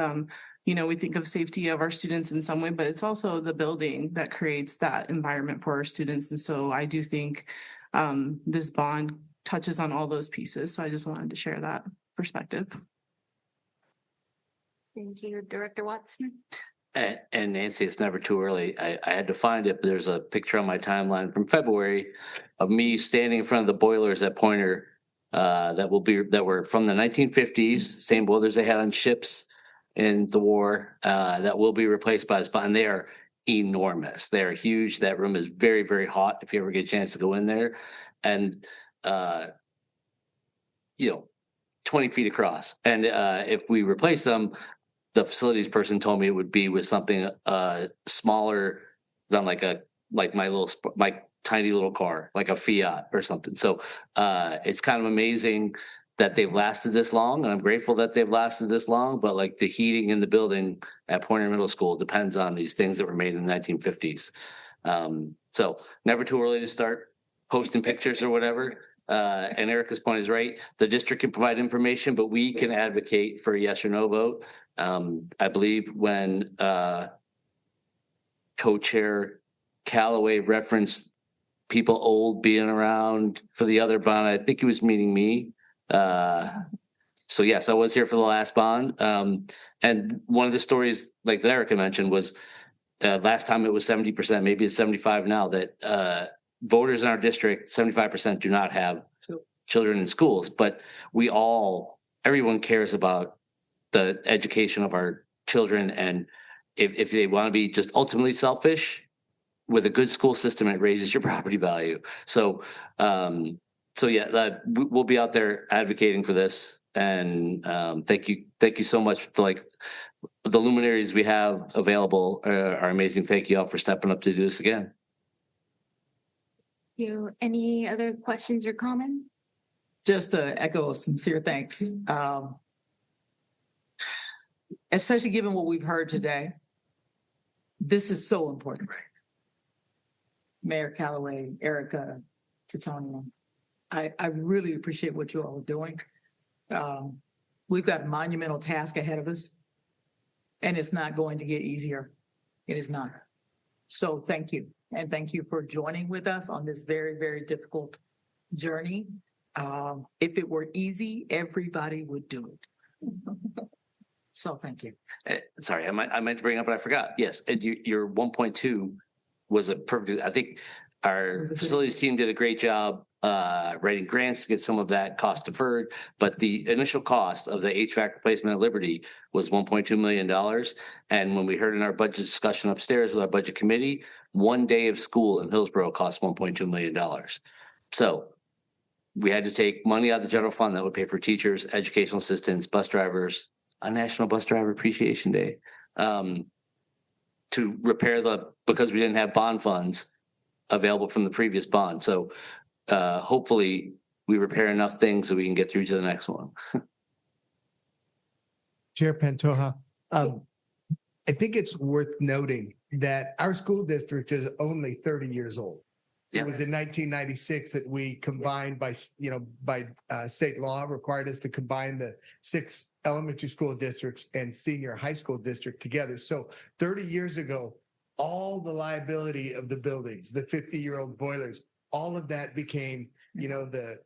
we think of safety of our students in some way, but it's also the building that creates that environment for our students. And so I do think this bond touches on all those pieces. So I just wanted to share that perspective. Thank you, Director Watson. And Nancy, it's never too early. I had to find it, but there's a picture on my timeline from February of me standing in front of the boilers at Pointer that were from the 1950s, same boilers they had on ships in the war, that will be replaced by this bond. And they are enormous. They are huge. That room is very, very hot if you ever get a chance to go in there. And 20 feet across. And if we replace them, the facilities person told me it would be with something smaller than like my tiny little car, like a Fiat or something. So it's kind of amazing that they've lasted this long, and I'm grateful that they've lasted this long. But like the heating in the building at Pointer Middle School depends on these things that were made in the 1950s. So never too early to start posting pictures or whatever. And Erica's point is right. The district can provide information, but we can advocate for a yes or no vote. I believe when co-chair Callaway referenced people old being around for the other bond, I think he was meaning me. So yes, I was here for the last bond. And one of the stories, like Erica mentioned, was last time it was 70%, maybe it's 75 now, that voters in our district, 75% do not have children in schools, but everyone cares about the education of our children. And if they want to be just ultimately selfish, with a good school system, it raises your property value. So, we'll be out there advocating for this. And thank you so much for like the luminaries we have available are amazing. Thank you all for stepping up to do this again. Any other questions or comments? Just to echo a sincere thanks. Especially given what we've heard today. This is so important. Mayor Callaway, Erica, Titonia, I really appreciate what you all are doing. We've got a monumental task ahead of us, and it's not going to get easier. It is not. So thank you. And thank you for joining with us on this very, very difficult journey. If it were easy, everybody would do it. So thank you. Sorry, I meant to bring up, but I forgot. Yes, your 1.2 was a perfect. I think our facilities team did a great job writing grants to get some of that cost deferred. But the initial cost of the HVAC replacement at Liberty was $1.2 million. And when we heard in our budget discussion upstairs with our budget committee, one day of school in Hillsboro cost $1.2 million. So we had to take money out of the general fund that would pay for teachers, educational assistants, bus drivers, a National Bus Driver Appreciation Day, to repair because we didn't have bond funds available from the previous bond. So hopefully we repair enough things so we can get through to the next one. Chair Pantoja, I think it's worth noting that our school district is only 30 years old. It was in 1996 that we combined by state law required us to combine the 6 elementary school districts and senior high school district together. So 30 years ago, all the liability of the buildings, the 50-year-old boilers, all of that became, the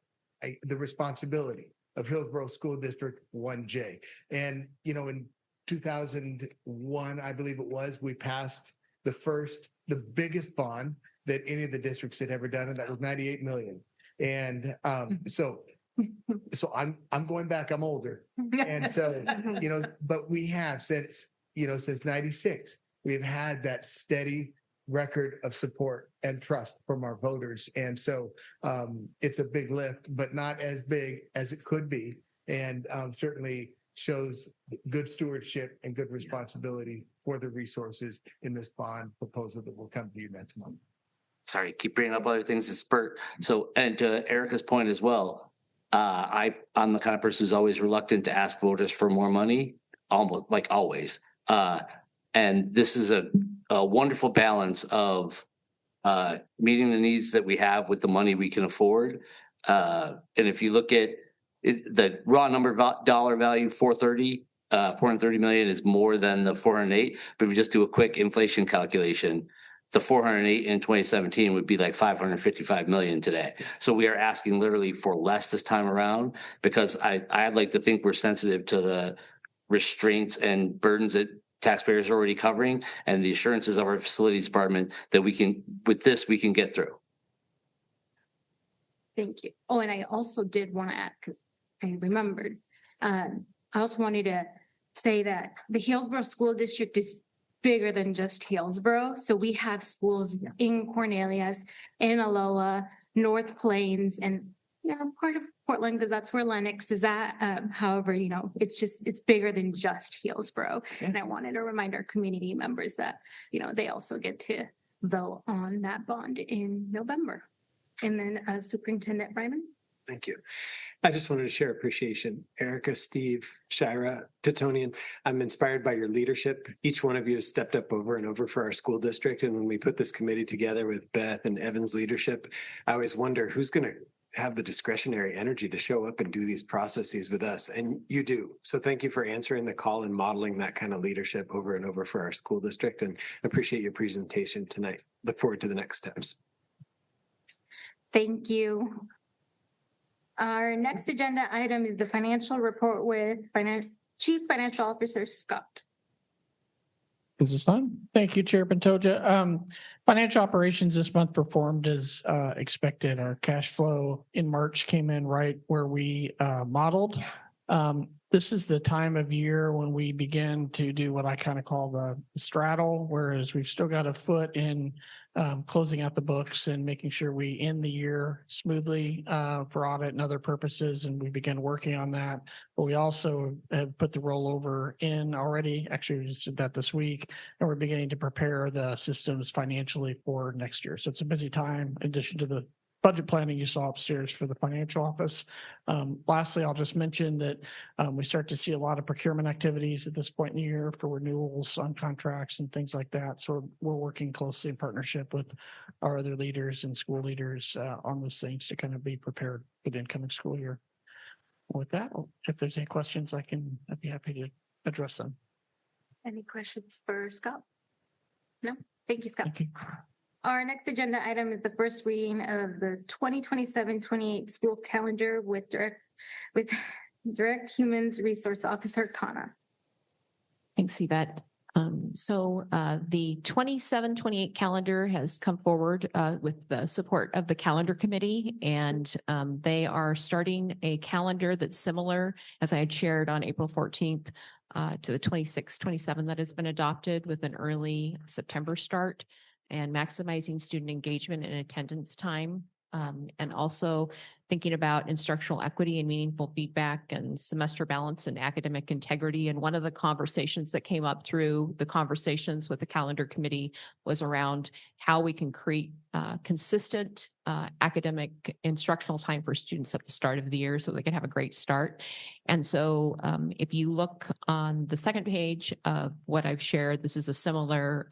responsibility of Hillsboro School District 1J. And, in 2001, I believe it was, we passed the biggest bond that any of the districts had ever done, and that was $98 million. And so I'm going back, I'm older. And so, but we have since 96, we've had that steady record of support and trust from our voters. And so it's a big lift, but not as big as it could be. And certainly shows good stewardship and good responsibility for the resources in this bond proposal that will come to you next month. Sorry, keep bringing up other things to spurt. So, and to Erica's point as well, I'm the kind of person who's always reluctant to ask voters for more money, almost like always. And this is a wonderful balance of meeting the needs that we have with the money we can afford. And if you look at the raw number dollar value, 430 million is more than the 408. But if you just do a quick inflation calculation, the 408 in 2017 would be like 555 million today. So we are asking literally for less this time around, because I'd like to think we're sensitive to the restraints and burdens that taxpayers are already covering, and the assurances of our facilities department that we can get through. Thank you. Oh, and I also did want to add, because I remembered, I also wanted to say that the Hillsboro School District is bigger than just Hillsboro. So we have schools in Cornelius, in Aloha, North Plains, and Yeah, I'm part of Portland because that's where Lennox is at. However, it's bigger than just Hillsboro. And I wanted to remind our community members that, they also get to vote on that bond in November. And then Superintendent Ryman. Thank you. I just wanted to share appreciation. Erica, Steve, Shira, Titonian, I'm inspired by your leadership. Each one of you has stepped up over and over for our school district. And when we put this committee together with Beth and Evan's leadership, I always wonder who's going to have the discretionary energy to show up and do these processes with us. And you do. So thank you for answering the call and modeling that kind of leadership over and over for our school district, and appreciate your presentation tonight. Look forward to the next steps. Thank you. Our next agenda item is the financial report with Chief Financial Officer Scott. Is this on? Thank you, Chair Pantoja. Financial operations this month performed as expected. Our cash flow in March came in right where we modeled. This is the time of year when we begin to do what I kind of call the straddle, whereas we've still got a foot in closing out the books and making sure we end the year smoothly for audit and other purposes, and we begin working on that. But we also have put the rollover in already. Actually, we just did that this week, and we're beginning to prepare the systems financially for next year. So it's a busy time in addition to the budget planning you saw upstairs for the financial office. Lastly, I'll just mention that we start to see a lot of procurement activities at this point in the year for renewals on contracts and things like that. So we're working closely in partnership with our other leaders and school leaders on those things to kind of be prepared for the incoming school year. With that, if there's any questions, I'd be happy to address them. Any questions for Scott? No? Thank you, Scott. Thank you. Our next agenda item is the first reading of the 2027-28 school calendar with Direct Humans Resource Officer Kana. Thanks, Yvette. The 27-28 calendar has come forward with the support of the calendar committee, and they are starting a calendar that's similar, as I had shared on April 14th, to the 26-27 that has been adopted with an early September start, and maximizing student engagement and attendance time, and also thinking about instructional equity and meaningful feedback and semester balance and academic integrity. And one of the conversations that came up through the conversations with the calendar committee was around how we can create consistent academic instructional time for students at the start of the year so they can have a great start. And so if you look on the second page of what I've shared, this is a similar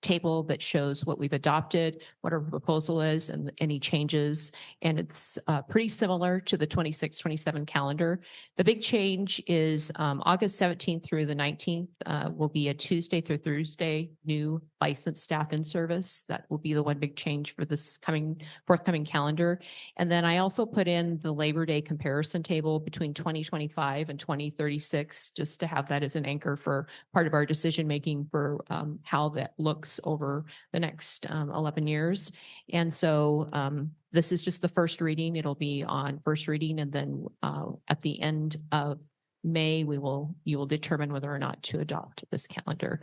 table that shows what we've adopted, what our proposal is, and any changes. And it's pretty similar to the 26-27 calendar. The big change is August 17th through the 19th will be a Tuesday through Thursday new licensed staff in service. That will be the one big change for this forthcoming calendar. And then I also put in the Labor Day comparison table between 2025 and 2036, just to have that as an anchor for part of our decision making for how that looks over the next 11 years. And so this is just the first reading. It'll be on first reading, and then at the end of May, you will determine whether or not to adopt this calendar.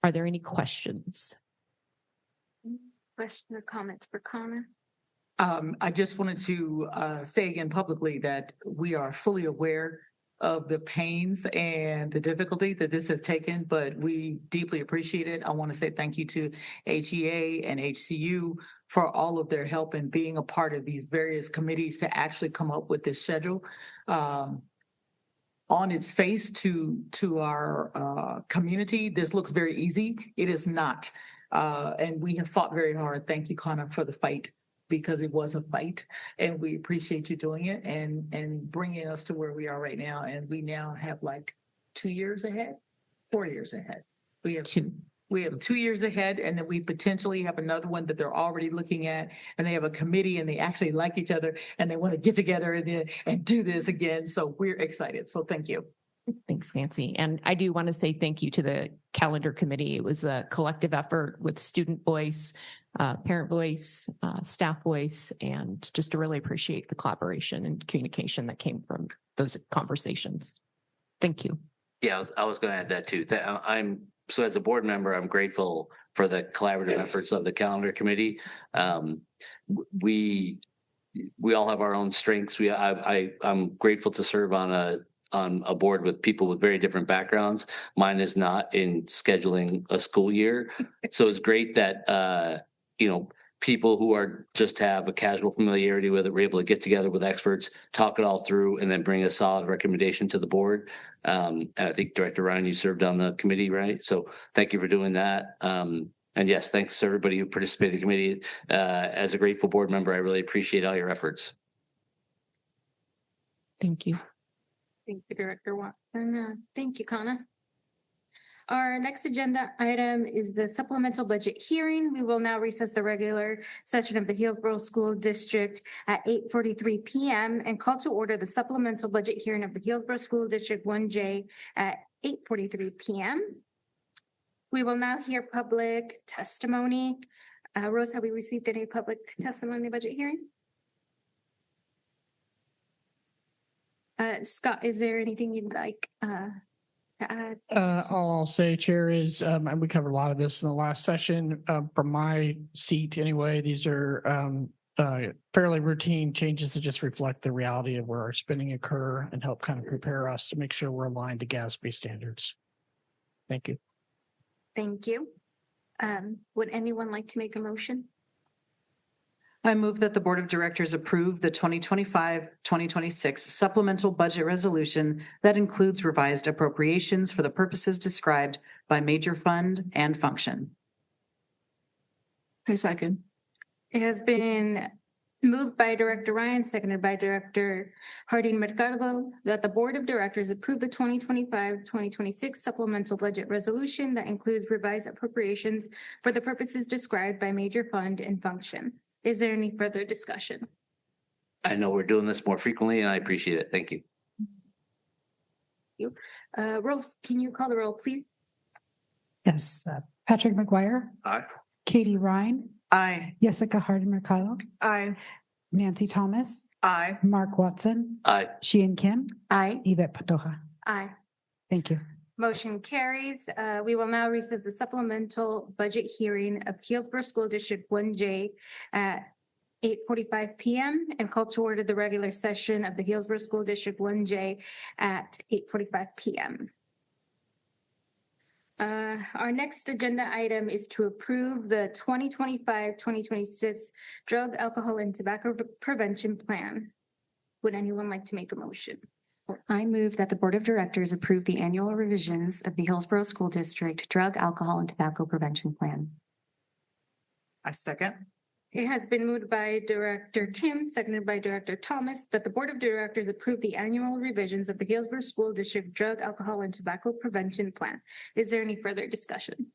Are there any questions? Question or comments for Connor? I just wanted to say again publicly that we are fully aware of the pains and the difficulty that this has taken, but we deeply appreciate it. I want to say thank you to HEA and HCU for all of their help in being a part of these various committees to actually come up with this schedule. On its face to our community, this looks very easy. It is not. And we have fought very hard. Thank you, Connor, for the fight, because it was a fight, and we appreciate you doing it and bringing us to where we are right now. And we now have like 2 years ahead, 4 years ahead. We have 2 years ahead, and then we potentially have another one that they're already looking at, and they have a committee and they actually like each other and they want to get together and do this again. So we're excited. So thank you. Thanks, Nancy. And I do want to say thank you to the calendar committee. It was a collective effort with student voice, parent voice, staff voice, and just to really appreciate the collaboration and communication that came from those conversations. Thank you. Yeah, I was going to add that too. So as a board member, I'm grateful for the collaborative efforts of the calendar committee. We we all have our own strengths. I'm grateful to serve on a board with people with very different backgrounds. Mine is not in scheduling a school year. So it's great that, people who are just have a casual familiarity with it, we're able to get together with experts, talk it all through, and then bring a solid recommendation to the board. And I think Director Ryan, you served on the committee, right? So thank you for doing that. And yes, thanks to everybody who participated in the committee. As a grateful board member, I really appreciate all your efforts. Thank you. Thank you, Director Watson. Thank you, Kana. Our next agenda item is the supplemental budget hearing. We will now recess the regular session of the Hillsboro School District at 8:43 p.m. and call to order the supplemental budget hearing of the Hillsboro School District 1J at 8:43 p.m. We will now hear public testimony. Rose, have we received any public testimony in the budget hearing? Scott, is there anything you'd like to add? All I'll say, Chair, is, and we covered a lot of this in the last session, from my seat anyway, these are fairly routine changes that just reflect the reality of where our spending occur and help kind of prepare us to make sure we're aligned to GASB standards. Thank you. Thank you. Would anyone like to make a motion? I move that the Board of Directors approve the 2025-2026 supplemental budget resolution that includes revised appropriations for the purposes described by major fund and function. I second. It has been moved by Director Ryan, seconded by Director Harding Mercado, that the Board of Directors approve the 2025-2026 supplemental budget resolution that includes revised appropriations for the purposes described by major fund and function. Is there any further discussion? I know we're doing this more frequently and I appreciate it. Thank you. Rose, can you call the roll, please? Yes. Patrick McGuire. Aye. Katie Ryan. Aye. Jessica Hardin Mercado. Aye. Nancy Thomas. Aye. Mark Watson. Aye. Sheehan Kim. Aye. Yvette Pantoja. Aye. Thank you. Motion carries. We will now receive the supplemental budget hearing of Hillsboro School District 1J at 8:45 p.m. and call to order the regular session of the Hillsboro School District 1J at 8:45 p.m. Our next agenda item is to approve the 2025-2026 Drug, Alcohol, and Tobacco Prevention Plan. Would anyone like to make a motion? I move that the Board of Directors approve the annual revisions of the Hillsboro School District Drug, Alcohol, and Tobacco Prevention Plan. I second. It has been moved by Director Kim, seconded by Director Thomas, that the Board of Directors approve the annual revisions of the Hillsboro School District Drug, Alcohol, and Tobacco Prevention Plan. Is there any further discussion?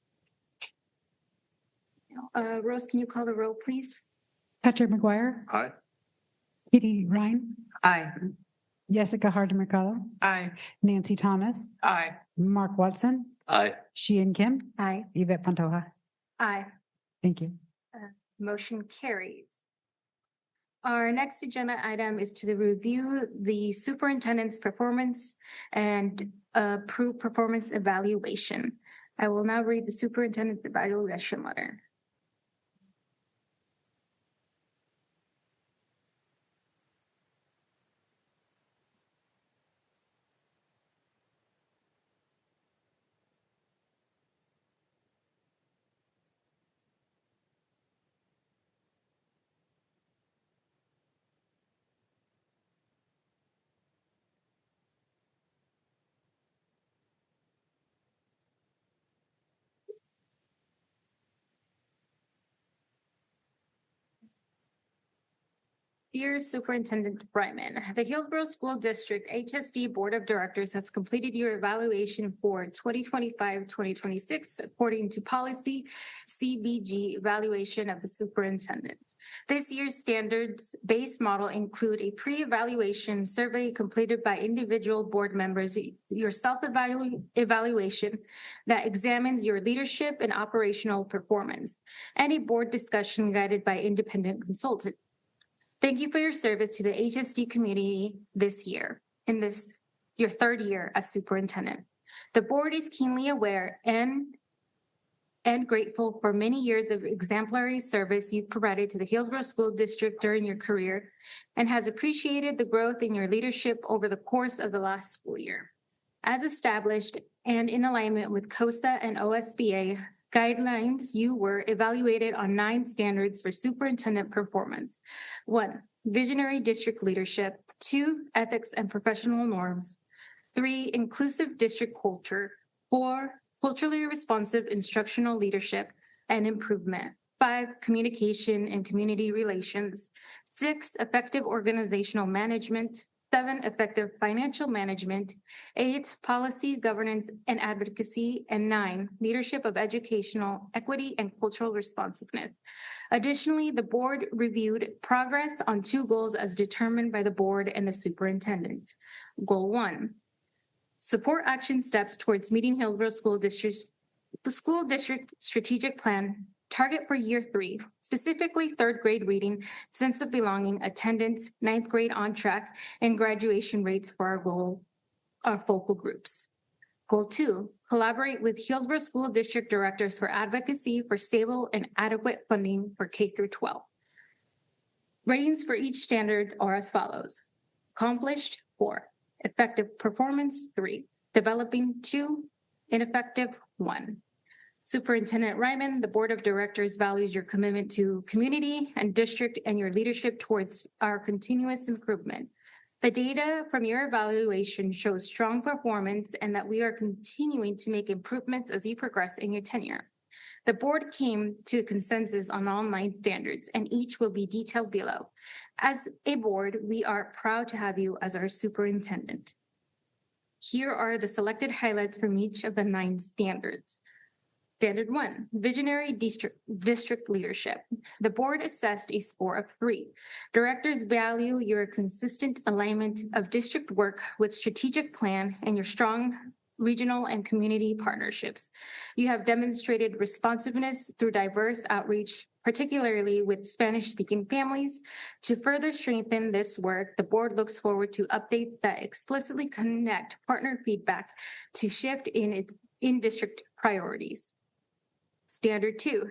Rose, can you call the roll, please? Patrick McGuire. Aye. Katie Ryan. Aye. Jessica Hardin Mercado. Aye. Nancy Thomas. Aye. Mark Watson. Aye. Sheehan Kim. Aye. Yvette Pantoja. Aye. Thank you. Motion carries. Our next agenda item is to review the superintendent's performance and approve performance evaluation. I will now read the superintendent's evaluation letter. Dear Superintendent Brightman, the Hillsboro School District HSD Board of Directors has completed your evaluation for 2025-2026 according to policy CBG evaluation of the superintendent. This year's standards-based model include a pre-evaluation survey completed by individual board members, your self-evaluation that examines your leadership and operational performance, and a board discussion guided by independent consultant. Thank you for your service to the HSD community this year, in your third year as superintendent. The board is keenly aware and and grateful for many years of exemplary service you've provided to the Hillsboro School District during your career and has appreciated the growth in your leadership over the course of the last school year. As established and in alignment with COSA and OSBA guidelines, you were evaluated on 9 standards for superintendent performance. 1, visionary district leadership. 2, ethics and professional norms. 3, inclusive district culture. 4, culturally responsive instructional leadership and improvement. 5, communication and community relations. 6, effective organizational management. 7, effective financial management. 8, policy, governance, and advocacy. And 9, leadership of educational equity and cultural responsiveness. Additionally, the board reviewed progress on 2 goals as determined by the board and the superintendent. Goal 1, support action steps towards meeting Hillsboro School District strategic plan target for year 3, specifically 3rd grade reading, sense of belonging, attendance, 9th grade on track, and graduation rates for our focal groups. Goal 2, collaborate with Hillsboro School District directors for advocacy for stable and adequate funding for K through 12. Ratings for each standard are as follows: accomplished 4, effective performance 3, developing 2, ineffective 1. Superintendent Ryman, the Board of Directors values your commitment to community and district and your leadership towards our continuous improvement. The data from your evaluation shows strong performance and that we are continuing to make improvements as you progress in your tenure. The board came to a consensus on all 9 standards, and each will be detailed below. As a board, we are proud to have you as our superintendent. Here are the selected highlights from each of the 9 standards. Standard 1, visionary district leadership. The board assessed a score of 3. Directors value your consistent alignment of district work with strategic plan and your strong regional and community partnerships. You have demonstrated responsiveness through diverse outreach, particularly with Spanish-speaking families. To further strengthen this work, the board looks forward to updates that explicitly connect partner feedback to shift in district priorities. Standard 2,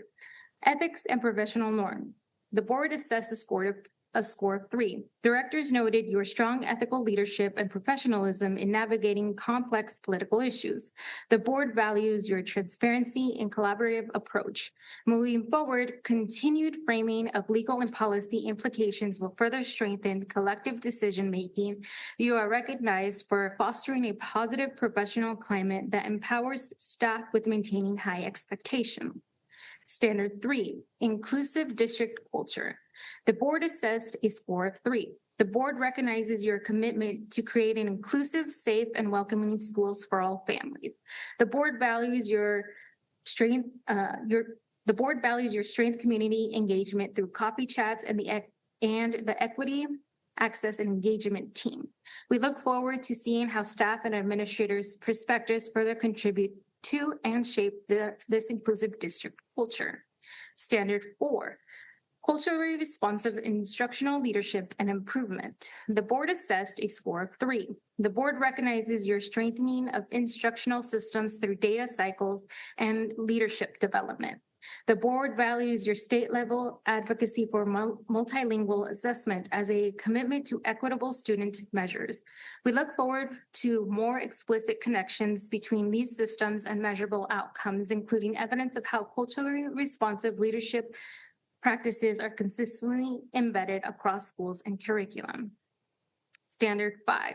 ethics and professional norms. The board assessed a score of 3. Directors noted your strong ethical leadership and professionalism in navigating complex political issues. The board values your transparency and collaborative approach. Moving forward, continued framing of legal and policy implications will further strengthen collective decision-making. You are recognized for fostering a positive professional climate that empowers staff with maintaining high expectations. Standard 3, inclusive district culture. The board assessed a score of 3. The board recognizes your commitment to creating inclusive, safe, and welcoming schools for all families. The board values your strength community engagement through coffee chats and the equity, access, and engagement team. We look forward to seeing how staff and administrators' perspectives further contribute to and shape this inclusive district culture. Standard 4, culturally responsive instructional leadership and improvement. The board assessed a score of 3. The board recognizes your strengthening of instructional systems through data cycles and leadership development. The board values your state-level advocacy for multilingual assessment as a commitment to equitable student measures. We look forward to more explicit connections between these systems and measurable outcomes, including evidence of how culturally responsive leadership practices are consistently embedded across schools and curriculum. Standard 5,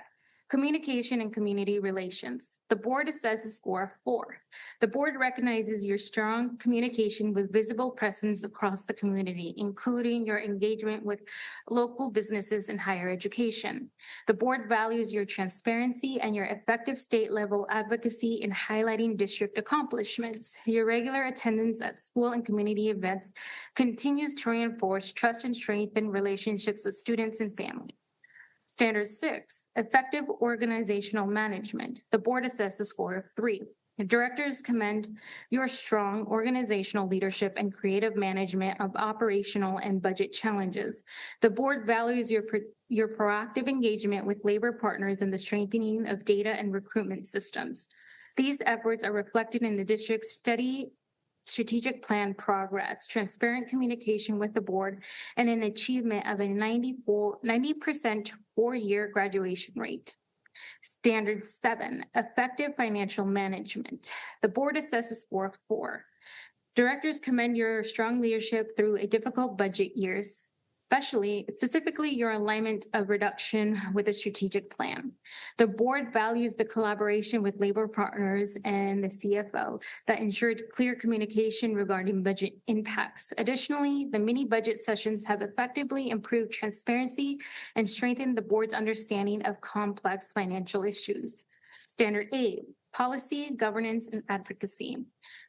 communication and community relations. The board assesses a score of 4. The board recognizes your strong communication with visible presence across the community, including your engagement with local businesses and higher education. The board values your transparency and your effective state-level advocacy in highlighting district accomplishments. Your regular attendance at school and community events continues to reinforce trust and strengthen relationships with students and families. Standard 6, effective organizational management. The board assessed a score of 3. The directors commend your strong organizational leadership and creative management of operational and budget challenges. The board values your proactive engagement with labor partners in the strengthening of data and recruitment systems. These efforts are reflected in the district's steady strategic plan progress, transparent communication with the board, and an achievement of a 90% four-year graduation rate. Standard 7, effective financial management. The board assesses score of 4. Directors commend your strong leadership through a difficult budget years, specifically your alignment of reduction with a strategic plan. The board values the collaboration with labor partners and the CFO that ensured clear communication regarding budget impacts. Additionally, the mini budget sessions have effectively improved transparency and strengthened the board's understanding of complex financial issues. Standard 8, policy, governance, and advocacy.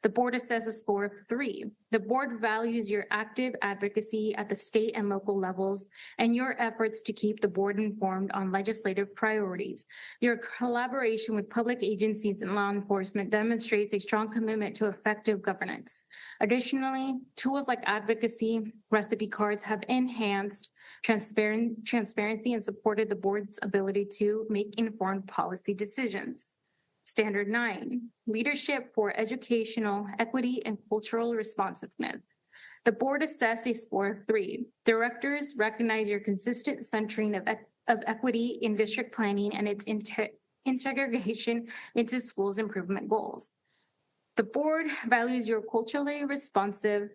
The board assesses a score of 3. The board values your active advocacy at the state and local levels and your efforts to keep the board informed on legislative priorities. Your collaboration with public agencies and law enforcement demonstrates a strong commitment to effective governance. Additionally, tools like advocacy recipe cards have enhanced transparency and supported the board's ability to make informed policy decisions. Standard 9, leadership for educational equity and cultural responsiveness. The board assessed a score of 3. Directors recognize your consistent centering of equity in district planning and its integration into schools' improvement goals. The board values your culturally responsive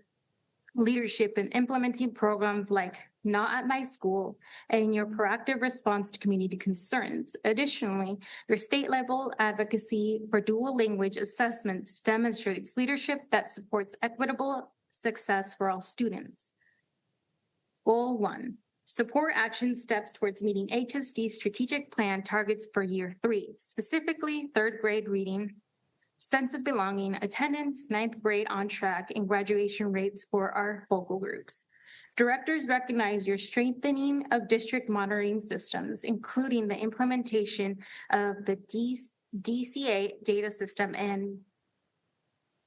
leadership in implementing programs like Not at My School and your proactive response to community concerns. Additionally, your state level advocacy for dual language assessments demonstrates leadership that supports equitable success for all students. Goal 1, support action steps towards meeting HSD's strategic plan targets for year 3, specifically 3rd grade reading, sense of belonging, attendance, 9th grade on track, and graduation rates for our focal groups. Directors recognize your strengthening of district monitoring systems, including the implementation of the DCA data system and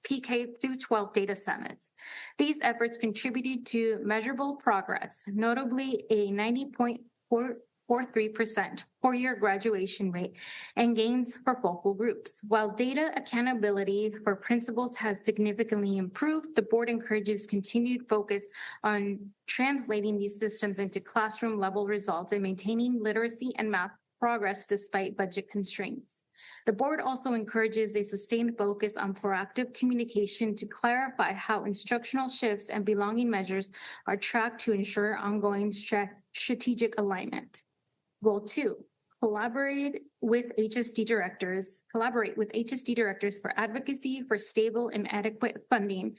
PK through 12 data summits. These efforts contributed to measurable progress, notably a 90.43% four-year graduation rate and gains for focal groups. While data accountability for principals has significantly improved, the board encourages continued focus on translating these systems into classroom level results and maintaining literacy and math progress despite budget constraints. The board also encourages a sustained focus on proactive communication to clarify how instructional shifts and belonging measures are tracked to ensure ongoing strategic alignment. Goal 2, collaborate with HSD directors for advocacy for stable and adequate funding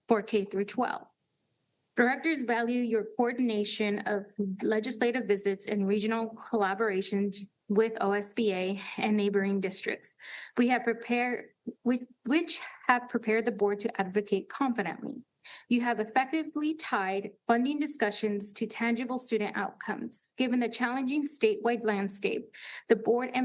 for K through 12. Directors value your coordination of legislative visits and regional collaborations with OSBA and neighboring districts. Which have prepared the board to advocate confidently. You have effectively tied funding discussions to tangible student outcomes. Given the challenging statewide landscape, the board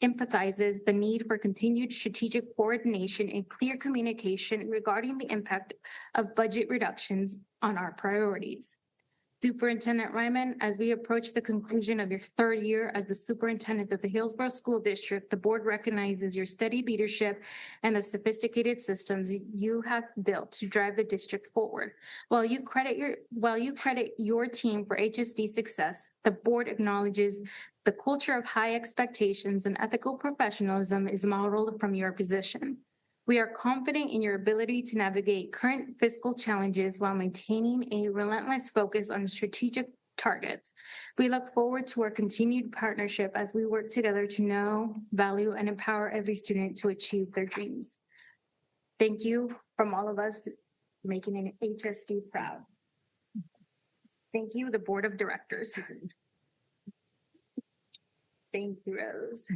emphasizes the need for continued strategic coordination and clear communication regarding the impact of budget reductions on our priorities. Superintendent Ryman, as we approach the conclusion of your 3rd year as the superintendent of the Hillsboro School District, the board recognizes your steady leadership and the sophisticated systems you have built to drive the district forward. While you credit your team for HSD success, the board acknowledges the culture of high expectations and ethical professionalism is modeled from your position. We are confident in your ability to navigate current fiscal challenges while maintaining a relentless focus on strategic targets. We look forward to our continued partnership as we work together to know, value, and empower every student to achieve their dreams. Thank you from all of us making an HSD proud. Thank you, the Board of Directors. Thank you, Rose.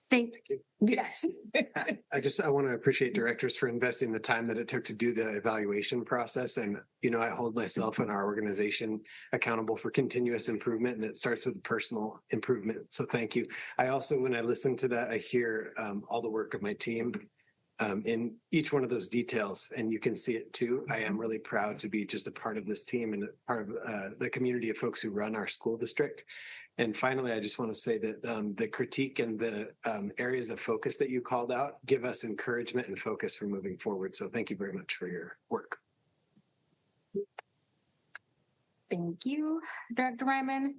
Thank you. Yes. I want to appreciate directors for investing the time that it took to do the evaluation process. And, I hold myself and our organization accountable for continuous improvement, and it starts with personal improvement. So thank you. I also, when I listen to that, I hear all the work of my team. in each one of those details, and you can see it too. I am really proud to be just a part of this team and part of the community of folks who run our school district. And finally, I just want to say that the critique and the areas of focus that you called out give us encouragement and focus for moving forward. So thank you very much for your work. Thank you, Director Ryman.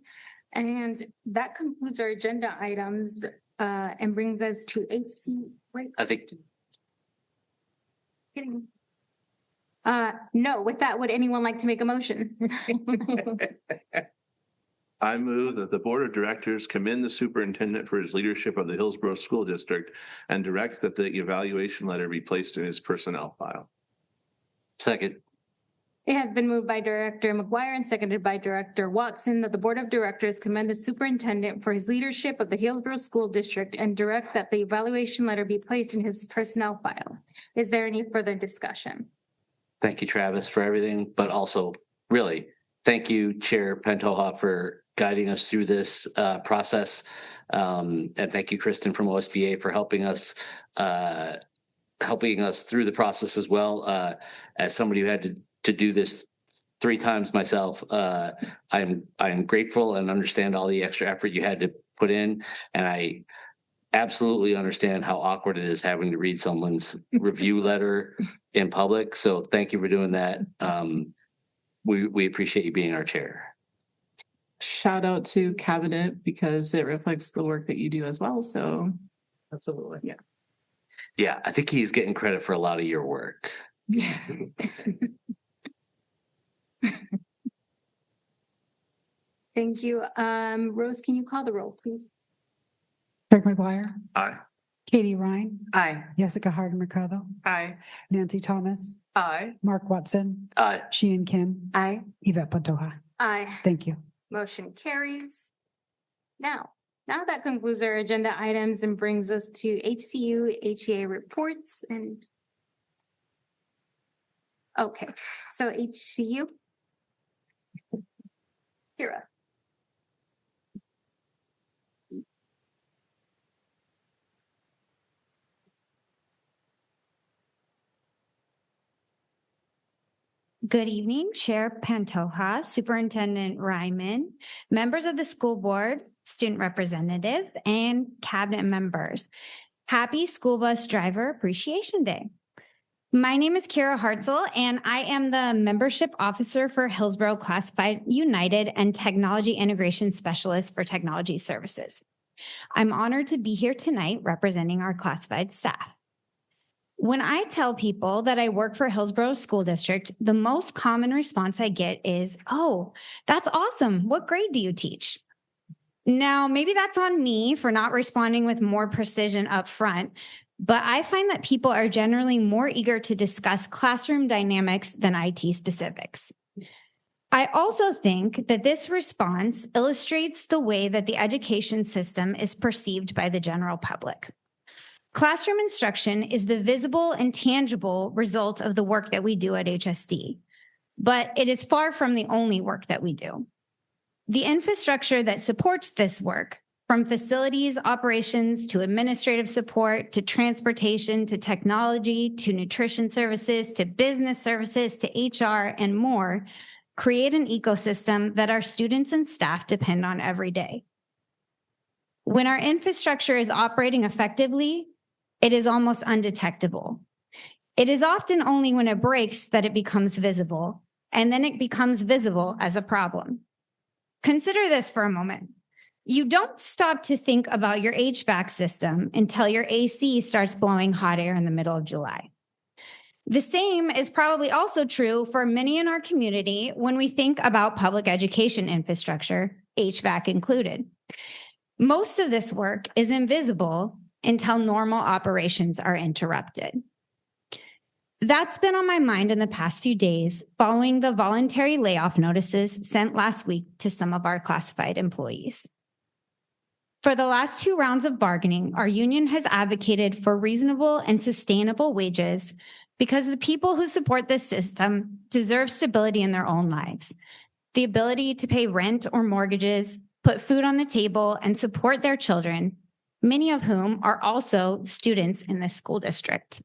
And that concludes our agenda items and brings us to HC. Wait, I think. Kidding. No, with that, would anyone like to make a motion? I move that the Board of Directors commend the superintendent for his leadership of the Hillsboro School District and direct that the evaluation letter be placed in his personnel file. Second. It has been moved by Director McGuire and seconded by Director Watson that the Board of Directors commend the superintendent for his leadership of the Hillsboro School District and direct that the evaluation letter be placed in his personnel file. Is there any further discussion? Thank you, Travis, for everything, but also really thank you, Chair Pantoja, for guiding us through this process. And thank you, Kristen from OSBA, for helping us through the process as well. As somebody who had to do this 3 times myself, I'm grateful and understand all the extra effort you had to put in. And I absolutely understand how awkward it is having to read someone's review letter in public. So thank you for doing that. We appreciate you being our chair. Shout out to Cabinet because it reflects the work that you do as well. So Absolutely. Yeah. Yeah, I think he's getting credit for a lot of your work. Thank you. Rose, can you call the roll, please? Craig McGuire. Aye. Katie Ryan. Aye. Jessica Harden Mercado. Aye. Nancy Thomas. Aye. Mark Watson. Aye. Sheehan Kim. Aye. Yvette Pantoja. Aye. Thank you. Motion carries. Now that concludes our agenda items and brings us to HCU, HEA reports and okay, so HCU. Kira. Good evening, Chair Pantoja, Superintendent Ryman, members of the school board, student representative, and cabinet members. Happy School Bus Driver Appreciation Day. My name is Kira Hartzell, and I am the membership officer for Hillsboro Classified United and Technology Integration Specialist for Technology Services. I'm honored to be here tonight representing our classified staff. When I tell people that I work for Hillsboro School District, the most common response I get is, "Oh, that's awesome. What grade do you teach?" Now, maybe that's on me for not responding with more precision up front, but I find that people are generally more eager to discuss classroom dynamics than IT specifics. I also think that this response illustrates the way that the education system is perceived by the general public. Classroom instruction is the visible and tangible result of the work that we do at HSD, but it is far from the only work that we do. The infrastructure that supports this work, from facilities operations to administrative support to transportation to technology to nutrition services to business services to HR and more, create an ecosystem that our students and staff depend on every day. When our infrastructure is operating effectively, it is almost undetectable. It is often only when it breaks that it becomes visible, and then it becomes visible as a problem. Consider this for a moment. You don't stop to think about your HVAC system until your AC starts blowing hot air in the middle of July. The same is probably also true for many in our community when we think about public education infrastructure, HVAC included. Most of this work is invisible until normal operations are interrupted. That's been on my mind in the past few days following the voluntary layoff notices sent last week to some of our classified employees. For the last 2 rounds of bargaining, our union has advocated for reasonable and sustainable wages because the people who support this system deserve stability in their own lives, the ability to pay rent or mortgages, put food on the table, and support their children, many of whom are also students in this school district.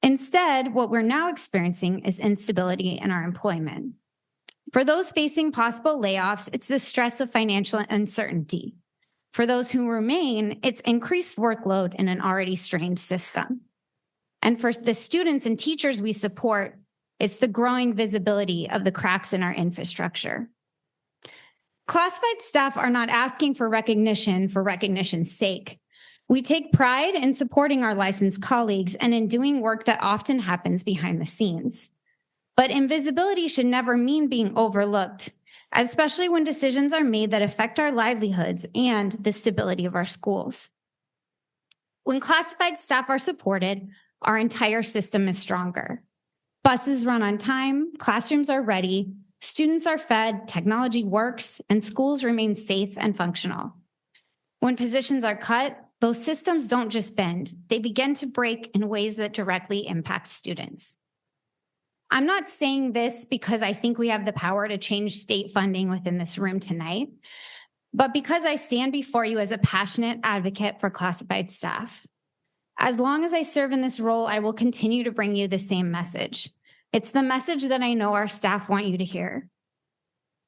Instead, what we're now experiencing is instability in our employment. For those facing possible layoffs, it's the stress of financial uncertainty. For those who remain, it's increased workload in an already strained system. And for the students and teachers we support, it's the growing visibility of the cracks in our infrastructure. Classified staff are not asking for recognition's sake. We take pride in supporting our licensed colleagues and in doing work that often happens behind the scenes. But invisibility should never mean being overlooked, especially when decisions are made that affect our livelihoods and the stability of our schools. When classified staff are supported, our entire system is stronger. Buses run on time, classrooms are ready, students are fed, technology works, and schools remain safe and functional. When positions are cut, those systems don't just bend, they begin to break in ways that directly impact students. I'm not saying this because I think we have the power to change state funding within this room tonight, but because I stand before you as a passionate advocate for classified staff. As long as I serve in this role, I will continue to bring you the same message. It's the message that I know our staff want you to hear.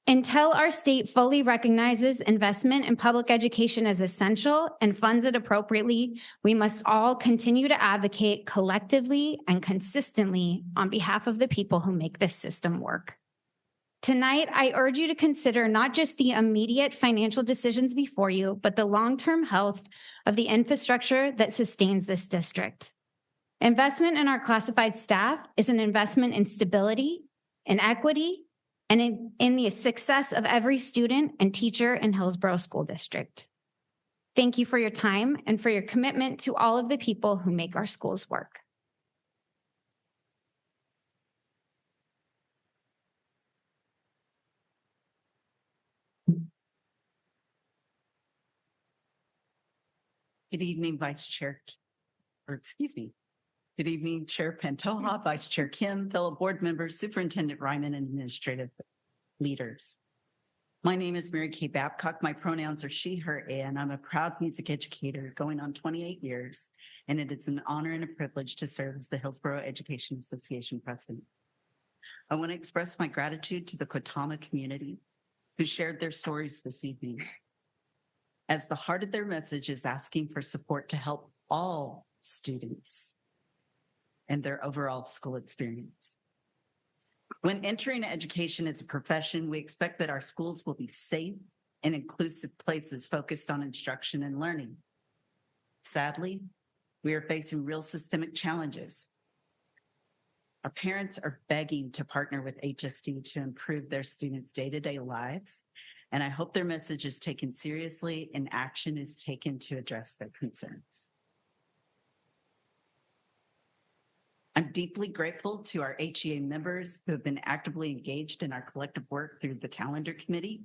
Until our state fully recognizes investment in public education as essential and funds it appropriately, we must all continue to advocate collectively and consistently on behalf of the people who make this system work. Tonight, I urge you to consider not just the immediate financial decisions before you, but the long-term health of the infrastructure that sustains this district. Investment in our classified staff is an investment in stability, in equity, and in the success of every student and teacher in Hillsboro School District. Thank you for your time and for your commitment to all of the people who make our schools work. Good evening, Good evening, Chair Pantoja, Vice Chair Kim, fellow board members, Superintendent Ryman, and administrative leaders. My name is Mary Kay Babcock. My pronouns are she, her, and I'm a proud music educator going on 28 years, and it is an honor and a privilege to serve as the Hillsboro Education Association president. I want to express my gratitude to the Kotama community who shared their stories this evening, as the heart of their message is asking for support to help all students and their overall school experience. When entering education as a profession, we expect that our schools will be safe and inclusive places focused on instruction and learning. Sadly, we are facing real systemic challenges. Our parents are begging to partner with HSD to improve their students' day-to-day lives, and I hope their message is taken seriously and action is taken to address their concerns. I'm deeply grateful to our HEA members who have been actively engaged in our collective work through the Calendar Committee,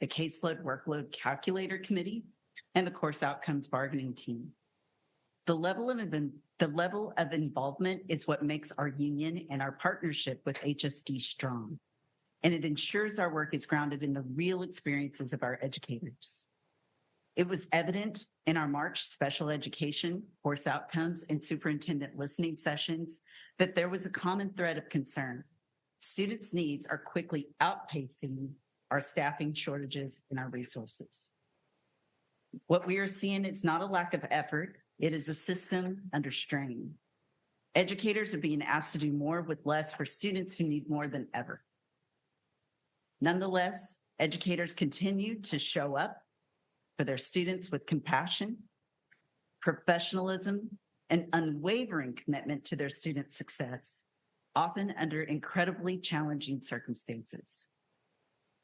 the Caseload Workload Calculator Committee, and the Course Outcomes Bargaining Team. The level of involvement is what makes our union and our partnership with HSD strong, and it ensures our work is grounded in the real experiences of our educators. It was evident in our March special education, course outcomes, and superintendent listening sessions that there was a common thread of concern. Students' needs are quickly outpacing our staffing shortages and our resources. What we are seeing is not a lack of effort, it is a system under strain. Educators are being asked to do more with less for students who need more than ever. Nonetheless, educators continue to show up for their students with compassion, professionalism, and unwavering commitment to their student success, often under incredibly challenging circumstances.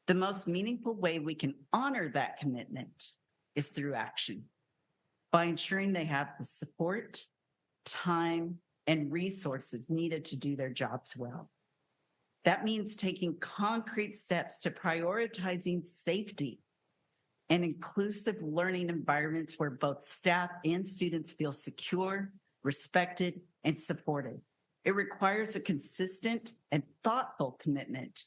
The most meaningful way we can honor that commitment is through action, by ensuring they have the support, time, and resources needed to do their jobs well. That means taking concrete steps to prioritizing safety and inclusive learning environments where both staff and students feel secure, respected, and supported. It requires a consistent and thoughtful commitment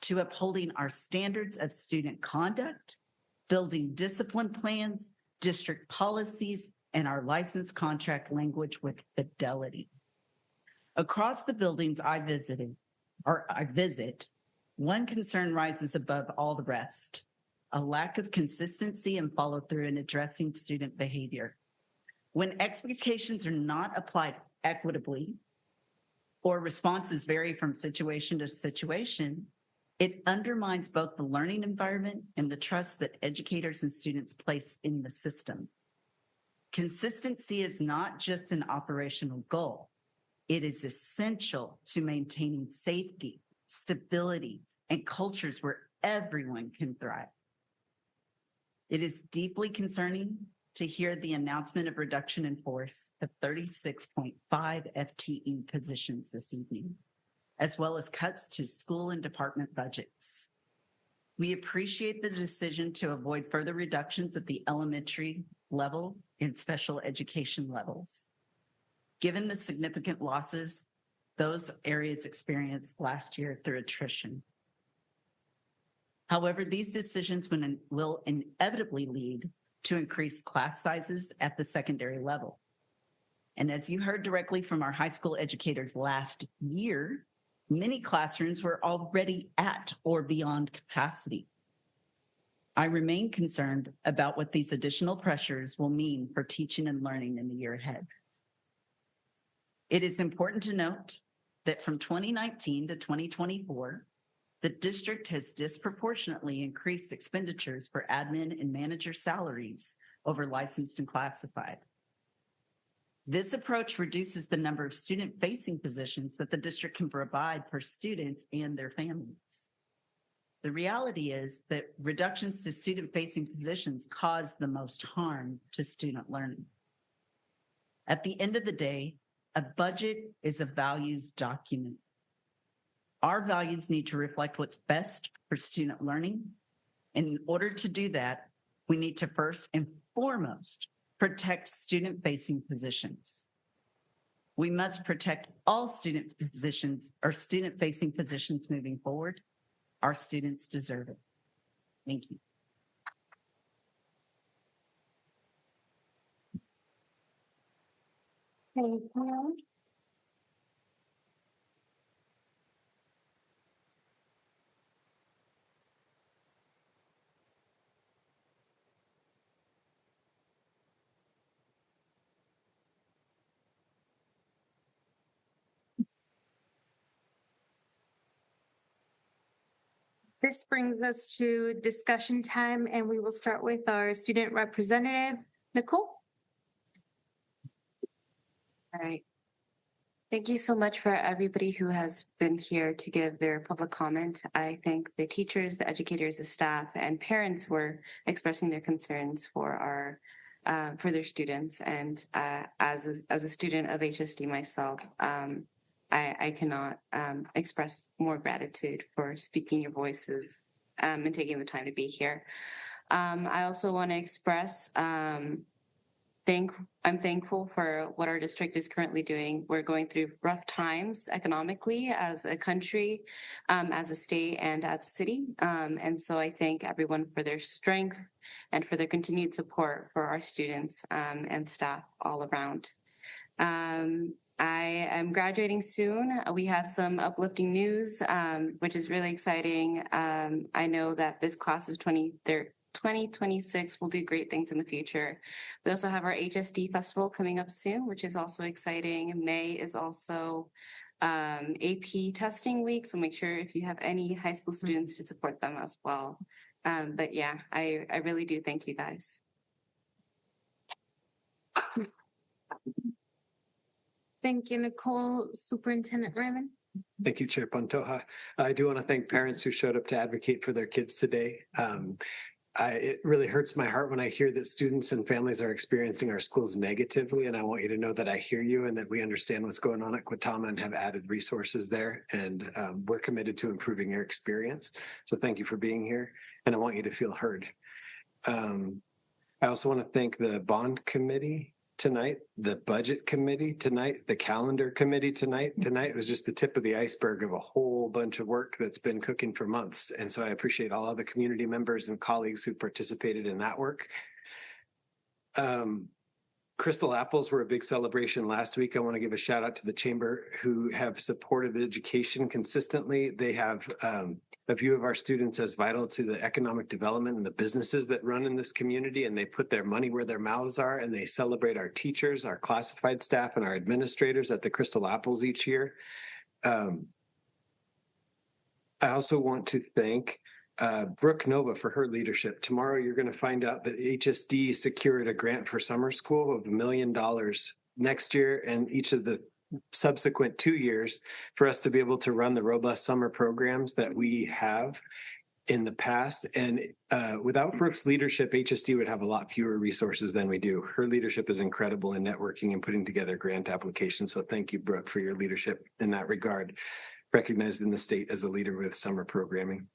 to upholding our standards of student conduct, building discipline plans, district policies, and our license contract language with fidelity. Across the buildings I visit, one concern rises above all the rest: a lack of consistency and follow through in addressing student behavior. When expectations are not applied equitably, or responses vary from situation to situation, it undermines both the learning environment and the trust that educators and students place in the system. Consistency is not just an operational goal. It is essential to maintaining safety, stability, and cultures where everyone can thrive. It is deeply concerning to hear the announcement of reduction in force of 36.5 FTE positions this evening, as well as cuts to school and department budgets. We appreciate the decision to avoid further reductions at the elementary level and special education levels, given the significant losses those areas experienced last year through attrition. However, these decisions will inevitably lead to increased class sizes at the secondary level. And as you heard directly from our high school educators last year, many classrooms were already at or beyond capacity. I remain concerned about what these additional pressures will mean for teaching and learning in the year ahead. It is important to note that from 2019 to 2024, the district has disproportionately increased expenditures for admin and manager salaries over licensed and classified. This approach reduces the number of student-facing positions that the district can provide for students and their families. The reality is that reductions to student-facing positions cause the most harm to student learning. At the end of the day, a budget is a values document. Our values need to reflect what's best for student learning. And in order to do that, we need to first and foremost protect student-facing positions. We must protect all student positions or student-facing positions moving forward. Our students deserve it. Thank you. Thank you. This brings us to discussion time, and we will start with our student representative, Nicole. All right. Thank you so much for everybody who has been here to give their public comment. I thank the teachers, the educators, the staff, and parents who are expressing their concerns for their students. And as a student of HSD myself, I cannot express more gratitude for speaking your voices and taking the time to be here. I also want to express I'm thankful for what our district is currently doing. We're going through rough times economically as a country, as a state, and as a city. And so I thank everyone for their strength and for their continued support for our students and staff all around. I am graduating soon. We have some uplifting news, which is really exciting. I know that this class of 2026 will do great things in the future. We also have our HSD festival coming up soon, which is also exciting. May is also AP testing week, so make sure if you have any high school students to support them as well. But yeah, I really do thank you guys. Thank you, Nicole. Superintendent Ryman. Thank you, Chair Pantoja. I do want to thank parents who showed up to advocate for their kids today. It really hurts my heart when I hear that students and families are experiencing our schools negatively, and I want you to know that I hear you and that we understand what's going on at Guatama and have added resources there, and we're committed to improving your experience. So thank you for being here, and I want you to feel heard. I also want to thank the bond committee tonight, the budget committee tonight, the calendar committee tonight. Tonight was just the tip of the iceberg of a whole bunch of work that's been cooking for months. And so I appreciate all of the community members and colleagues who participated in that work. Crystal Apples were a big celebration last week. I want to give a shout out to the Chamber who have supported education consistently. They have a view of our students as vital to the economic development and the businesses that run in this community, and they put their money where their mouths are, and they celebrate our teachers, our classified staff, and our administrators at the Crystal Apples each year. I also want to thank Brooke Nova for her leadership. Tomorrow, you're going to find out that HSD secured a grant for summer school of $1 million next year and each of the subsequent 2 years for us to be able to run the robust summer programs that we have in the past. And without Brooke's leadership, HSD would have a lot fewer resources than we do. Her leadership is incredible in networking and putting together grant applications. So thank you, Brooke, for your leadership in that regard, recognized in the state as a leader with summer programming.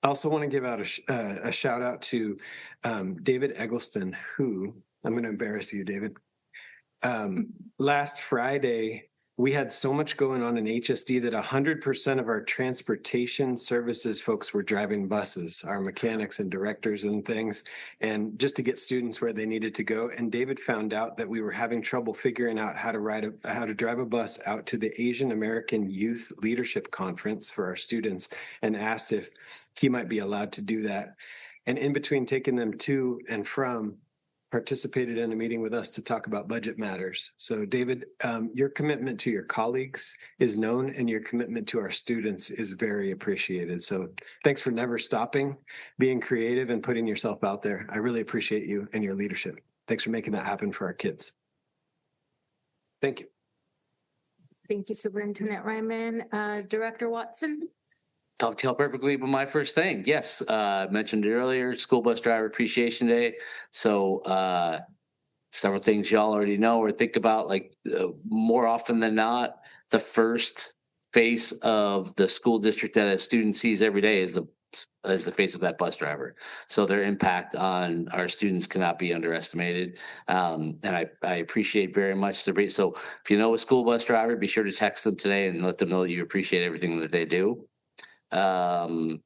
I also want to give out a shout out to David Eggleston, who, I'm going to embarrass you, David. Last Friday, we had so much going on in HSD that 100% of our transportation services folks were driving buses, our mechanics and directors and things, and just to get students where they needed to go. And David found out that we were having trouble figuring out how to drive a bus out to the Asian American Youth Leadership Conference for our students, and asked if he might be allowed to do that. And in between taking them to and from, participated in a meeting with us to talk about budget matters. So David, your commitment to your colleagues is known, and your commitment to our students is very appreciated. So thanks for never stopping, being creative, and putting yourself out there. I really appreciate you and your leadership. Thanks for making that happen for our kids. Thank you. Thank you, Superintendent Ryman. Director Watson? Dovetail perfectly with my first thing. Yes, mentioned it earlier, School Bus Driver Appreciation Day. So several things y'all already know or think about, like more often than not, the first face of the school district that a student sees every day is the face of that bus driver. So their impact on our students cannot be underestimated. And I appreciate very much the, so if you know a school bus driver, be sure to text them today and let them know that you appreciate everything that they do. Proud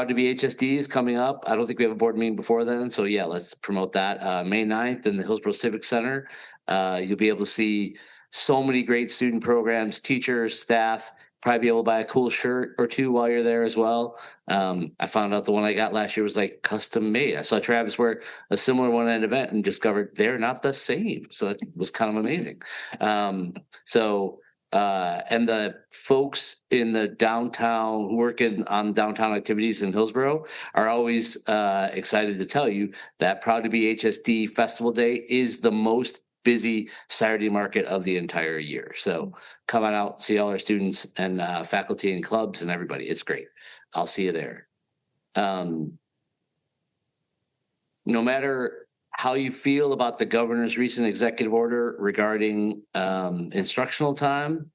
to be HSD is coming up. I don't think we have a board meeting before then. So yeah, let's promote that. May 9th in the Hillsboro Civic Center. You'll be able to see so many great student programs, teachers, staff, probably be able to buy a cool shirt or two while you're there as well. I found out the one I got last year was like custom made. I saw Travis wear a similar one at an event and discovered they're not the same. So it was kind of amazing. And the folks in the downtown who work on downtown activities in Hillsboro are always excited to tell you that Proud to be HSD Festival Day is the most busy Saturday market of the entire year. So come on out, see all our students and faculty and clubs and everybody. It's great. I'll see you there. No matter how you feel about the governor's recent executive order regarding instructional time,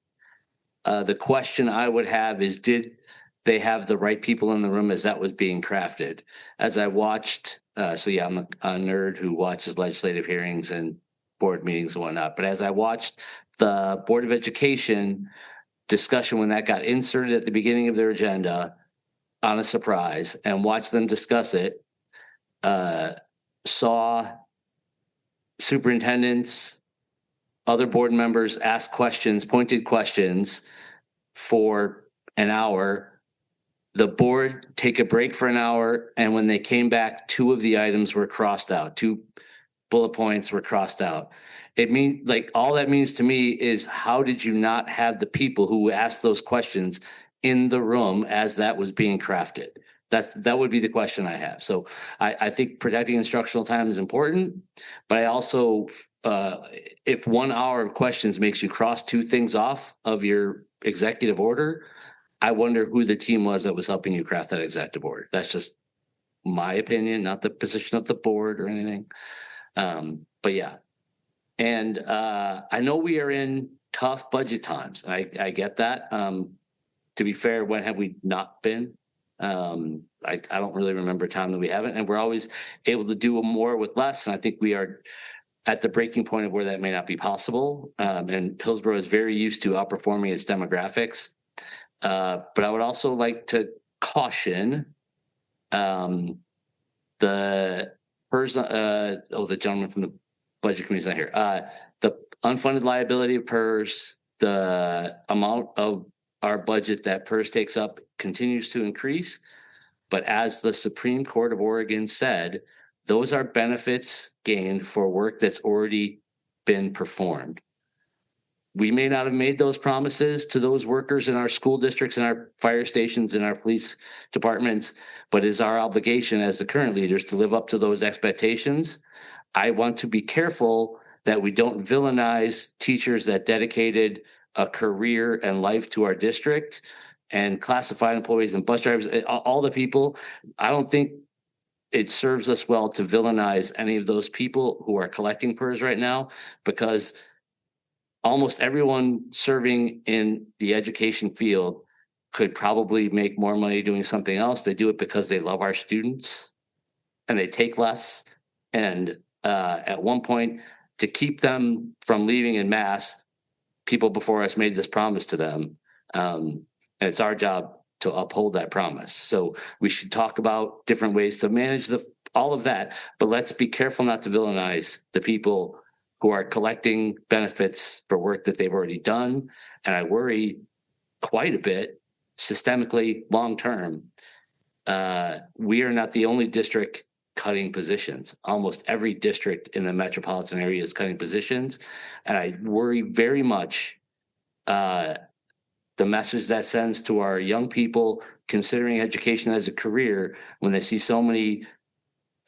the question I would have is, did they have the right people in the room as that was being crafted? As I watched, so yeah, I'm a nerd who watches legislative hearings and board meetings and whatnot, but as I watched the Board of Education discussion when that got inserted at the beginning of their agenda on a surprise and watched them discuss it, saw superintendents, other board members ask questions, pointed questions for an hour, the board take a break for an hour, and when they came back, two of the items were crossed out, two bullet points were crossed out. It means, like, all that means to me is, how did you not have the people who asked those questions in the room as that was being crafted? That would be the question I have. So I think protecting instructional time is important, but I also, if 1 hour of questions makes you cross two things off of your executive order, I wonder who the team was that was helping you craft that executive order. That's just my opinion, not the position of the board or anything. But yeah. And I know we are in tough budget times. I get that. To be fair, when have we not been? I don't really remember a time that we haven't, and we're always able to do more with less. And I think we are at the breaking point of where that may not be possible. And Hillsboro is very used to outperforming its demographics. But I would also like to caution the person, the gentleman from budget committee's not here. The unfunded liability of PERS, the amount of our budget that PERS takes up continues to increase. But as the Supreme Court of Oregon said, those are benefits gained for work that's already been performed. We may not have made those promises to those workers in our school districts and our fire stations and our police departments, but it is our obligation as the current leaders to live up to those expectations. I want to be careful that we don't villainize teachers that dedicated a career and life to our district, and classified employees and bus drivers, all the people. I don't think it serves us well to villainize any of those people who are collecting PERS right now, because almost everyone serving in the education field could probably make more money doing something else. They do it because they love our students and they take less. And at one point, to keep them from leaving in mass, people before us made this promise to them. And it's our job to uphold that promise. So we should talk about different ways to manage all of that, but let's be careful not to villainize the people who are collecting benefits for work that they've already done. And I worry quite a bit systemically long-term. We are not the only district cutting positions. Almost every district in the metropolitan area is cutting positions. And I worry very much the message that sends to our young people considering education as a career when they see so many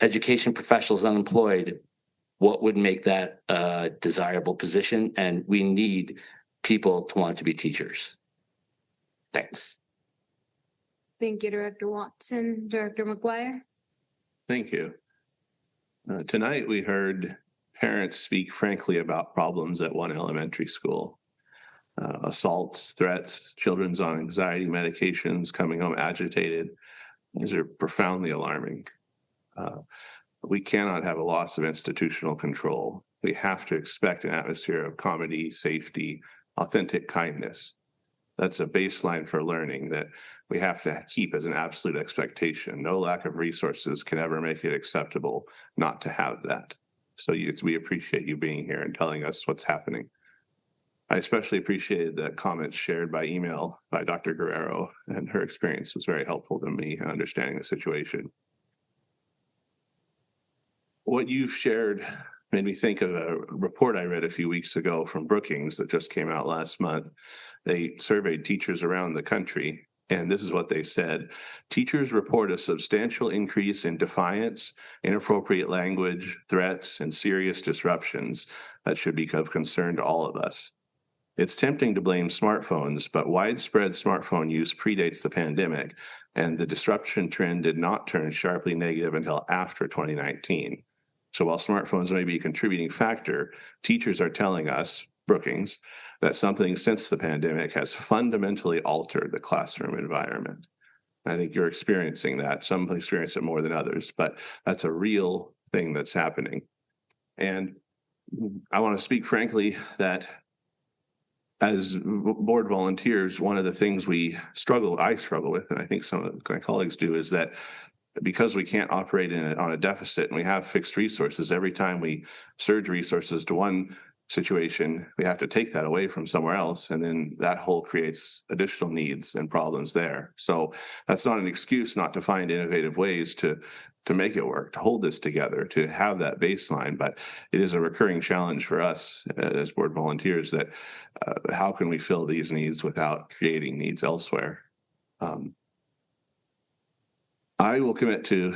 education professionals unemployed. What would make that a desirable position? And we need people to want to be teachers. Thanks. Thank you, Director Watson. Director McGuire? Thank you. Tonight, we heard parents speak frankly about problems at one elementary school. Assaults, threats, children's on anxiety medications, coming home agitated. These are profoundly alarming. We cannot have a loss of institutional control. We have to expect an atmosphere of comedy, safety, authentic kindness. That's a baseline for learning that we have to keep as an absolute expectation. No lack of resources can ever make it acceptable not to have that. So we appreciate you being here and telling us what's happening. I especially appreciated the comments shared by email by Dr. Guerrero, and her experience was very helpful to me in understanding the situation. What you've shared made me think of a report I read a few weeks ago from Brookings that just came out last month. They surveyed teachers around the country, and this is what they said. Teachers report a substantial increase in defiance, inappropriate language, threats, and serious disruptions that should be of concern to all of us. It's tempting to blame smartphones, but widespread smartphone use predates the pandemic, and the disruption trend did not turn sharply negative until after 2019. So while smartphones may be a contributing factor, teachers are telling us, Brookings, that something since the pandemic has fundamentally altered the classroom environment. I think you're experiencing that. Some experience it more than others, but that's a real thing that's happening. And I want to speak frankly that as board volunteers, one of the things I struggle with, and I think some of my colleagues do, is that because we can't operate on a deficit and we have fixed resources, every time we surge resources to one situation, we have to take that away from somewhere else. And then that hole creates additional needs and problems there. So that's not an excuse not to find innovative ways to make it work, to hold this together, to have that baseline. But it is a recurring challenge for us as board volunteers that how can we fill these needs without creating needs elsewhere? I will commit to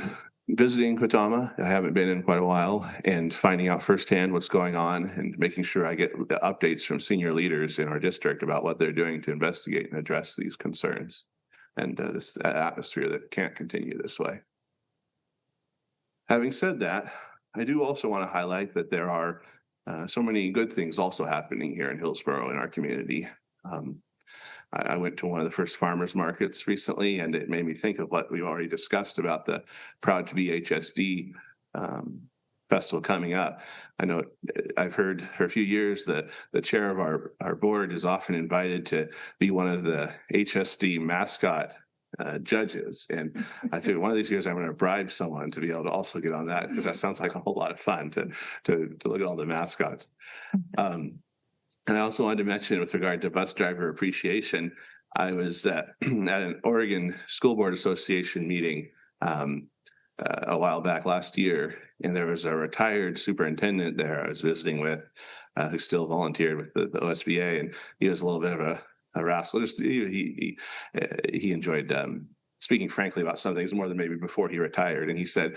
visiting Kutama. I haven't been in quite a while, and finding out firsthand what's going on and making sure I get the updates from senior leaders in our district about what they're doing to investigate and address these concerns and this atmosphere that can't continue this way. Having said that, I do also want to highlight that there are so many good things also happening here in Hillsboro in our community. I went to one of the first farmers markets recently, and it made me think of what we've already discussed about the Proud to be HSD festival coming up. I know I've heard for a few years that the chair of our board is often invited to be one of the HSD mascot judges. And I figured one of these years I'm going to bribe someone to be able to also get on that, because that sounds like a whole lot of fun to look at all the mascots. And I also wanted to mention, with regard to bus driver appreciation, I was at an Oregon School Board Association meeting a while back last year, and there was a retired superintendent there I was visiting with, who still volunteered with the OSBA, and he was a little bit of a rascal. Just he enjoyed speaking frankly about some things more than maybe before he retired. And he said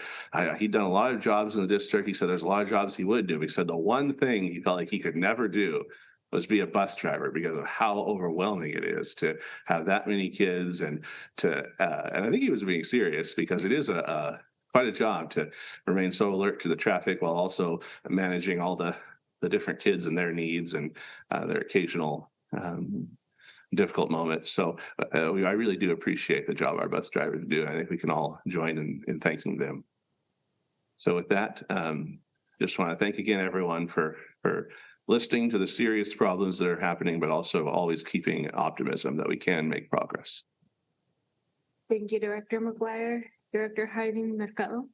he'd done a lot of jobs in the district. He said there's a lot of jobs he would do. But he said the one thing he felt like he could never do was be a bus driver, because of how overwhelming it is to have that many kids, and and I think he was being serious, because it is quite a job to remain so alert to the traffic while also managing all the different kids and their needs and their occasional difficult moments. So I really do appreciate the job our bus drivers do. I think we can all join in thanking them. So with that, just want to thank again everyone for listening to the serious problems that are happening, but also always keeping optimism that we can make progress. Thank you, Director McGuire. Director Harding Mercado.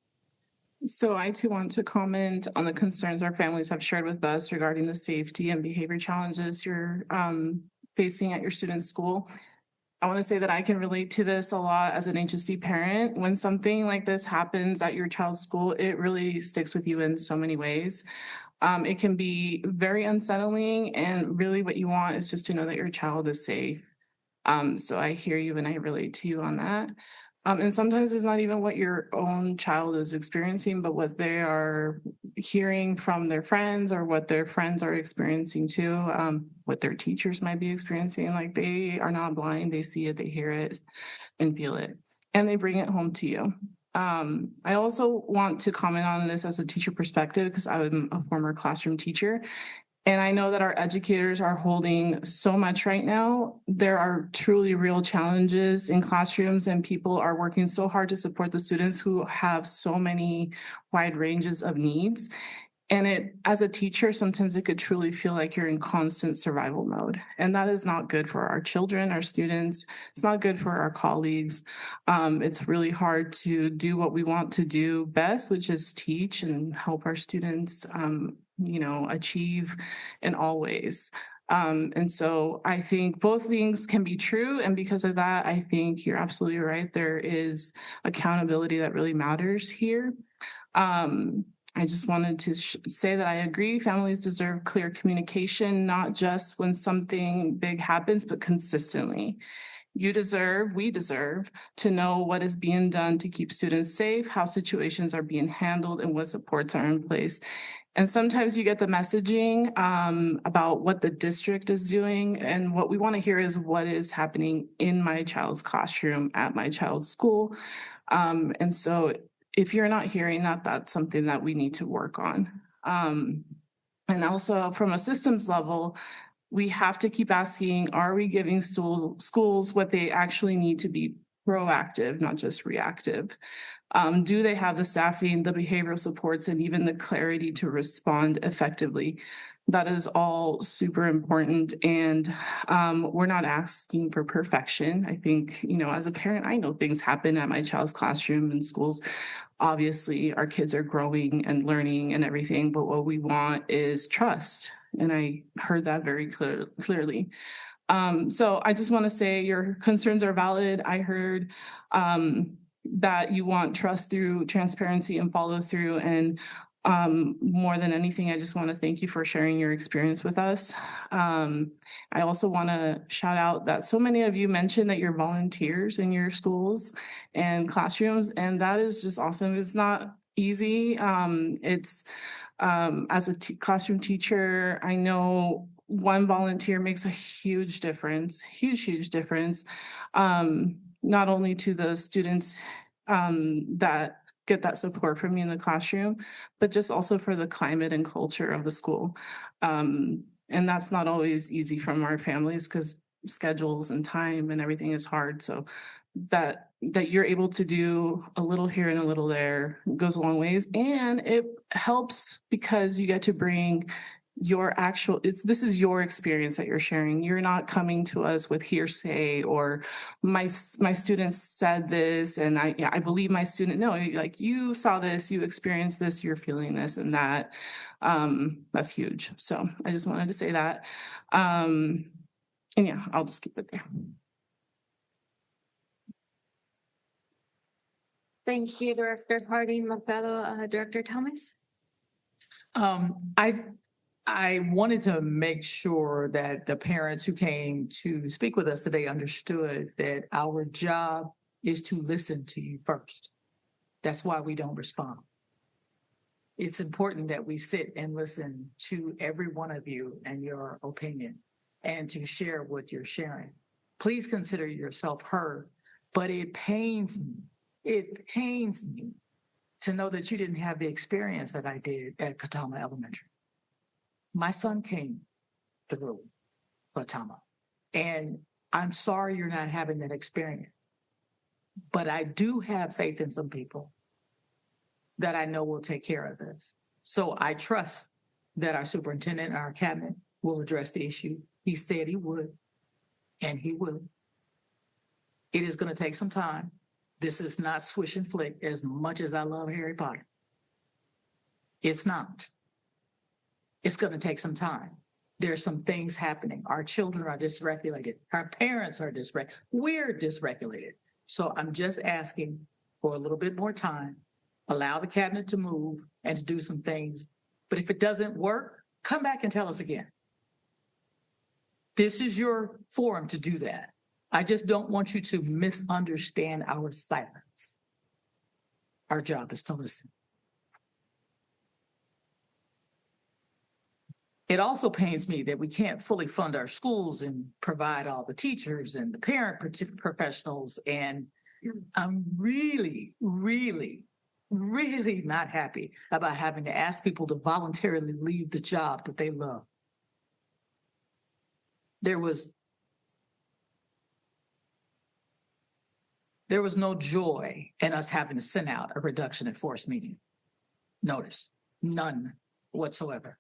So I too want to comment on the concerns our families have shared with us regarding the safety and behavior challenges you're facing at your student's school. I want to say that I can relate to this a lot as an HSD parent. When something like this happens at your child's school, it really sticks with you in so many ways. It can be very unsettling, and really what you want is just to know that your child is safe. So I hear you and I relate to you on that. And sometimes it's not even what your own child is experiencing, but what they are hearing from their friends, or what their friends are experiencing too, what their teachers might be experiencing. Like, they are not blind, they see it, they hear it and feel it, and they bring it home to you. I also want to comment on this as a teacher perspective, because I'm a former classroom teacher. And I know that our educators are holding so much right now. There are truly real challenges in classrooms, and people are working so hard to support the students who have so many wide ranges of needs. And as a teacher, sometimes it could truly feel like you're in constant survival mode. And that is not good for our children, our students. It's not good for our colleagues. It's really hard to do what we want to do best, which is teach and help our students, achieve in all ways. And so I think both things can be true. And because of that, I think you're absolutely right. There is accountability that really matters here. I just wanted to say that I agree. Families deserve clear communication, not just when something big happens, but consistently. We deserve to know what is being done to keep students safe, how situations are being handled, and what supports are in place. And sometimes you get the messaging about what the district is doing. And what we want to hear is what is happening in my child's classroom at my child's school. And so if you're not hearing that, that's something that we need to work on. And also from a systems level, we have to keep asking, are we giving schools what they actually need to be proactive, not just reactive? Do they have the staffing, the behavioral supports, and even the clarity to respond effectively? That is all super important. And we're not asking for perfection. I think, as a parent, I know things happen at my child's classroom and schools. Obviously, our kids are growing and learning and everything, but what we want is trust. And I heard that very clearly. So I just want to say your concerns are valid. I heard that you want trust through transparency and follow through. And more than anything, I just want to thank you for sharing your experience with us. I also want to shout out that so many of you mentioned that you're volunteers in your schools and classrooms, and that is just awesome. It's not easy. As a classroom teacher, I know one volunteer makes a huge difference, huge difference, not only to the students that get that support from you in the classroom, but just also for the climate and culture of the school. And that's not always easy from our families, because schedules and time and everything is hard. So that you're able to do a little here and a little there goes a long ways. And it helps because you get to bring this is your experience that you're sharing. You're not coming to us with hearsay or my student said this and I believe my student. No, like you saw this, you experienced this, you're feeling this and that. That's huge. So I just wanted to say that. And yeah, I'll just keep it there. Thank you, Director Harding. Mercado, Director Thomas. I wanted to make sure that the parents who came to speak with us today understood that our job is to listen to you first. That's why we don't respond. It's important that we sit and listen to every one of you and your opinion and to share what you're sharing. Please consider yourself heard, but it pains me to know that you didn't have the experience that I did at Katama Elementary. My son came through Katama, and I'm sorry you're not having that experience. But I do have faith in some people that I know will take care of this. So I trust that our superintendent and our cabinet will address the issue. He said he would, and he will. It is going to take some time. This is not swish and flick as much as I love Harry Potter. It's not. It's going to take some time. There's some things happening. Our children are dysregulated. Our parents are dysregulated. We're dysregulated. So I'm just asking for a little bit more time. Allow the cabinet to move and to do some things. But if it doesn't work, come back and tell us again. This is your forum to do that. I just don't want you to misunderstand our silence. Our job is to listen. It also pains me that we can't fully fund our schools and provide all the teachers and the parent professionals. And I'm really, really, really not happy about having to ask people to voluntarily leave the job that they love. There was no joy in us having to send out a reduction in force meeting notice, none whatsoever.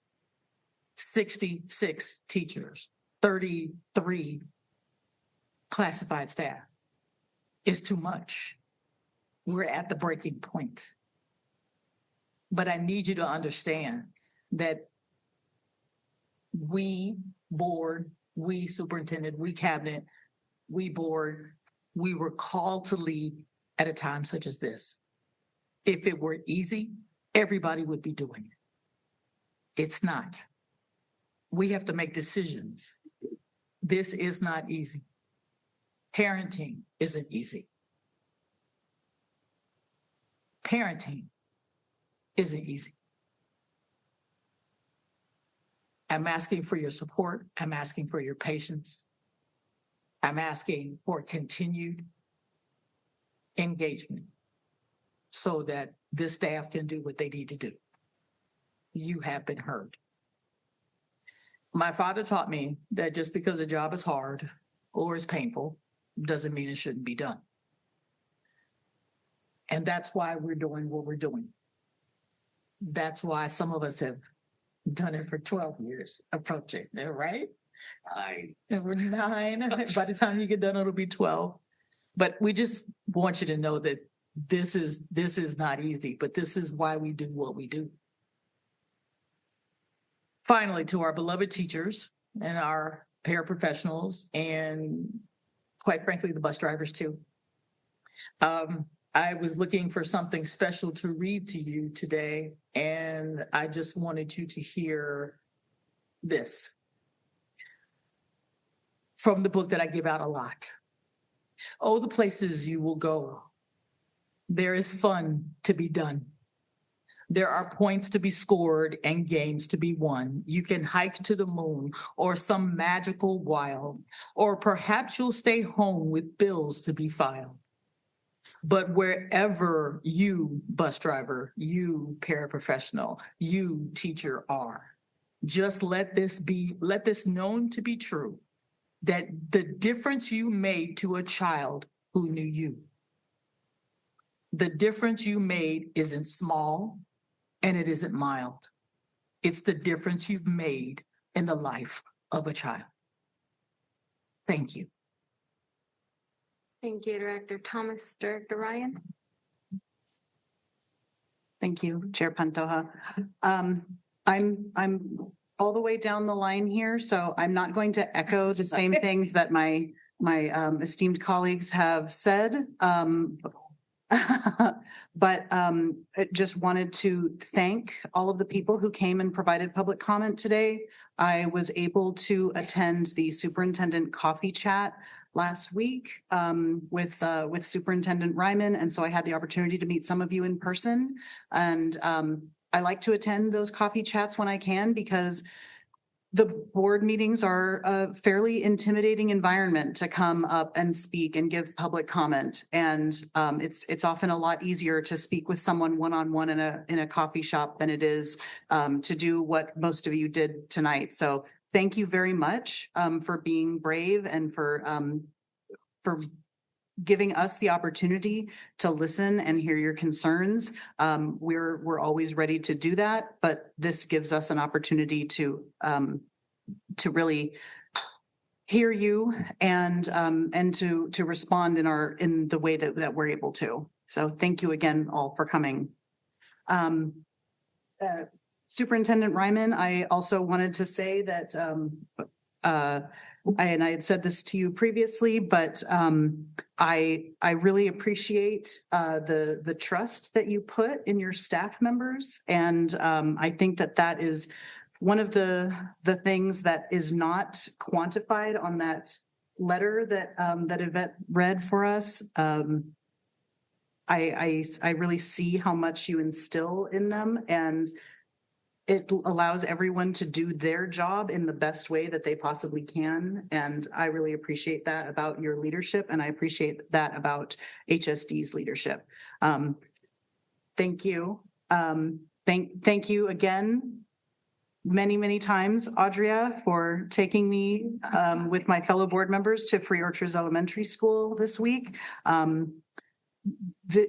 66 teachers, 33 classified staff is too much. We're at the breaking point. But I need you to understand that we board, we superintendent, we cabinet, we board, we were called to lead at a time such as this. If it were easy, everybody would be doing it. It's not. We have to make decisions. This is not easy. Parenting isn't easy. Parenting isn't easy. I'm asking for your support. I'm asking for your patience. I'm asking for continued engagement so that this staff can do what they need to do. You have been heard. My father taught me that just because a job is hard or is painful doesn't mean it shouldn't be done. And that's why we're doing what we're doing. That's why some of us have done it for 12 years approaching, right? We're 9. By the time you get done, it'll be 12. But we just want you to know that this is not easy, but this is why we do what we do. Finally, to our beloved teachers and our paraprofessionals and quite frankly, the bus drivers too. I was looking for something special to read to you today, and I just wanted you to hear this from the book that I give out a lot. Oh, the places you will go. There is fun to be done. There are points to be scored and games to be won. You can hike to the moon or some magical wild, or perhaps you'll stay home with bills to be filed. But wherever you, bus driver, you paraprofessional, you teacher are, just let this known to be true, that the difference you made to a child who knew you, the difference you made isn't small and it isn't mild. It's the difference you've made in the life of a child. Thank you. Thank you, Director Thomas. Director Ryan? Thank you, Chair Pantoja. I'm all the way down the line here, so I'm not going to echo the same things that my esteemed colleagues have said. But I just wanted to thank all of the people who came and provided public comment today. I was able to attend the superintendent coffee chat last week with Superintendent Ryman, and so I had the opportunity to meet some of you in person. And I like to attend those coffee chats when I can, because the board meetings are a fairly intimidating environment to come up and speak and give public comment. And it's often a lot easier to speak with someone one-on-one in a coffee shop than it is to do what most of you did tonight. So thank you very much for being brave and for giving us the opportunity to listen and hear your concerns. We're always ready to do that, but this gives us an opportunity to really hear you and to respond in the way that we're able to. So thank you again all for coming. Superintendent Ryman, I also wanted to say that and I had said this to you previously, but I really appreciate the trust that you put in your staff members, and I think that is one of the things that is not quantified on that letter that Yvette read for us. I really see how much you instill in them, and it allows everyone to do their job in the best way that they possibly can. And I really appreciate that about your leadership, and I appreciate that about HSD's leadership. Thank you. Thank you again many times, Audria, for taking me with my fellow board members to Free Orchards Elementary School this week.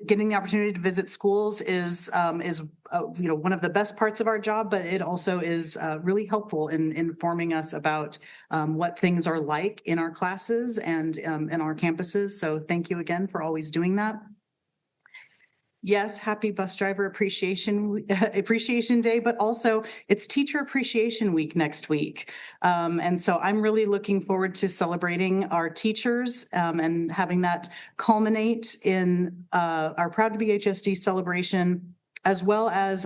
Getting the opportunity to visit schools is one of the best parts of our job, but it also is really helpful in informing us about what things are like in our classes and in our campuses. So thank you again for always doing that. Yes, happy Bus Driver Appreciation Day, but also it's Teacher Appreciation Week next week. And so I'm really looking forward to celebrating our teachers and having that culminate in our Proud to be HSD celebration, as well as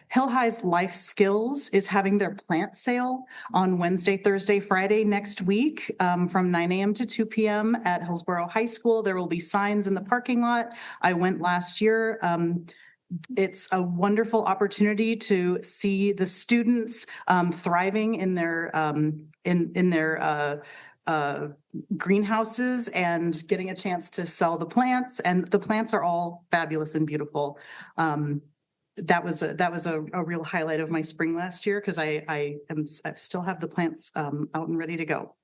Hill High's Life Skills is having their plant sale on Wednesday, Thursday, Friday next week from 9 a.m. to 2 p.m. at Hillsboro High School. There will be signs in the parking lot. I went last year. It's a wonderful opportunity to see the students thriving in their greenhouses and getting a chance to sell the plants. And the plants are all fabulous and beautiful. That was a real highlight of my spring last year, because I still have the plants out and ready to go.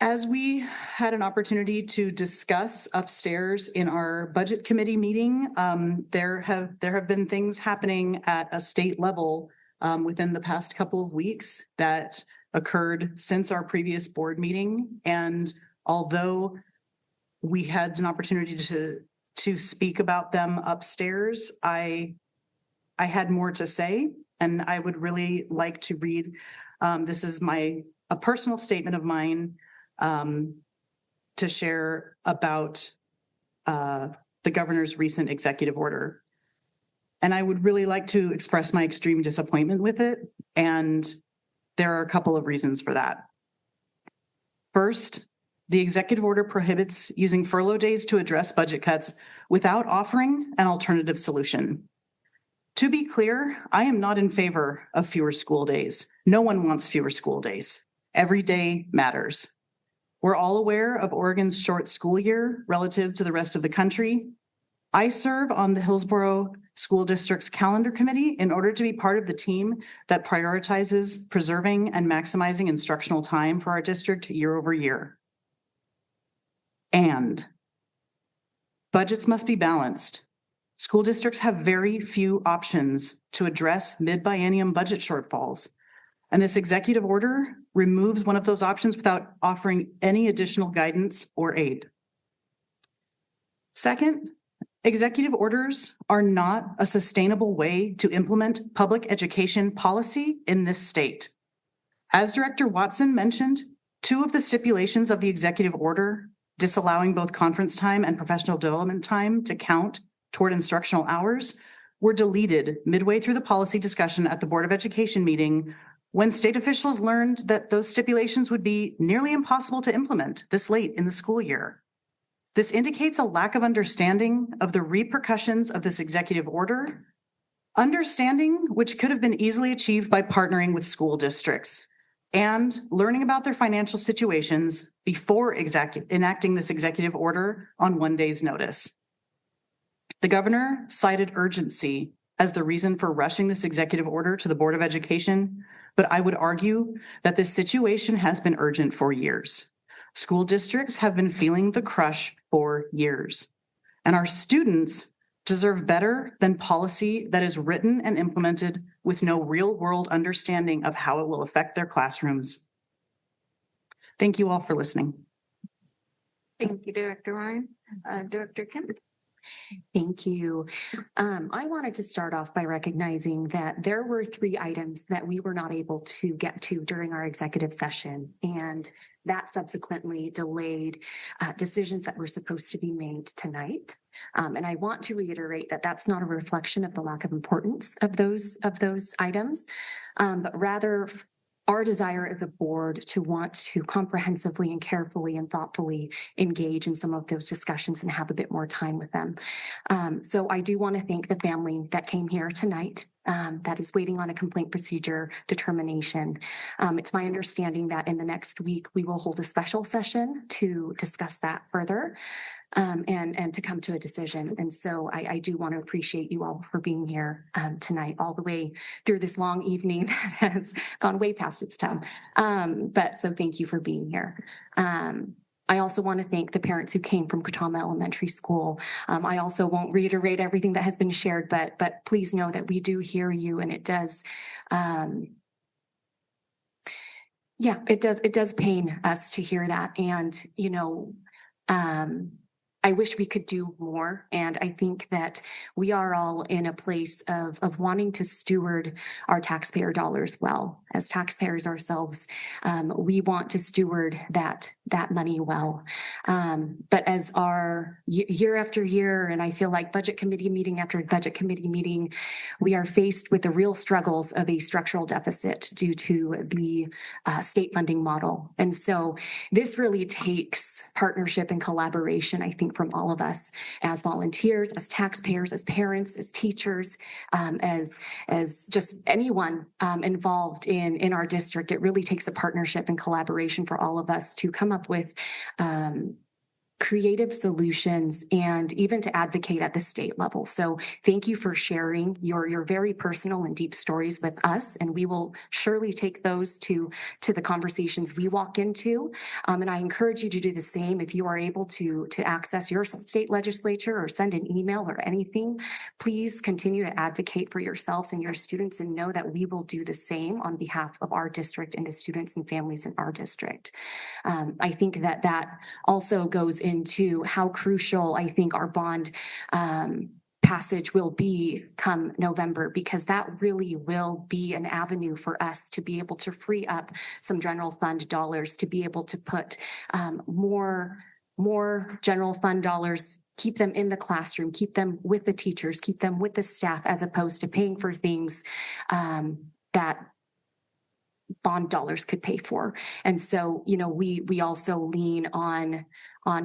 As we had an opportunity to discuss upstairs in our budget committee meeting, there have been things happening at a state level within the past couple of weeks that occurred since our previous board meeting. And although we had an opportunity to speak about them upstairs, I had more to say, and I would really like to read. This is a personal statement of mine to share about the governor's recent executive order. And I would really like to express my extreme disappointment with it. And there are a couple of reasons for that. First, the executive order prohibits using furlough days to address budget cuts without offering an alternative solution. To be clear, I am not in favor of fewer school days. No one wants fewer school days. Every day matters. We're all aware of Oregon's short school year relative to the rest of the country. I serve on the Hillsboro School District's calendar committee in order to be part of the team that prioritizes preserving and maximizing instructional time for our district year over year. And budgets must be balanced. School districts have very few options to address mid-biennium budget shortfalls. And this executive order removes one of those options without offering any additional guidance or aid. Second, executive orders are not a sustainable way to implement public education policy in this state. As Director Watson mentioned, two of the stipulations of the executive order, disallowing both conference time and professional development time to count toward instructional hours, were deleted midway through the policy discussion at the Board of Education meeting when state officials learned that those stipulations would be nearly impossible to implement this late in the school year. This indicates a lack of understanding of the repercussions of this executive order, understanding which could have been easily achieved by partnering with school districts and learning about their financial situations before enacting this executive order on one day's notice. The governor cited urgency as the reason for rushing this executive order to the Board of Education, but I would argue that this situation has been urgent for years. School districts have been feeling the crush for years, and our students deserve better than policy that is written and implemented with no real-world understanding of how it will affect their classrooms. Thank you all for listening. Thank you, Director Ryan. Director Kim. Thank you. I wanted to start off by recognizing that there were 3 items that we were not able to get to during our executive session, and that subsequently delayed decisions that were supposed to be made tonight. And I want to reiterate that that's not a reflection of the lack of importance of those items, but rather our desire as a board to want to comprehensively and carefully and thoughtfully engage in some of those discussions and have a bit more time with them. So I do want to thank the family that came here tonight that is waiting on a complaint procedure determination. It's my understanding that in the next week, we will hold a special session to discuss that further and to come to a decision. And so I do want to appreciate you all for being here tonight, all the way through this long evening that has gone way past its time. But so thank you for being here. I also want to thank the parents who came from Katama Elementary School. I also won't reiterate everything that has been shared, but please know that we do hear you, and it does, it does pain us to hear that. And, you know, I wish we could do more. And I think that we are all in a place of wanting to steward our taxpayer dollars well. As taxpayers ourselves, we want to steward that money well. But as our year after year, and I feel like budget committee meeting after budget committee meeting, we are faced with the real struggles of a structural deficit due to the state funding model. And so this really takes partnership and collaboration, I think, from all of us as volunteers, as taxpayers, as parents, as teachers, as just anyone involved in our district. It really takes a partnership and collaboration for all of us to come up with creative solutions and even to advocate at the state level. So thank you for sharing your very personal and deep stories with us. And we will surely take those to the conversations we walk into. And I encourage you to do the same. If you are able to access your state legislature or send an email or anything, please continue to advocate for yourselves and your students, and know that we will do the same on behalf of our district and the students and families in our district. I think that also goes into how crucial I think our bond passage will be come November, because that really will be an avenue for us to be able to free up some general fund dollars, to be able to put more general fund dollars, keep them in the classroom, keep them with the teachers, keep them with the staff, as opposed to paying for things that bond dollars could pay for. And so, you know, we also lean on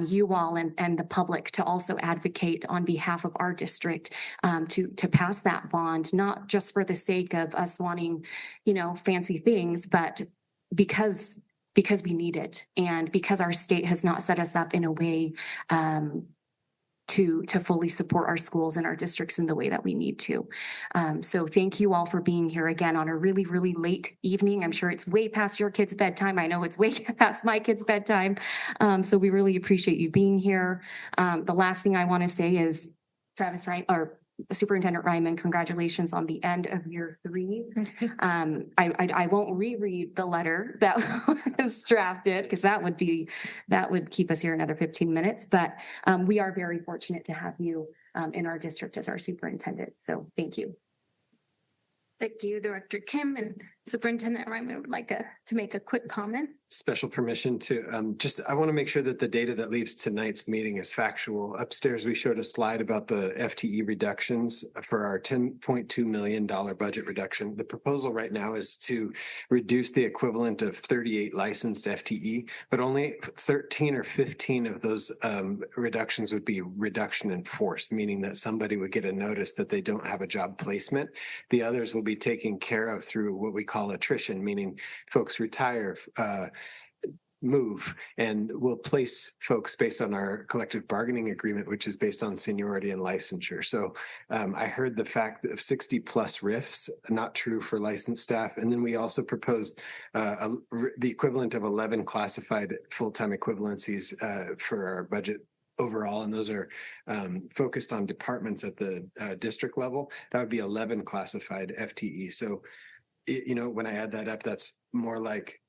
you all and the public to also advocate on behalf of our district to pass that bond, not just for the sake of us wanting, you know, fancy things, but because we need it, and because our state has not set us up in a way to fully support our schools and our districts in the way that we need to. So thank you all for being here again on a really, really late evening. I'm sure it's way past your kids' bedtime. I know it's way past my kids' bedtime. So we really appreciate you being here. The last thing I want to say is, Travis, right? Or Superintendent Ryman, congratulations on the end of year 3. I won't reread the letter that was drafted because that would keep us here another 15 minutes. But we are very fortunate to have you in our district as our superintendent. So thank you. Thank you, Director Kim, and Superintendent Ryman would like to make a quick comment. Special permission to I want to make sure that the data that leaves tonight's meeting is factual. Upstairs, we showed a slide about the FTE reductions for our $10.2 million budget reduction. The proposal right now is to reduce the equivalent of 38 licensed FTE, but only 13 or 15 of those reductions would be reduction in force, meaning that somebody would get a notice that they don't have a job placement. The others will be taken care of through what we call attrition, meaning folks retire, move, and we'll place folks based on our collective bargaining agreement, which is based on seniority and licensure. So I heard the fact of 60 plus RIFs, not true for licensed staff. And then we also proposed the equivalent of 11 classified full-time equivalencies for our budget overall, and those are focused on departments at the district level. That would be 11 classified FTE. So, when I add that up, that's more like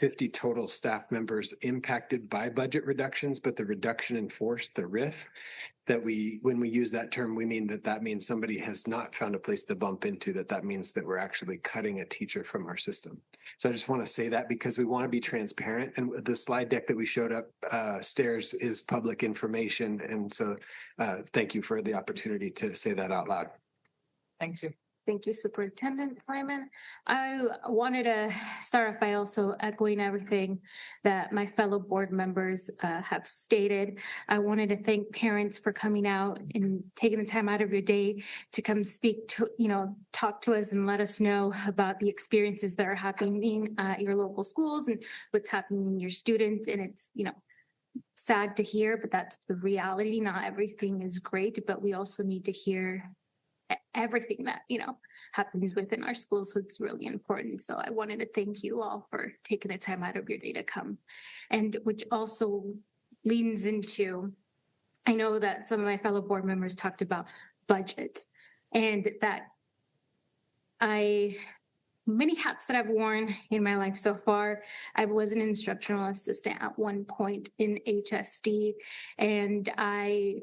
50 total staff members impacted by budget reductions, but the reduction in force, the RIF, when we use that term, we mean that means somebody has not found a place to bump into, that means that we're actually cutting a teacher from our system. So I just want to say that because we want to be transparent, and the slide deck that we showed upstairs is public information. And so thank you for the opportunity to say that out loud. Thank you. Thank you, Superintendent Ryman. I wanted to start off by also echoing everything that my fellow board members have stated. I wanted to thank parents for coming out and taking the time out of your day to come speak to, talk to us and let us know about the experiences that are happening at your local schools and what's happening in your students. And it's, sad to hear, but that's the reality. Not everything is great, but we also need to hear everything that happens within our schools. So it's really important. So I wanted to thank you all for taking the time out of your day to come, and which also leans into, I know that some of my fellow board members talked about budget, and that many hats that I've worn in my life so far. I was an instructional assistant at one point in HSD, and I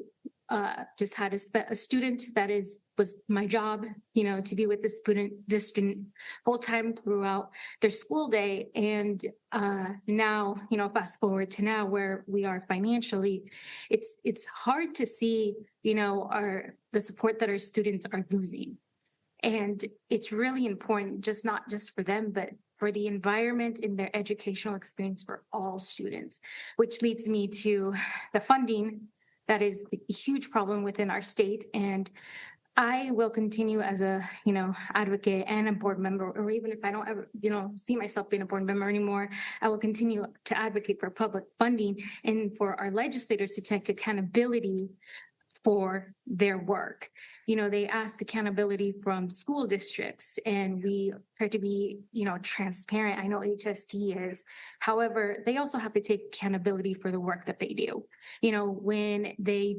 just had a student that was my job, to be with this student full time throughout their school day. And now, fast forward to now where we are financially, it's hard to see, the support that our students are losing. And it's really important, not just for them, but for the environment and their educational experience for all students, which leads me to the funding. That is a huge problem within our state. And I will continue as a, advocate and a board member, or even if I don't ever, see myself being a board member anymore, I will continue to advocate for public funding and for our legislators to take accountability for their work. They ask accountability from school districts, and we try to be, transparent. I know HSD is. However, they also have to take accountability for the work that they do. When they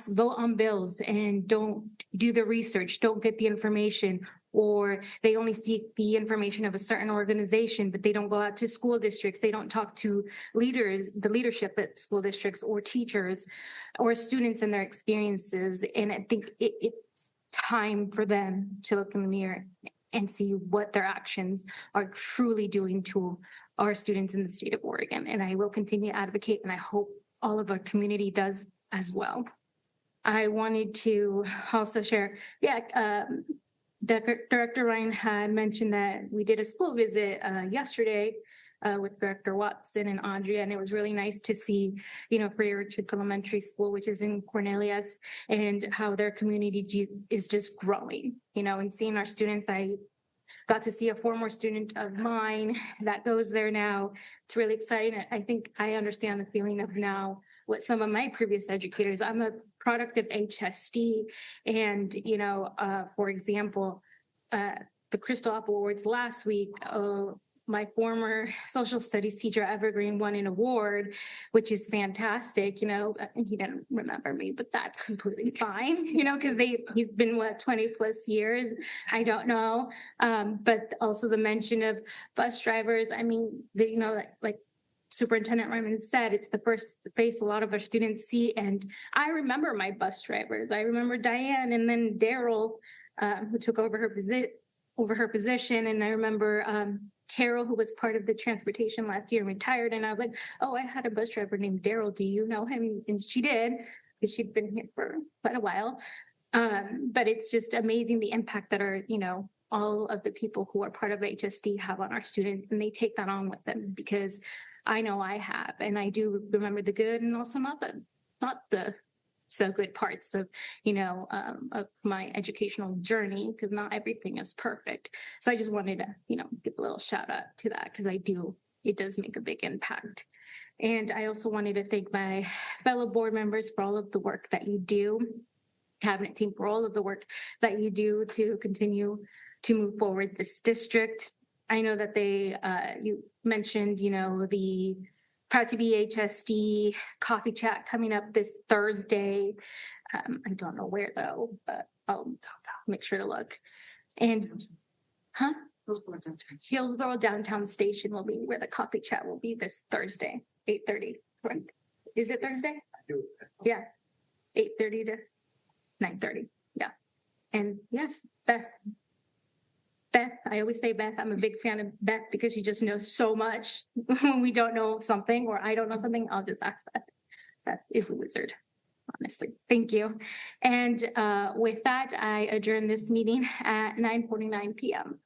vote on bills and don't do the research, don't get the information, or they only seek the information of a certain organization, but they don't go out to school districts. They don't talk to the leadership at school districts or teachers or students and their experiences. And I think it's time for them to look in the mirror and see what their actions are truly doing to our students in the state of Oregon. And I will continue to advocate, and I hope all of our community does as well. I wanted to also share, Director Ryan had mentioned that we did a school visit yesterday with Director Watson and Andrea, and it was really nice to see, Prairie Orchards Elementary School, which is in Cornelius, and how their community is just growing, and seeing our students. I got to see a former student of mine that goes there now. It's really exciting. I think I understand the feeling of now what some of my previous educators. I'm a product of HSD, and for example, the Crystal Apple Awards last week my former social studies teacher, Evergreen, won an award, which is fantastic, and he didn't remember me, but that's completely fine, because he's been 20 plus years. I don't know. But also the mention of bus drivers. I mean, like Superintendent Ryman said, it's the first face a lot of our students see. And I remember my bus drivers. I remember Diane and then Daryl, who took over her position. And I remember Carol, who was part of the transportation last year, retired. And I was like, oh, I had a bus driver named Daryl. Do you know him? And she did, because she'd been here for quite a while. But it's just amazing the impact that all of the people who are part of HSD have on our students, and they take that on with them, because I know I have, and I do remember the good and also not the so good parts of my educational journey, because not everything is perfect. So I just wanted to give a little shout out to that, because it does make a big impact. And I also wanted to thank my fellow board members for all of the work that you do, cabinet team for all of the work that you do to continue to move forward this district. I know that you mentioned, the Proud to be HSD coffee chat coming up this Thursday. I don't know where though, but I'll make sure to look. And, Hillsboro downtown station will be where the coffee chat will be this Thursday, 8:30. Right? Is it Thursday? Yeah, 8:30 to 9:30. Yeah, and yes, Beth, I always say Beth. I'm a big fan of Beth because she just knows so much. When we don't know something or I don't know something, I'll just ask Beth. Beth is a wizard, honestly. Thank you. And with that, I adjourn this meeting at 9:49 p.m.